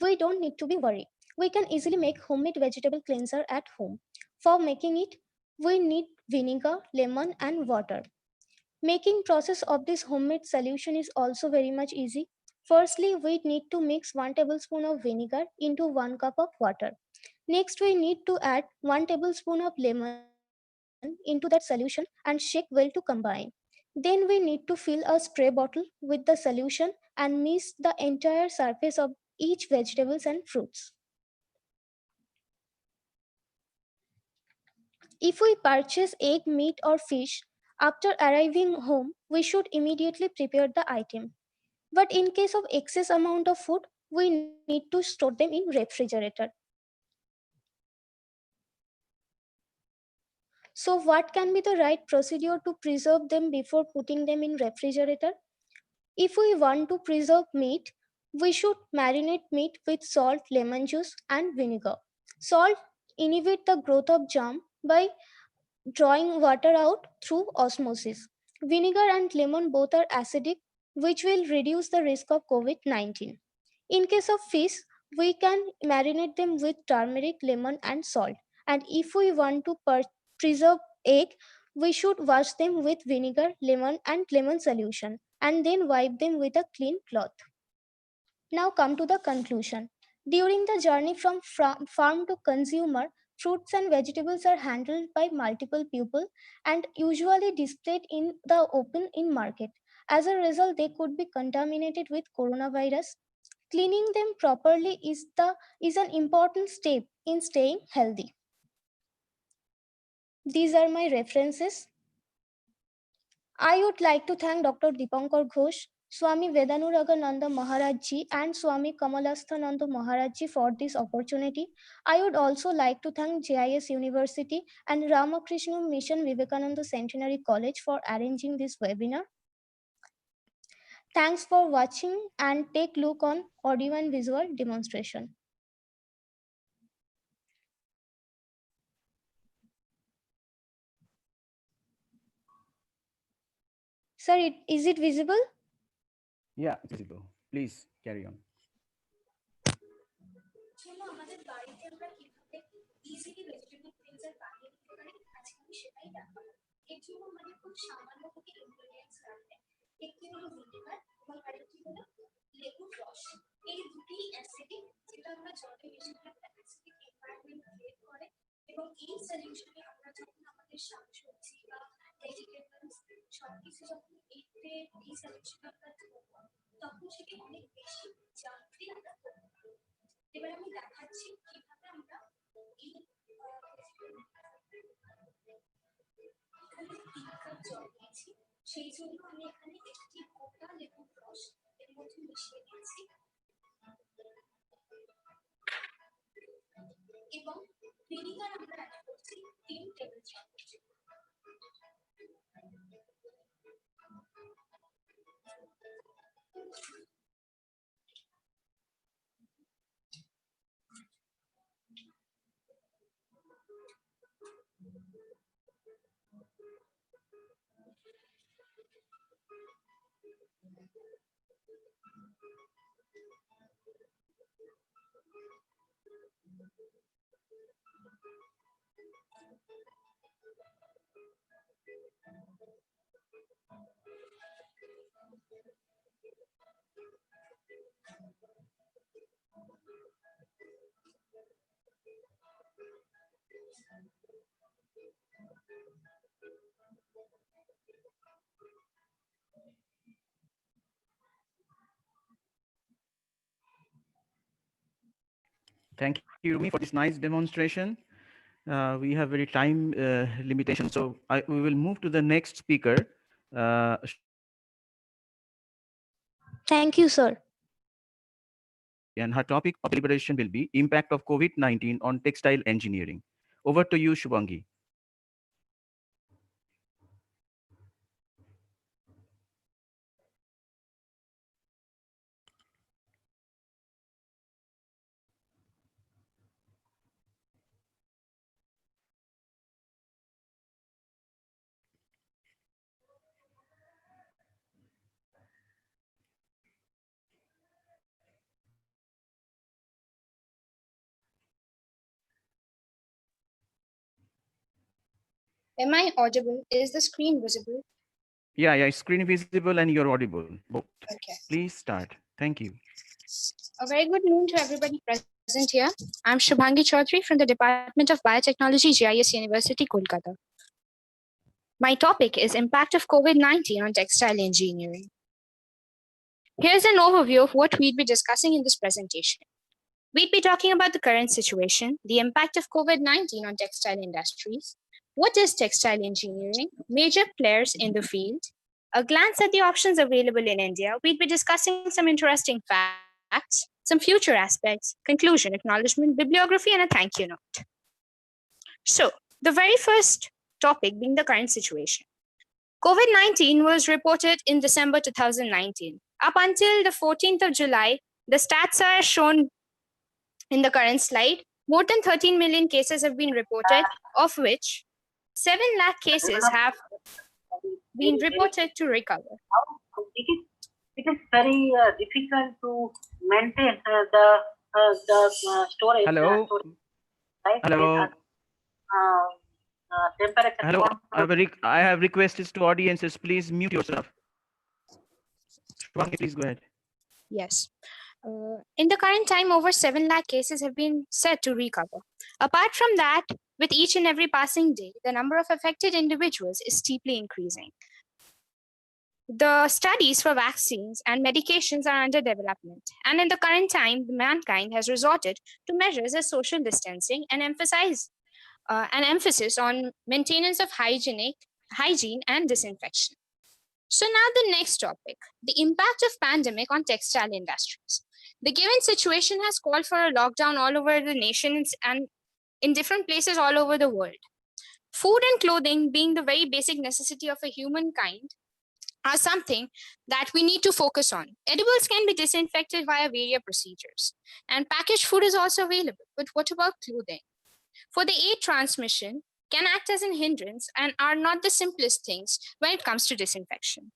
we don't need to be worried. We can easily make homemade vegetable cleanser at home. For making it, we need vinegar, lemon, and water. Making process of this homemade solution is also very much easy. Firstly, we need to mix 1 tablespoon of vinegar into 1 cup of water. Next, we need to add 1 tablespoon of lemon into that solution and shake well to combine. Then we need to fill a spray bottle with the solution and mist the entire surface of each vegetables and fruits. If we purchase egg, meat, or fish, after arriving home, we should immediately prepare the item. But in case of excess amount of food, we need to store them in refrigerator. So what can be the right procedure to preserve them before putting them in refrigerator? If we want to preserve meat, we should marinate meat with salt, lemon juice, and vinegar. Salt inhibits the growth of germ by drawing water out through osmosis. Vinegar and lemon both are acidic, which will reduce the risk of COVID-19. In case of fish, we can marinate them with turmeric, lemon, and salt. And if we want to preserve egg, we should wash them with vinegar, lemon, and lemon solution, and then wipe them with a clean cloth. Now come to the conclusion. During the journey from farm to consumer, fruits and vegetables are handled by multiple people and usually displayed in the open in market. As a result, they could be contaminated with coronavirus. Cleaning them properly is an important step in staying healthy. These are my references. I would like to thank Dr. Dipankar Ghosh, Swami Vedanuragananda Maharajji and Swami Kamalasthananda Maharajji for this opportunity. I would also like to thank JIS University and Ramakrishna Mission Vivekananda Centenary College for arranging this webinar. Thanks for watching and take a look on audio and visual demonstration. Sir, is it visible? Yeah, visible. Please carry on. একটি হলো vinegar এবং আরেকটি হলো লেবুর রস। এই দুটি acidic, যেটা আমরা জলে মিশিয়ে একটা অ্যাসিডিক এনভায়রনমেন্ট ক্রিয়েট করে, এবং এই সলিউশনে আমরা যখন আমাদের শাকসবজি বা ভেজিটেবলস সবকিছু যখন এই সলিউশনে আমরা দেবো, তখন সেটি অনেক বেশি জার্ম ফ্রি আমরা করতে পারবো। এবার আমি দেখাচ্ছি কিভাবে আমরা এই জল নিয়েছি, সেই জন্য আমি এখানে একটি গোটা লেবুর রস এর মধ্যে মিশিয়ে দিয়েছি এবং ভিনিগার আমরা অ্যাড করছি 3 টেবিল চামচ। Thank you, Rumi, for this nice demonstration. We have very time limitation, so we will move to the next speaker. Thank you, sir. And her topic of deliberation will be impact of COVID-19 on textile engineering. Over to you, Shubhangi. Am I audible? Is the screen visible? Yeah, screen visible and you're audible, both. Okay. Please start. Thank you. A very good noon to everybody present here. I'm Shubhangi Chaudhary from the Department of Biotechnology, JIS University, Kolkata. My topic is impact of COVID-19 on textile engineering. Here's an overview of what we'd be discussing in this presentation. We'd be talking about the current situation, the impact of COVID-19 on textile industries, what is textile engineering, major players in the field, a glance at the options available in India. We'd be discussing some interesting facts, some future aspects, conclusion, acknowledgement, bibliography, and a thank you note. So the very first topic being the current situation. COVID-19 was reported in December 2019. Up until the 14th of July, the stats are shown in the current slide. More than 13 million cases have been reported, of which 7 lakh cases have been reported to recover. It is very difficult to maintain the storage. Hello. Right? Hello. Temperature. Hello. I have requests to audiences. Please mute yourself. Shubhangi, please go ahead. Yes. In the current time, over 7 lakh cases have been said to recover. Apart from that, with each and every passing day, the number of affected individuals is steeply increasing. The studies for vaccines and medications are under development, and in the current time, mankind has resorted to measures as social distancing and an emphasis on maintenance of hygiene and disinfection. So now the next topic, the impact of pandemic on textile industries. The given situation has called for a lockdown all over the nation and in different places all over the world. Food and clothing being the very basic necessity of a humankind are something that we need to focus on. Edibles can be disinfected via various procedures, and packaged food is also available. But what about clothing? For the air transmission can act as an hindrance and are not the simplest things when it comes to disinfection.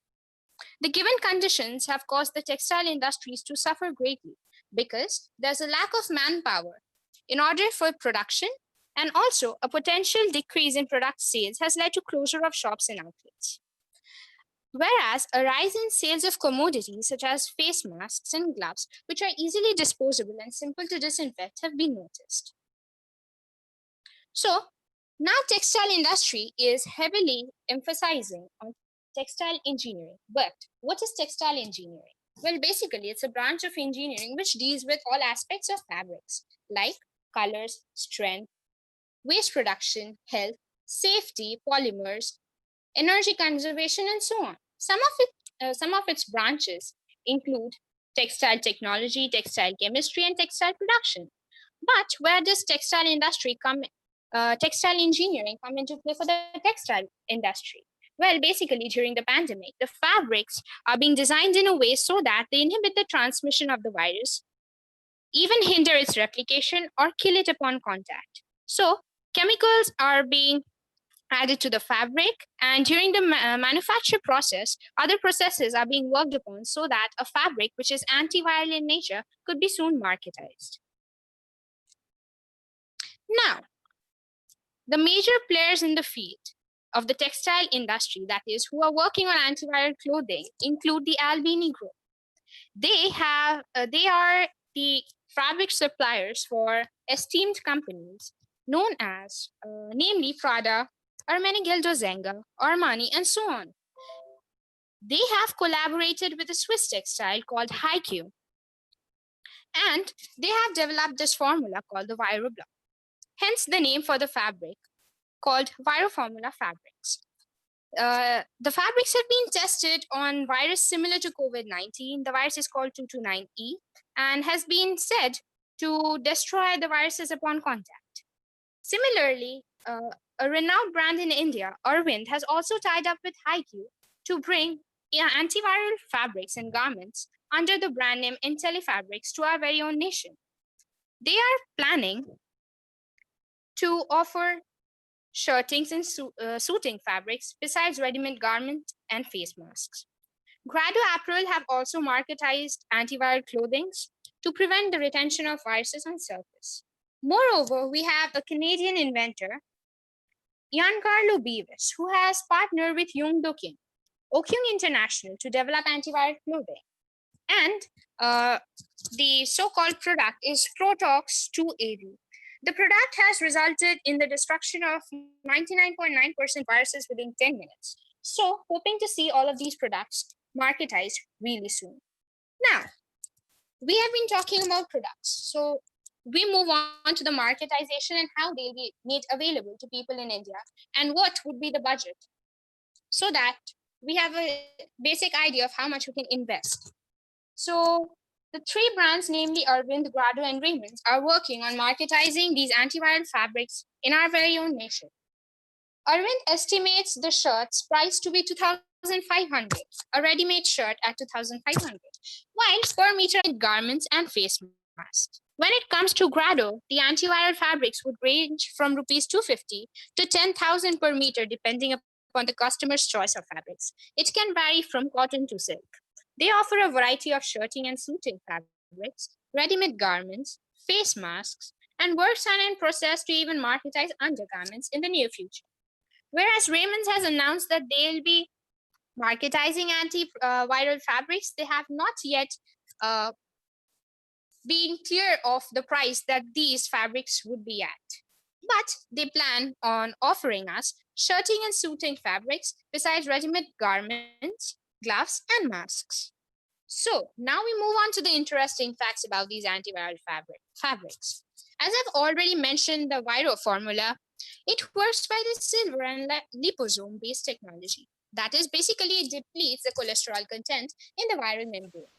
The given conditions have caused the textile industries to suffer greatly because there's a lack of manpower in order for production, and also a potential decrease in product sales has led to closure of shops and outlets. Whereas a rise in sales of commodities such as face masks and gloves, which are easily disposable and simple to disinfect, have been noticed. So now textile industry is heavily emphasizing on textile engineering. But what is textile engineering? Well, basically, it's a branch of engineering which deals with all aspects of fabrics, like colors, strength, waste reduction, health, safety, polymers, energy conservation, and so on. Some of its branches include textile technology, textile chemistry, and textile production. But where does textile engineering come into play for the textile industry? Well, basically, during the pandemic, the fabrics are being designed in a way so that they inhibit the transmission of the virus, even hinder its replication, or kill it upon contact. So, chemicals are being added to the fabric, and during the manufacture process, other processes are being worked upon so that a fabric which is antiviral in nature could be soon marketized. Now, the major players in the field of the textile industry, that is, who are working on antiviral clothing, include the Albini Group. They are the fabric suppliers for esteemed companies known as, namely Prada, Ermenegildo Zenga, Armani, and so on. They have collaborated with a Swiss textile called Haiku, and they have developed this formula called the ViroBlock. Hence the name for the fabric called Viroformula fabrics. The fabrics have been tested on virus similar to COVID-19. The virus is called 229E and has been said to destroy the viruses upon contact. Similarly, a renowned brand in India, Arvind, has also tied up with Haiku to bring antiviral fabrics and garments under the brand name IntelliFabrics to our very own nation. They are planning to offer shirtings and suiting fabrics besides ready-made garments and face masks. Grado Apparel have also marketized antiviral clothing to prevent the retention of viruses on surface. Moreover, we have a Canadian inventor, Giancarlo Beavis, who has partnered with Yongdo-King, Okyung International, to develop antiviral clothing. And the so-called product is Protox 2AV. The product has resulted in the destruction of 99.9% viruses within 10 minutes. So, hoping to see all of these products marketized really soon. Now, we have been talking about products. So, we move on to the marketization and how they'll be made available to people in India and what would be the budget, so that we have a basic idea of how much we can invest. So, the three brands, namely Arvind, Grado, and Raymond, are working on marketizing these antiviral fabrics in our very own nation. Arvind estimates the shirt's price to be 2,500, a ready-made shirt at 2,500, while per meter garments and face masks. When it comes to Grado, the antiviral fabrics would range from rupees 250 to 10,000 per meter, depending upon the customer's choice of fabrics. It can vary from cotton to silk. They offer a variety of shirting and suiting fabrics, ready-made garments, face masks, and works on in process to even marketize undergarments in the near future. Whereas Raymond's has announced that they'll be marketizing antiviral fabrics, they have not yet been clear of the price that these fabrics would be at. But they plan on offering us shirting and suiting fabrics besides ready-made garments, gloves, and masks. So now we move on to the interesting facts about these antiviral fabrics. As I've already mentioned the Viro formula, it works by the silver and liposome-based technology. That is, basically it depletes the cholesterol content in the viral membrane.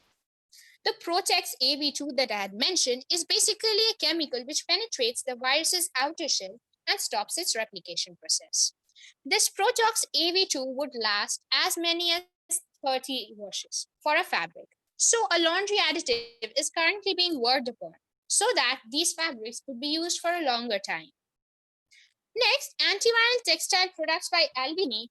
The Protex AV2 that I had mentioned is basically a chemical which penetrates the virus's outer shell and stops its replication process. This Protex AV2 would last as many as 30 washes for a fabric. So a laundry additive is currently being worked upon so that these fabrics could be used for a longer time. Next, antiviral textile products by Albini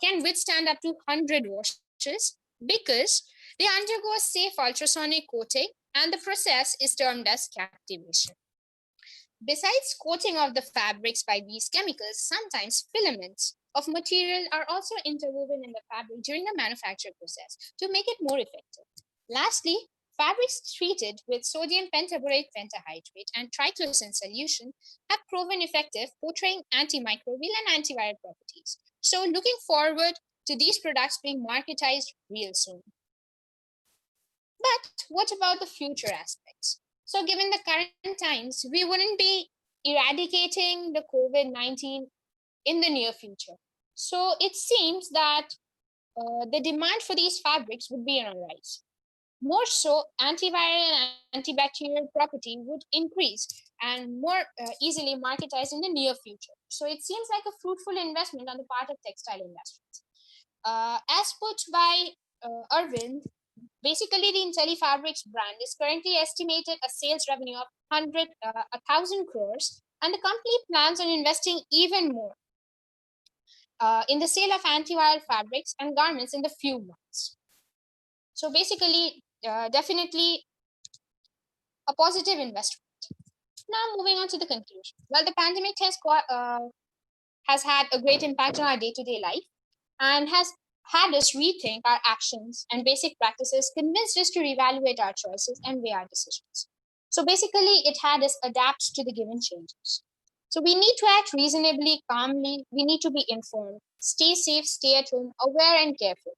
can withstand up to 100 washes because they undergo a safe ultrasonic coating, and the process is termed as captivation. Besides coating of the fabrics by these chemicals, sometimes filaments of material are also interwoven in the fabric during the manufacture process to make it more effective. Lastly, fabrics treated with sodium pentaborate pentahydrate and triclosan solution have proven effective, portraying antimicrobial and antiviral properties. So looking forward to these products being marketized real soon. But what about the future aspects? So given the current times, we wouldn't be eradicating the COVID-19 in the near future. So it seems that the demand for these fabrics would be on a rise. More so, antiviral and antibacterial property would increase and more easily marketized in the near future. So it seems like a fruitful investment on the part of textile industries. As put by Arvind, basically the IntelliFabrics brand is currently estimated a sales revenue of 1,000 crores, and the company plans on investing even more in the sale of antiviral fabrics and garments in the few months. So basically, definitely a positive investment. Now moving on to the conclusion. Well, the pandemic has had a great impact on our day-to-day life and has had us rethink our actions and basic practices, convinced us to reevaluate our choices and weigh our decisions. So basically, it had us adapt to the given changes. So we need to act reasonably, calmly. We need to be informed, stay safe, stay at home, aware and careful.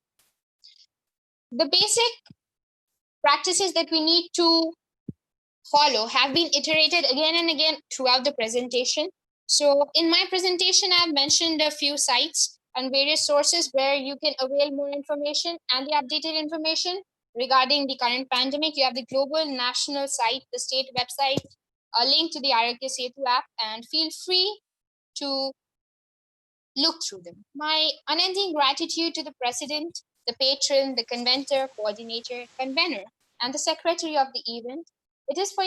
The basic practices that we need to follow have been iterated again and again throughout the presentation. So in my presentation, I've mentioned a few sites and various sources where you can avail more information and the updated information regarding the current pandemic. You have the global, national site, the state website, a link to the Arogya Setu app, and feel free to look through them. My unending gratitude to the president, the patron, the conventor, coordinator, convener, and the secretary of the event. It is for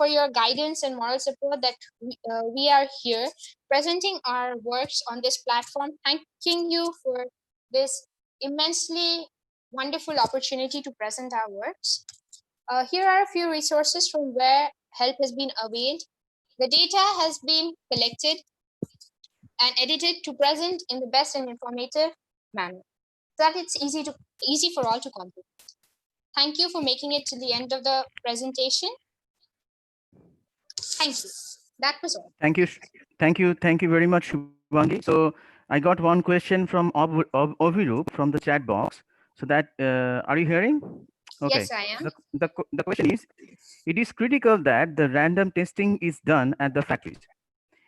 your guidance and moral support that we are here presenting our works on this platform. Thanking you for this immensely wonderful opportunity to present our works. Here are a few resources from where help has been availed. The data has been collected and edited to present in the best and informative manner, so that it's easy for all to comprehend. Thank you for making it to the end of the presentation. Thank you. That was all. Thank you very much, Shubhangi. So I got one question from Ovirup from the chat box. So that are you hearing? Okay. Yes, I am. The question is, it is critical that the random testing is done at the factories.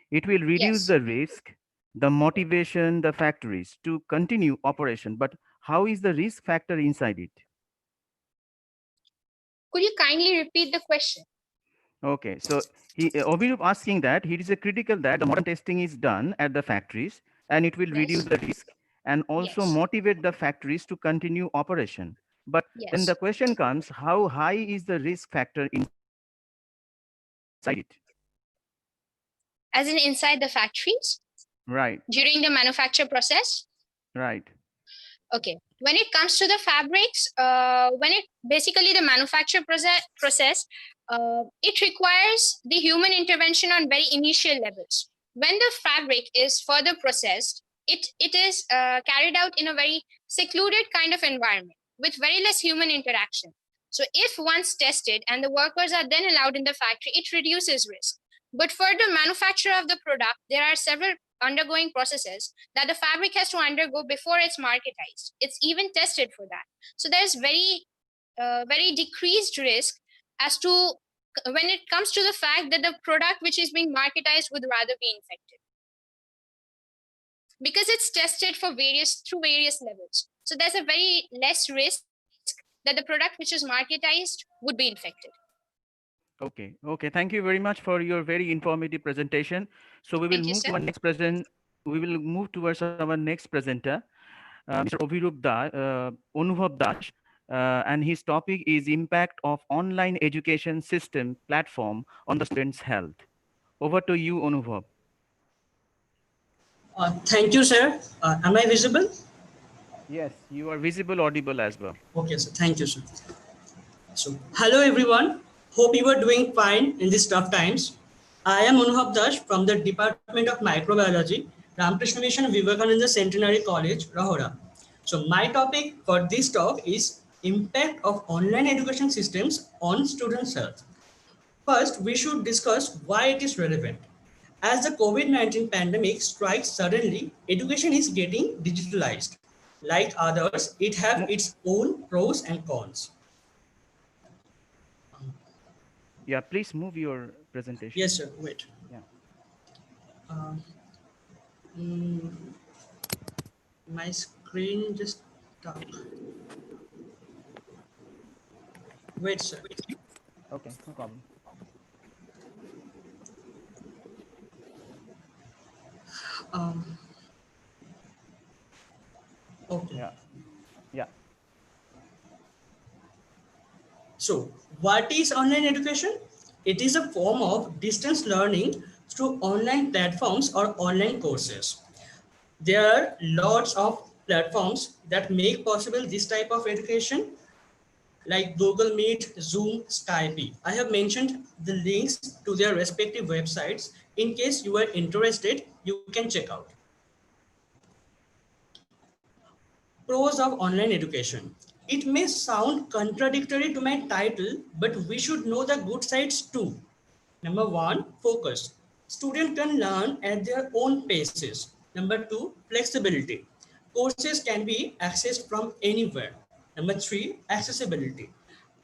It will reduce the risk, the motivation, the factories to continue operation. But how is the risk factor inside it? Could you kindly repeat the question? Okay, so Ovirup asking that it is a critical that the modern testing is done at the factories and it will reduce the risk and also motivate the factories to continue operation. But then the question comes, how high is the risk factor inside it? As in inside the factories? Right, During the manufacture process? right. Okay. When it comes to the fabrics, when it basically the manufacture process, it requires the human intervention on very initial levels. When the fabric is further processed, it is carried out in a very secluded kind of environment with very less human interaction. So if once tested and the workers are then allowed in the factory, it reduces risk. But for the manufacture of the product, there are several undergoing processes that the fabric has to undergo before it's marketized. It's even tested for that. So there's very decreased risk as to when it comes to the fact that the product which is being marketized would rather be infected, because it's tested for through various levels. So there's a very less risk that the product which is marketized would be infected. Okay, okay. Thank you very much for your very informative presentation. So we will move to our next present. We will move towards our next presenter, Mr. Anubhav Dash, and his topic is impact of online education system platform on the students' health. Over to you, Anubhav. Thank you, sir. Am I visible? Yes, you are visible, audible as well. Okay, sir. Thank you, sir. So, hello everyone. Hope you are doing fine in these tough times. I am Anubhav Dash from the Department of Microbiology, Ramkrishna Mission Vivekananda Centenary College, Lahora. So, my topic for this talk is impact of online education systems on students' health. First, we should discuss why it is relevant. As the COVID-19 pandemic strikes suddenly, education is getting digitalized. Like others, it has its own pros and cons. Yeah, please move your presentation. Yes, sir. Wait. Yeah. My screen just stuck. Wait, sir. Okay, no problem. Okay. Yeah. Yeah. So, what is online education? It is a form of distance learning through online platforms or online courses. There are lots of platforms that make possible this type of education, like Google Meet, Zoom, Skype. I have mentioned the links to their respective websites. In case you are interested, you can check out. Pros of online education. It may sound contradictory to my title, but we should know the good sides too. Number one, focus. Students can learn at their own paces. Number two, flexibility. Courses can be accessed from anywhere. Number three, accessibility.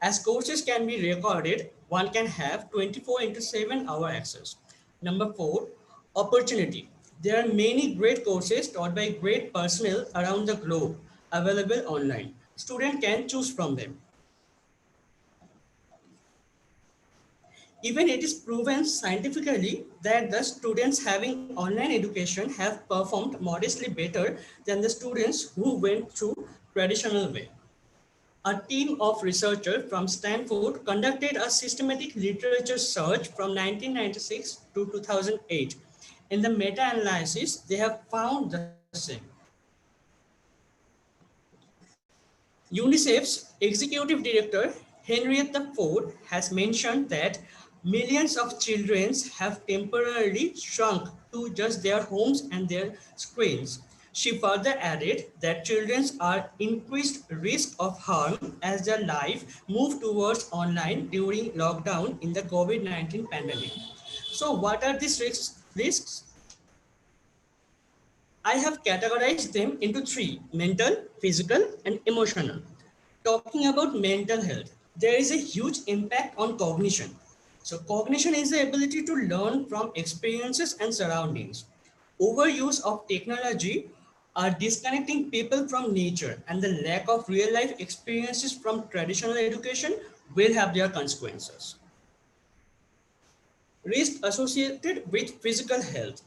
As courses can be recorded, one can have 24/7 access. Number four, opportunity. There are many great courses taught by great personnel around the globe available online. Students can choose from them. Even it is proven scientifically that the students having online education have performed modestly better than the students who went through traditional way. A team of researchers from Stanford conducted a systematic literature search from 1996 to 2008. In the meta-analysis, they have found the same. UNICEF's executive director, Henrietta Ford, has mentioned that millions of children have temporarily shrunk to just their homes and their screens. She further added that children are increased risk of harm as their life moved towards online during lockdown in the COVID-19 pandemic. So what are these risks? I have categorized them into three: mental, physical, and emotional. Talking about mental health, there is a huge impact on cognition. So cognition is the ability to learn from experiences and surroundings. Overuse of technology are disconnecting people from nature, and the lack of real life experiences from traditional education will have their consequences. Risk associated with physical health.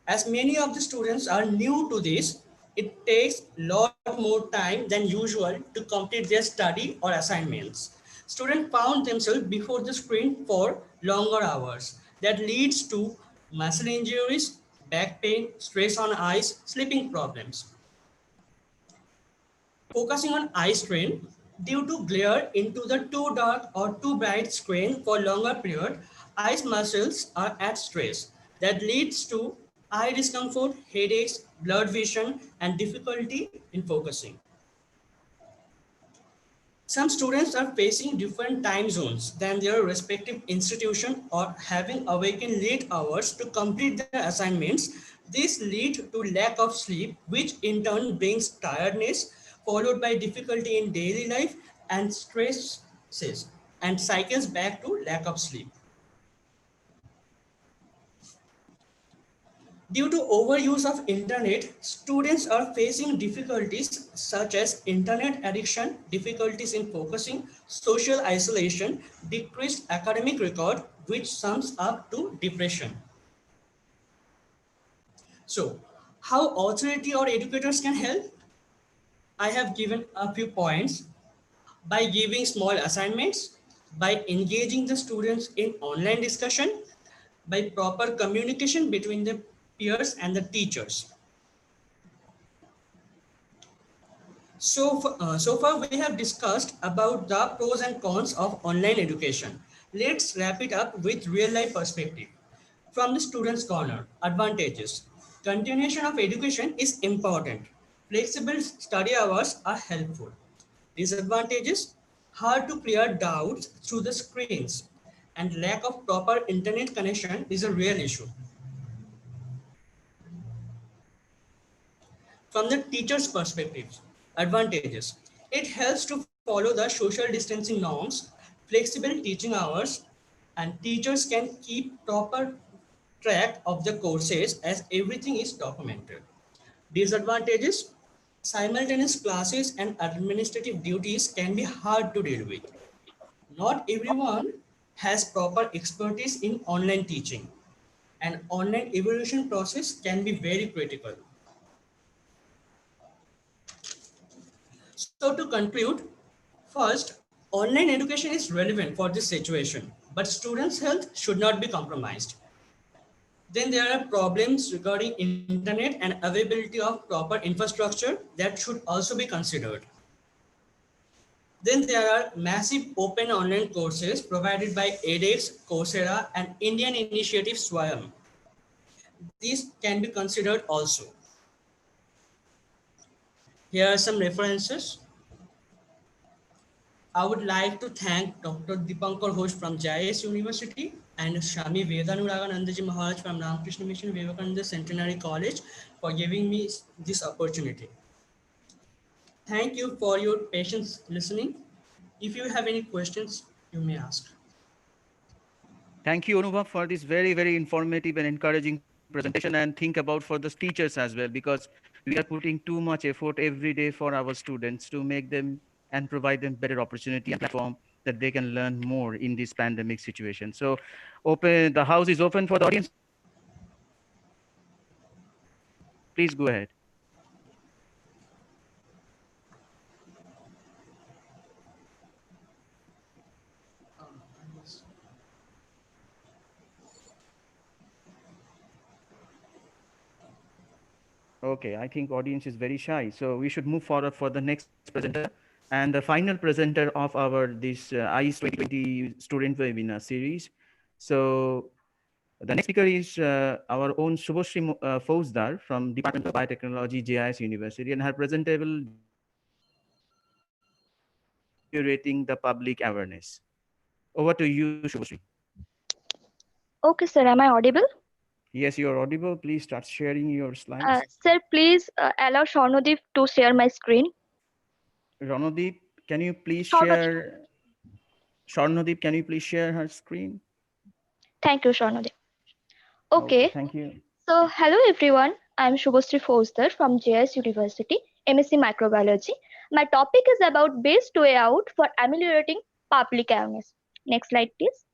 As many of the students are new to this, it takes a lot more time than usual to complete their study or assignments. Students found themselves before the screen for longer hours. That leads to muscle injuries, back pain, stress on eyes, sleeping problems. Focusing on eye strain, due to glare into the too dark or too bright screen for longer period, eye muscles are at stress. That leads to eye discomfort, headaches, blurred vision, and difficulty in focusing. Some students are facing different time zones than their respective institution or having awakened late hours to complete their assignments. This leads to lack of sleep, which in turn brings tiredness, followed by difficulty in daily life and stresses, and cycles back to lack of sleep. Due to overuse of internet, students are facing difficulties such as internet addiction, difficulties in focusing, social isolation, decreased academic record, which sums up to depression. So, how authority or educators can help? I have given a few points. By giving small assignments, by engaging the students in online discussion, by proper communication between the peers and the teachers. So far we have discussed about the pros and cons of online education. Let's wrap it up with real life perspective. From the student's corner, advantages. Continuation of education is important. Flexible study hours are helpful. Disadvantages, hard to clear doubts through the screens, and lack of proper internet connection is a real issue. From the teacher's perspective, advantages. It helps to follow the social distancing norms, flexible teaching hours, and teachers can keep proper track of the courses as everything is documented. Disadvantages, simultaneous classes and administrative duties can be hard to deal with. Not everyone has proper expertise in online teaching, and online evaluation process can be very critical. So to conclude, first, online education is relevant for this situation, but students' health should not be compromised. Then there are problems regarding internet and availability of proper infrastructure that should also be considered. Then there are massive open online courses provided by edX, Coursera, and Indian initiative Swayam. These can be considered also. Here are some references. I would like to thank Dr. Dipankar Ghosh from JIS University and Shami Vedanuraganandaji Maharaj from Ramakrishna Mission Vivekananda Centenary College for giving me this opportunity. Thank you for your patience listening. If you have any questions, you may ask. Thank you, Anubhav, for this very, very informative and encouraging presentation, and think about for the teachers as well, because we are putting too much effort every day for our students to make them and provide them better opportunity and platform that they can learn more in this pandemic situation. So the house is open for the audience. Please go ahead. Okay, I think audience is very shy, so we should move forward for the next presenter and the final presenter of our this ICE 2020 student webinar series. So the next speaker is our own Shubhashri Fauzdar from Department of Biotechnology, JIS University, and her presenter will curating the public awareness. Over to you, Shubhashri. Okay, sir. Am I audible? Yes, you're audible. Please start sharing your slides. Sir, please allow Sharnodeep to share my screen. Ranodeep, can you please Sharnodeep. share? Sharnodeep, can you please share her screen? Thank you, Sharnodeep. Okay. Thank you. So, hello everyone. I'm Shubhashri Fauzdar from JIS University, MSc Microbiology. My topic is about best way out for ameliorating public awareness. Next slide, please.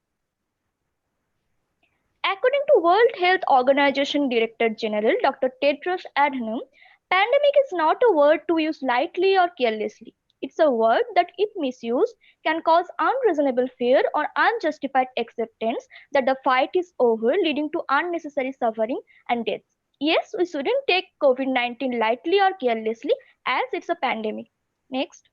According to World Health Organization Director General Dr. Tedros Adhanom, pandemic is not a word to use lightly or carelessly. It's a word that, if misused, can cause unreasonable fear or unjustified acceptance that the fight is over, leading to unnecessary suffering and deaths. Yes, we shouldn't take COVID-19 lightly or carelessly as it's a pandemic. Next.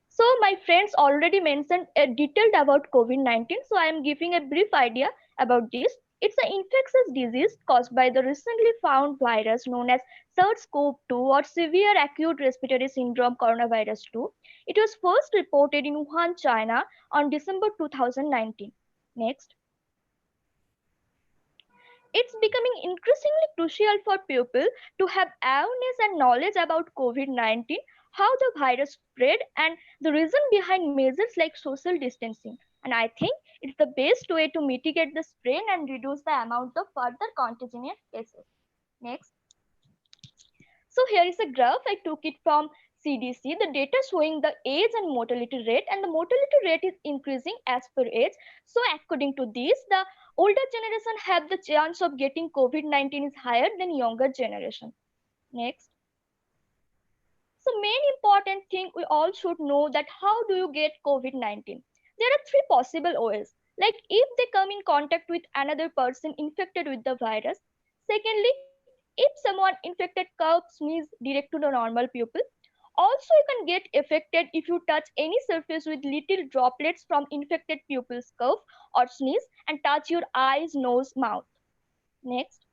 So my friends already mentioned a detailed about COVID-19. So I am giving a brief idea about this. It's an infectious disease caused by the recently found virus known as SARS-CoV-2 or severe acute respiratory syndrome coronavirus 2. It was first reported in Wuhan, China on December 2019. Next. It's becoming increasingly crucial for people to have awareness and knowledge about COVID-19, how the virus spread, and the reason behind measures like social distancing. And I think it's the best way to mitigate the spread and reduce the amount of further contagious cases. Next. So here is a graph. I took it from CDC, the data showing the age and mortality rate, and the mortality rate is increasing as per age. So according to this, the older generation have the chance of getting COVID-19 is higher than younger generation. Next. So main important thing we all should know that how do you get COVID-19? There are three possible ways. Like if they come in contact with another person infected with the virus. Secondly, if someone infected cough, sneeze direct to the normal people. Also, you can get affected if you touch any surface with little droplets from infected pupils' cough or sneeze and touch your eyes, nose, mouth. Next.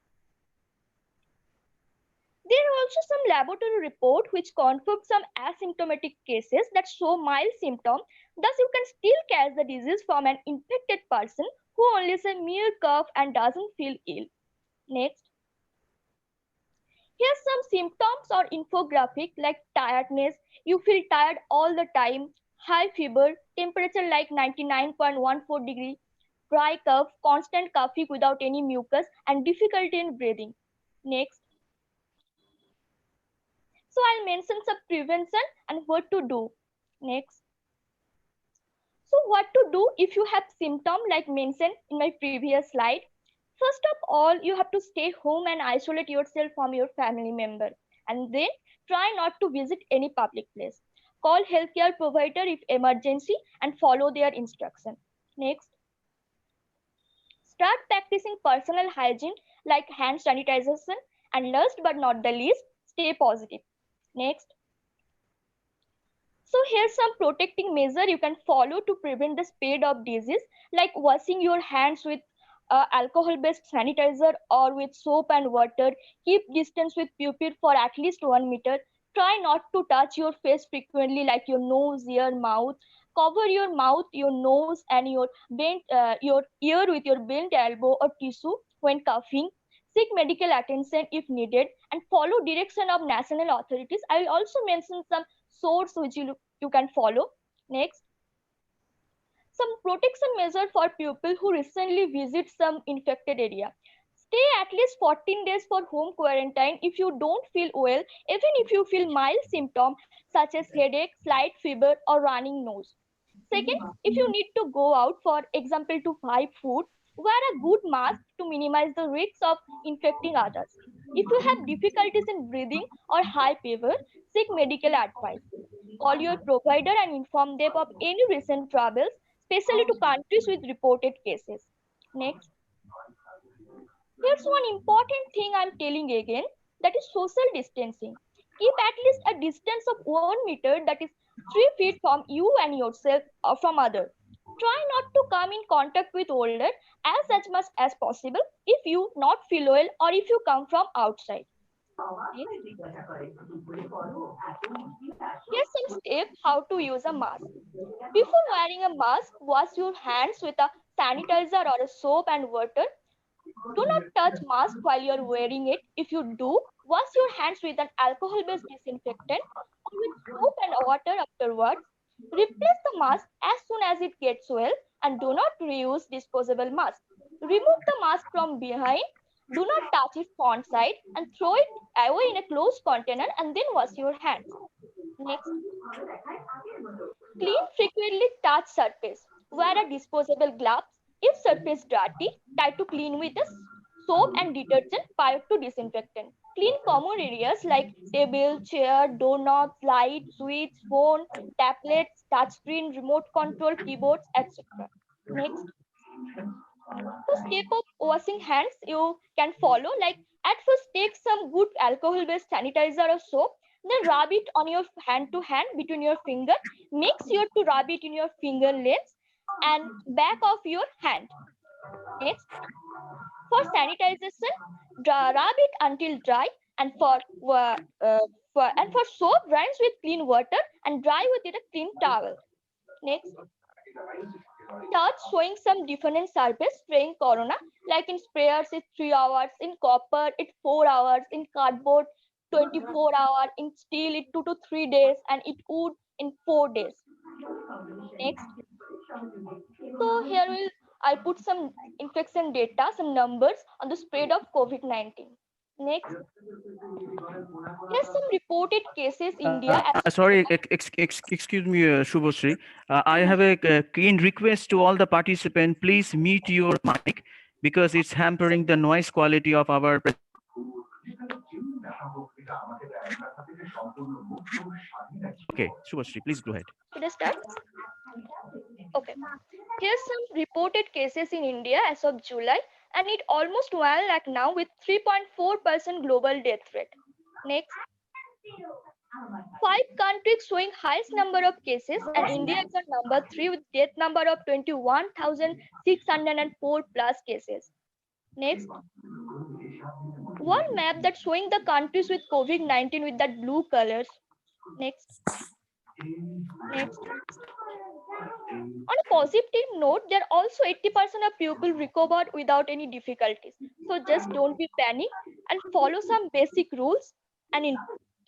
There are also some laboratory reports which confirm some asymptomatic cases that show mild symptoms. Thus, you can still catch the disease from an infected person who only has a mere cough and doesn't feel ill. Next. Here's some symptoms or infographic like tiredness. You feel tired all the time, high fever, temperature like 99.14 degree, dry cough, constant coughing without any mucus, and difficulty in breathing. Next. So I'll mention some prevention and what to do. Next. So what to do if you have symptoms like mentioned in my previous slide? First of all, you have to stay home and isolate yourself from your family member. And then try not to visit any public place. Call healthcare provider if emergency and follow their instruction. Next. Start practicing personal hygiene like hand sanitization, and last but not the least, stay positive. Next. So here's some protecting measure you can follow to prevent the spread of disease, like washing your hands with alcohol-based sanitizer or with soap and water. Keep distance with people for at least 1 meter. Try not to touch your face frequently, like your nose, ear, mouth. Cover your mouth, your nose, and your ear with your bent elbow or tissue when coughing. Seek medical attention if needed and follow direction of national authorities. I will also mention some source which you can follow. Next. Some protection measure for people who recently visit some infected area. Stay at least 14 days for home quarantine if you don't feel well, even if you feel mild symptoms such as headache, slight fever, or running nose. Second, if you need to go out, for example, to buy food, wear a good mask to minimize the risks of infecting others. If you have difficulties in breathing or high fever, seek medical advice. Call your provider and inform them of any recent travels, especially to countries with reported cases. Next. Here's one important thing I'm telling again, that is social distancing. Keep at least a distance of 1 meter, that is 3 feet from you and yourself or from others. Try not to come in contact with older as much as possible if you not feel well or if you come from outside. Here's some steps how to use a mask. Before wearing a mask, wash your hands with a sanitizer or a soap and water. Do not touch mask while you are wearing it. If you do, wash your hands with an alcohol-based disinfectant or with soap and water afterwards. Replace the mask as soon as it gets well and do not reuse disposable mask. Remove the mask from behind. Do not touch it front side and throw it away in a closed container and then wash your hands. Next. Clean frequently touch surface. Wear a disposable gloves. If surface dirty, try to clean with a soap and detergent prior to disinfectant. Clean common areas like table, chair, doorknobs, light, switch, phone, tablets, touchscreen, remote control, keyboards, etc. Next, the step of washing hands you can follow. Like at first, take some good alcohol-based sanitizer or soap, then rub it on your hand to hand between your finger. Make sure to rub it in your finger lengths and back of your hand. Next, for sanitization, rub it until dry, and for soap, rinse with clean water and dry with a clean towel. Next, touch showing some different surface spraying corona, like in sprayers it's 3 hours, in copper it's 4 hours, in cardboard 24 hours, in steel it 2 to 3 days, and it wood in 4 days. Next, so here will I put some infection data, some numbers on the spread of COVID-19. Next, here's some reported cases in India. Sorry, excuse me, Shubhashree. I have a keen request to all the participants. Please mute your mic because it's hampering the noise quality of our. Okay, Shubhashree, please go ahead. Should I start? Okay. Here's some reported cases in India as of July, and it almost 1 lakh now with 3.4% global death rate. Next, 5 countries showing highest number of cases, and India is on number 3 with death number of 21,604 plus cases. Next, one map that's showing the countries with COVID-19 with that blue colors. Next. On a positive note, there are also 80% of people recovered without any difficulties. So just don't be panic and follow some basic rules and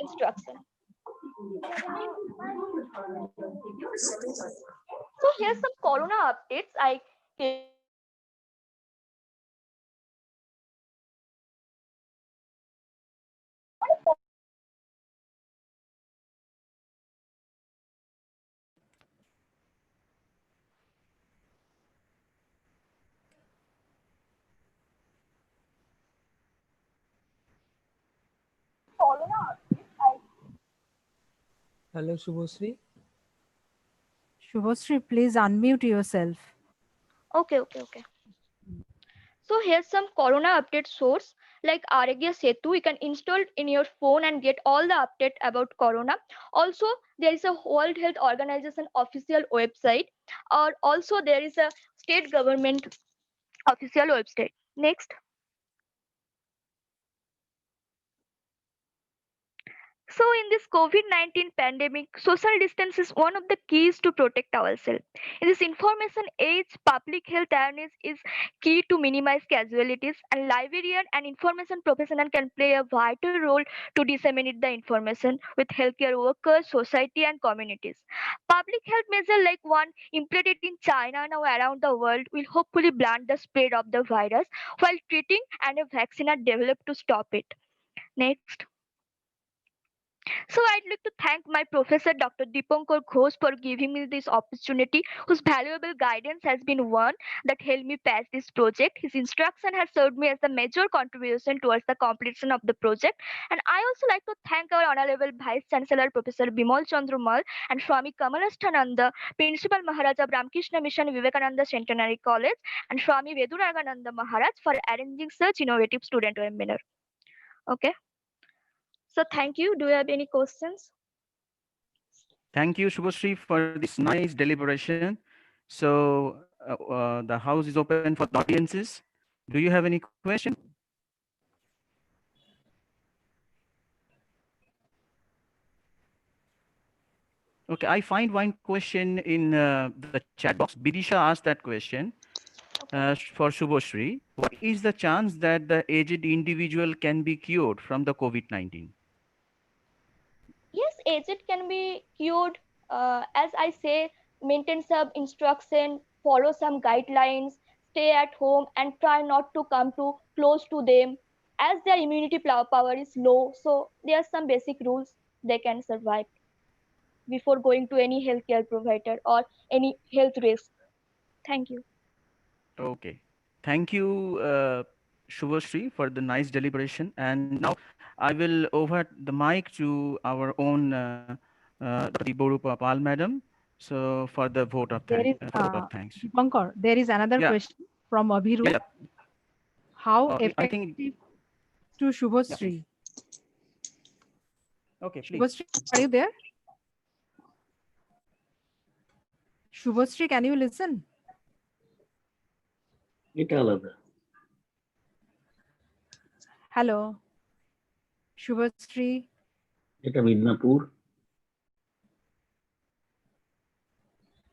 instruction. So here's some corona updates. Hello, Shubhashree. Shubhashree, please unmute yourself. Okay. So here's some corona update source like Arogya Setu. You can install in your phone and get all the update about corona. Also, there is a World Health Organization official website, or also there is a state government official website. Next. So in this COVID-19 pandemic, social distance is one of the keys to protect ourselves. In this information age, public health awareness is key to minimize casualties, and librarian and information professional can play a vital role to disseminate the information with healthcare workers, society, and communities. Public health measures like one implemented in China now around the world will hopefully blunt the spread of the virus while treating and a vaccine are developed to stop it. Next. So I'd like to thank my professor Dr. Dipankar Ghosh for giving me this opportunity, whose valuable guidance has been one that helped me pass this project. His instruction has served me as the major contribution towards the completion of the project. And I also like to thank our Honorable Vice Chancellor Professor Bimal Chandra Mal and Swami Kamalasthananda, Principal Maharaj of Ramkrishna Mission Vivekananda Centenary College, and Swami Veduragananda Maharaj for arranging such innovative student webinar. Okay. So thank you. Do you have any questions? Thank you, Shubhashree, for this nice deliberation. So the house is open for the audiences. Do you have any question? Okay, I find one question in the chat box. Bidisha asked that question for Shubhashree. What is the chance that the aged individual can be cured from the COVID-19? Yes, aged can be cured. As I say, maintain some instruction, follow some guidelines, stay at home, and try not to come too close to them, as their immunity power is low. So there are some basic rules they can survive before going to any healthcare provider or any health risk. Thank you. Okay. Thank you, Shubhashree, for the nice deliberation. And now I will over the mic to our own Dr. Borupa Pal, madam. So for the vote of There thanks. is Dipankar, there is another Yeah. question from Abhiru. Yeah. How I think. effective to Shubhashree? Okay, please. Shubhashree, are you there? Shubhashree, can you listen? Hello, Shubhashree.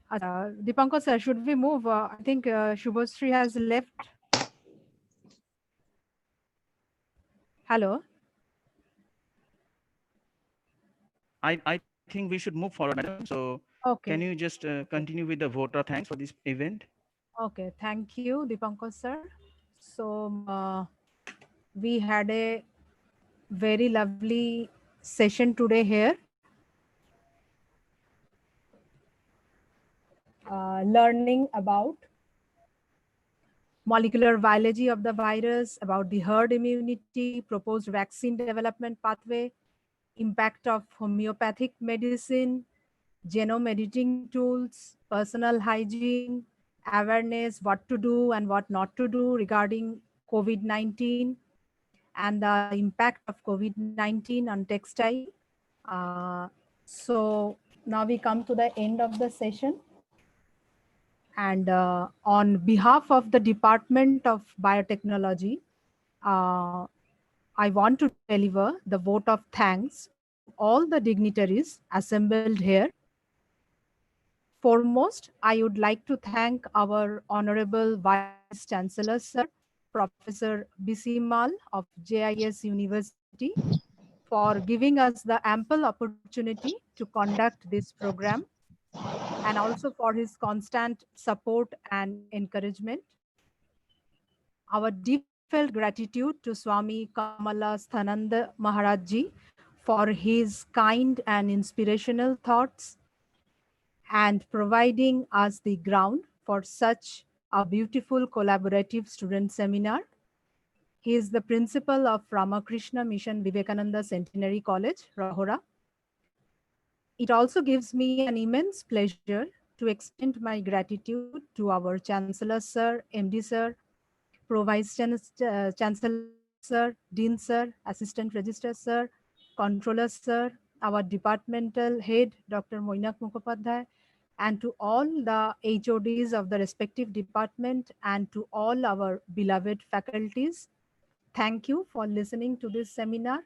Dipankar sir, should we move? I think Shubhashree has left. Hello. I think we should move forward, madam. So Okay. can you just continue with the vote of thanks for this event? Okay, thank you, Dipankar sir. So we had a very lovely session today here. Learning about molecular biology of the virus, about the herd immunity, proposed vaccine development pathway, impact of homeopathic medicine, genome editing tools, personal hygiene, awareness, what to do and what not to do regarding COVID-19, and the impact of COVID-19 on textile. So now we come to the end of the session. And on behalf of the Department of Biotechnology, I want to deliver the vote of thanks to all the dignitaries assembled here. Foremost, I would like to thank our Honorable Vice Chancellor, Sir, Professor Bisimal of JIS University, for giving us the ample opportunity to conduct this program, and also for his constant support and encouragement. Our deep-felt gratitude to Swami Kamala Sthananda Maharaj Ji for his kind and inspirational thoughts and providing us the ground for such a beautiful collaborative student seminar. He is the principal of Ramakrishna Mission Vivekananda Centenary College, Rahora. It also gives me an immense pleasure to extend my gratitude to our Chancellor Sir, MD Sir, Pro Vice Chancellor Sir, Dean Sir, Assistant Registrar Sir, Controller Sir, our departmental head, Dr. Moinak Mukhopadhyay, and to all the HODs of the respective department, and to all our beloved faculties. Thank you for listening to this seminar.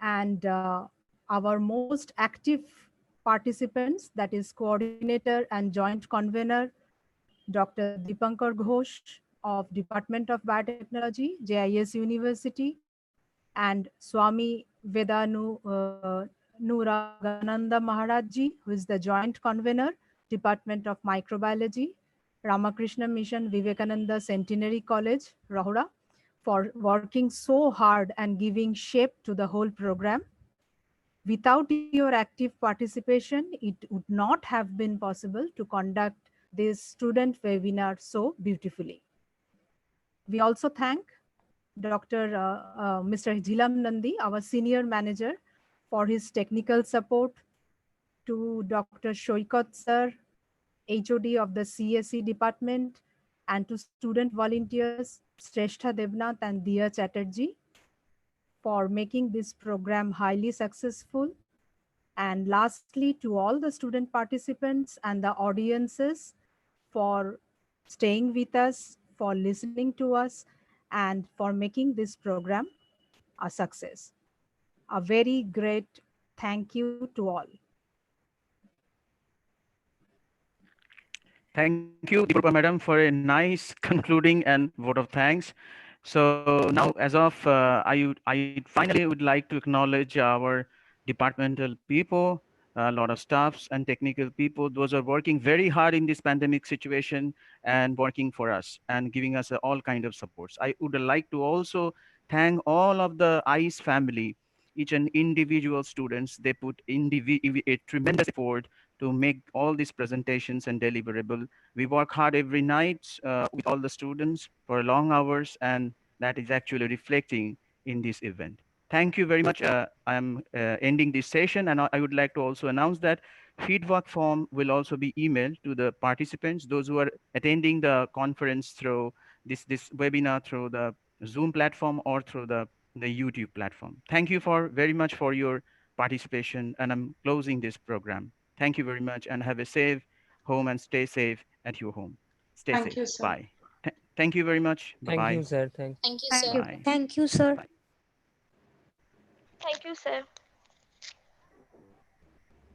And our most active participants, that is coordinator and joint convener, Dr. Dipankar Ghosh of Department of Biotechnology, JIS University, and Swami Nuragananda Maharaj Ji, who is the joint convener, Department of Microbiology, Ramakrishna Mission Vivekananda Centenary College, Rahura, for working so hard and giving shape to the whole program. Without your active participation, it would not have been possible to conduct this student webinar so beautifully. We also thank Dr. Mr. Jilam Nandi, our senior manager, for his technical support, to Dr. Shoikat sir, HOD of the CSE department, and to student volunteers, Shrestha Devnath and Diya Chatterjee, for making this program highly successful. And lastly, to all the student participants and the audiences for staying with us, for listening to us, and for making this program a success. A very great thank you to all. Thank you, Deepa Madam, for a nice concluding and vote of thanks. So now, as of I finally would like to acknowledge our departmental people, a lot of staffs and technical people. Those are working very hard in this pandemic situation and working for us and giving us all kind of supports. I would like to also thank all of the ICE family, each and individual students. They put a tremendous effort to make all these presentations and deliverable. We work hard every night with all the students for long hours, and that is actually reflecting in this event. Thank you very much. I'm ending this session, and I would like to also announce that feedback form will also be emailed to the participants, those who are attending the conference through this webinar through the Zoom platform or through the YouTube platform. Thank you very much for your participation, and I'm closing this program. Thank you very much, and have a safe home and stay safe at your home. Stay Thank safe. you, sir. Bye. Thank you very much. Thank Bye-bye. you, sir. Thank Thank you, sir. Bye. Thank you, sir. Thank you, sir.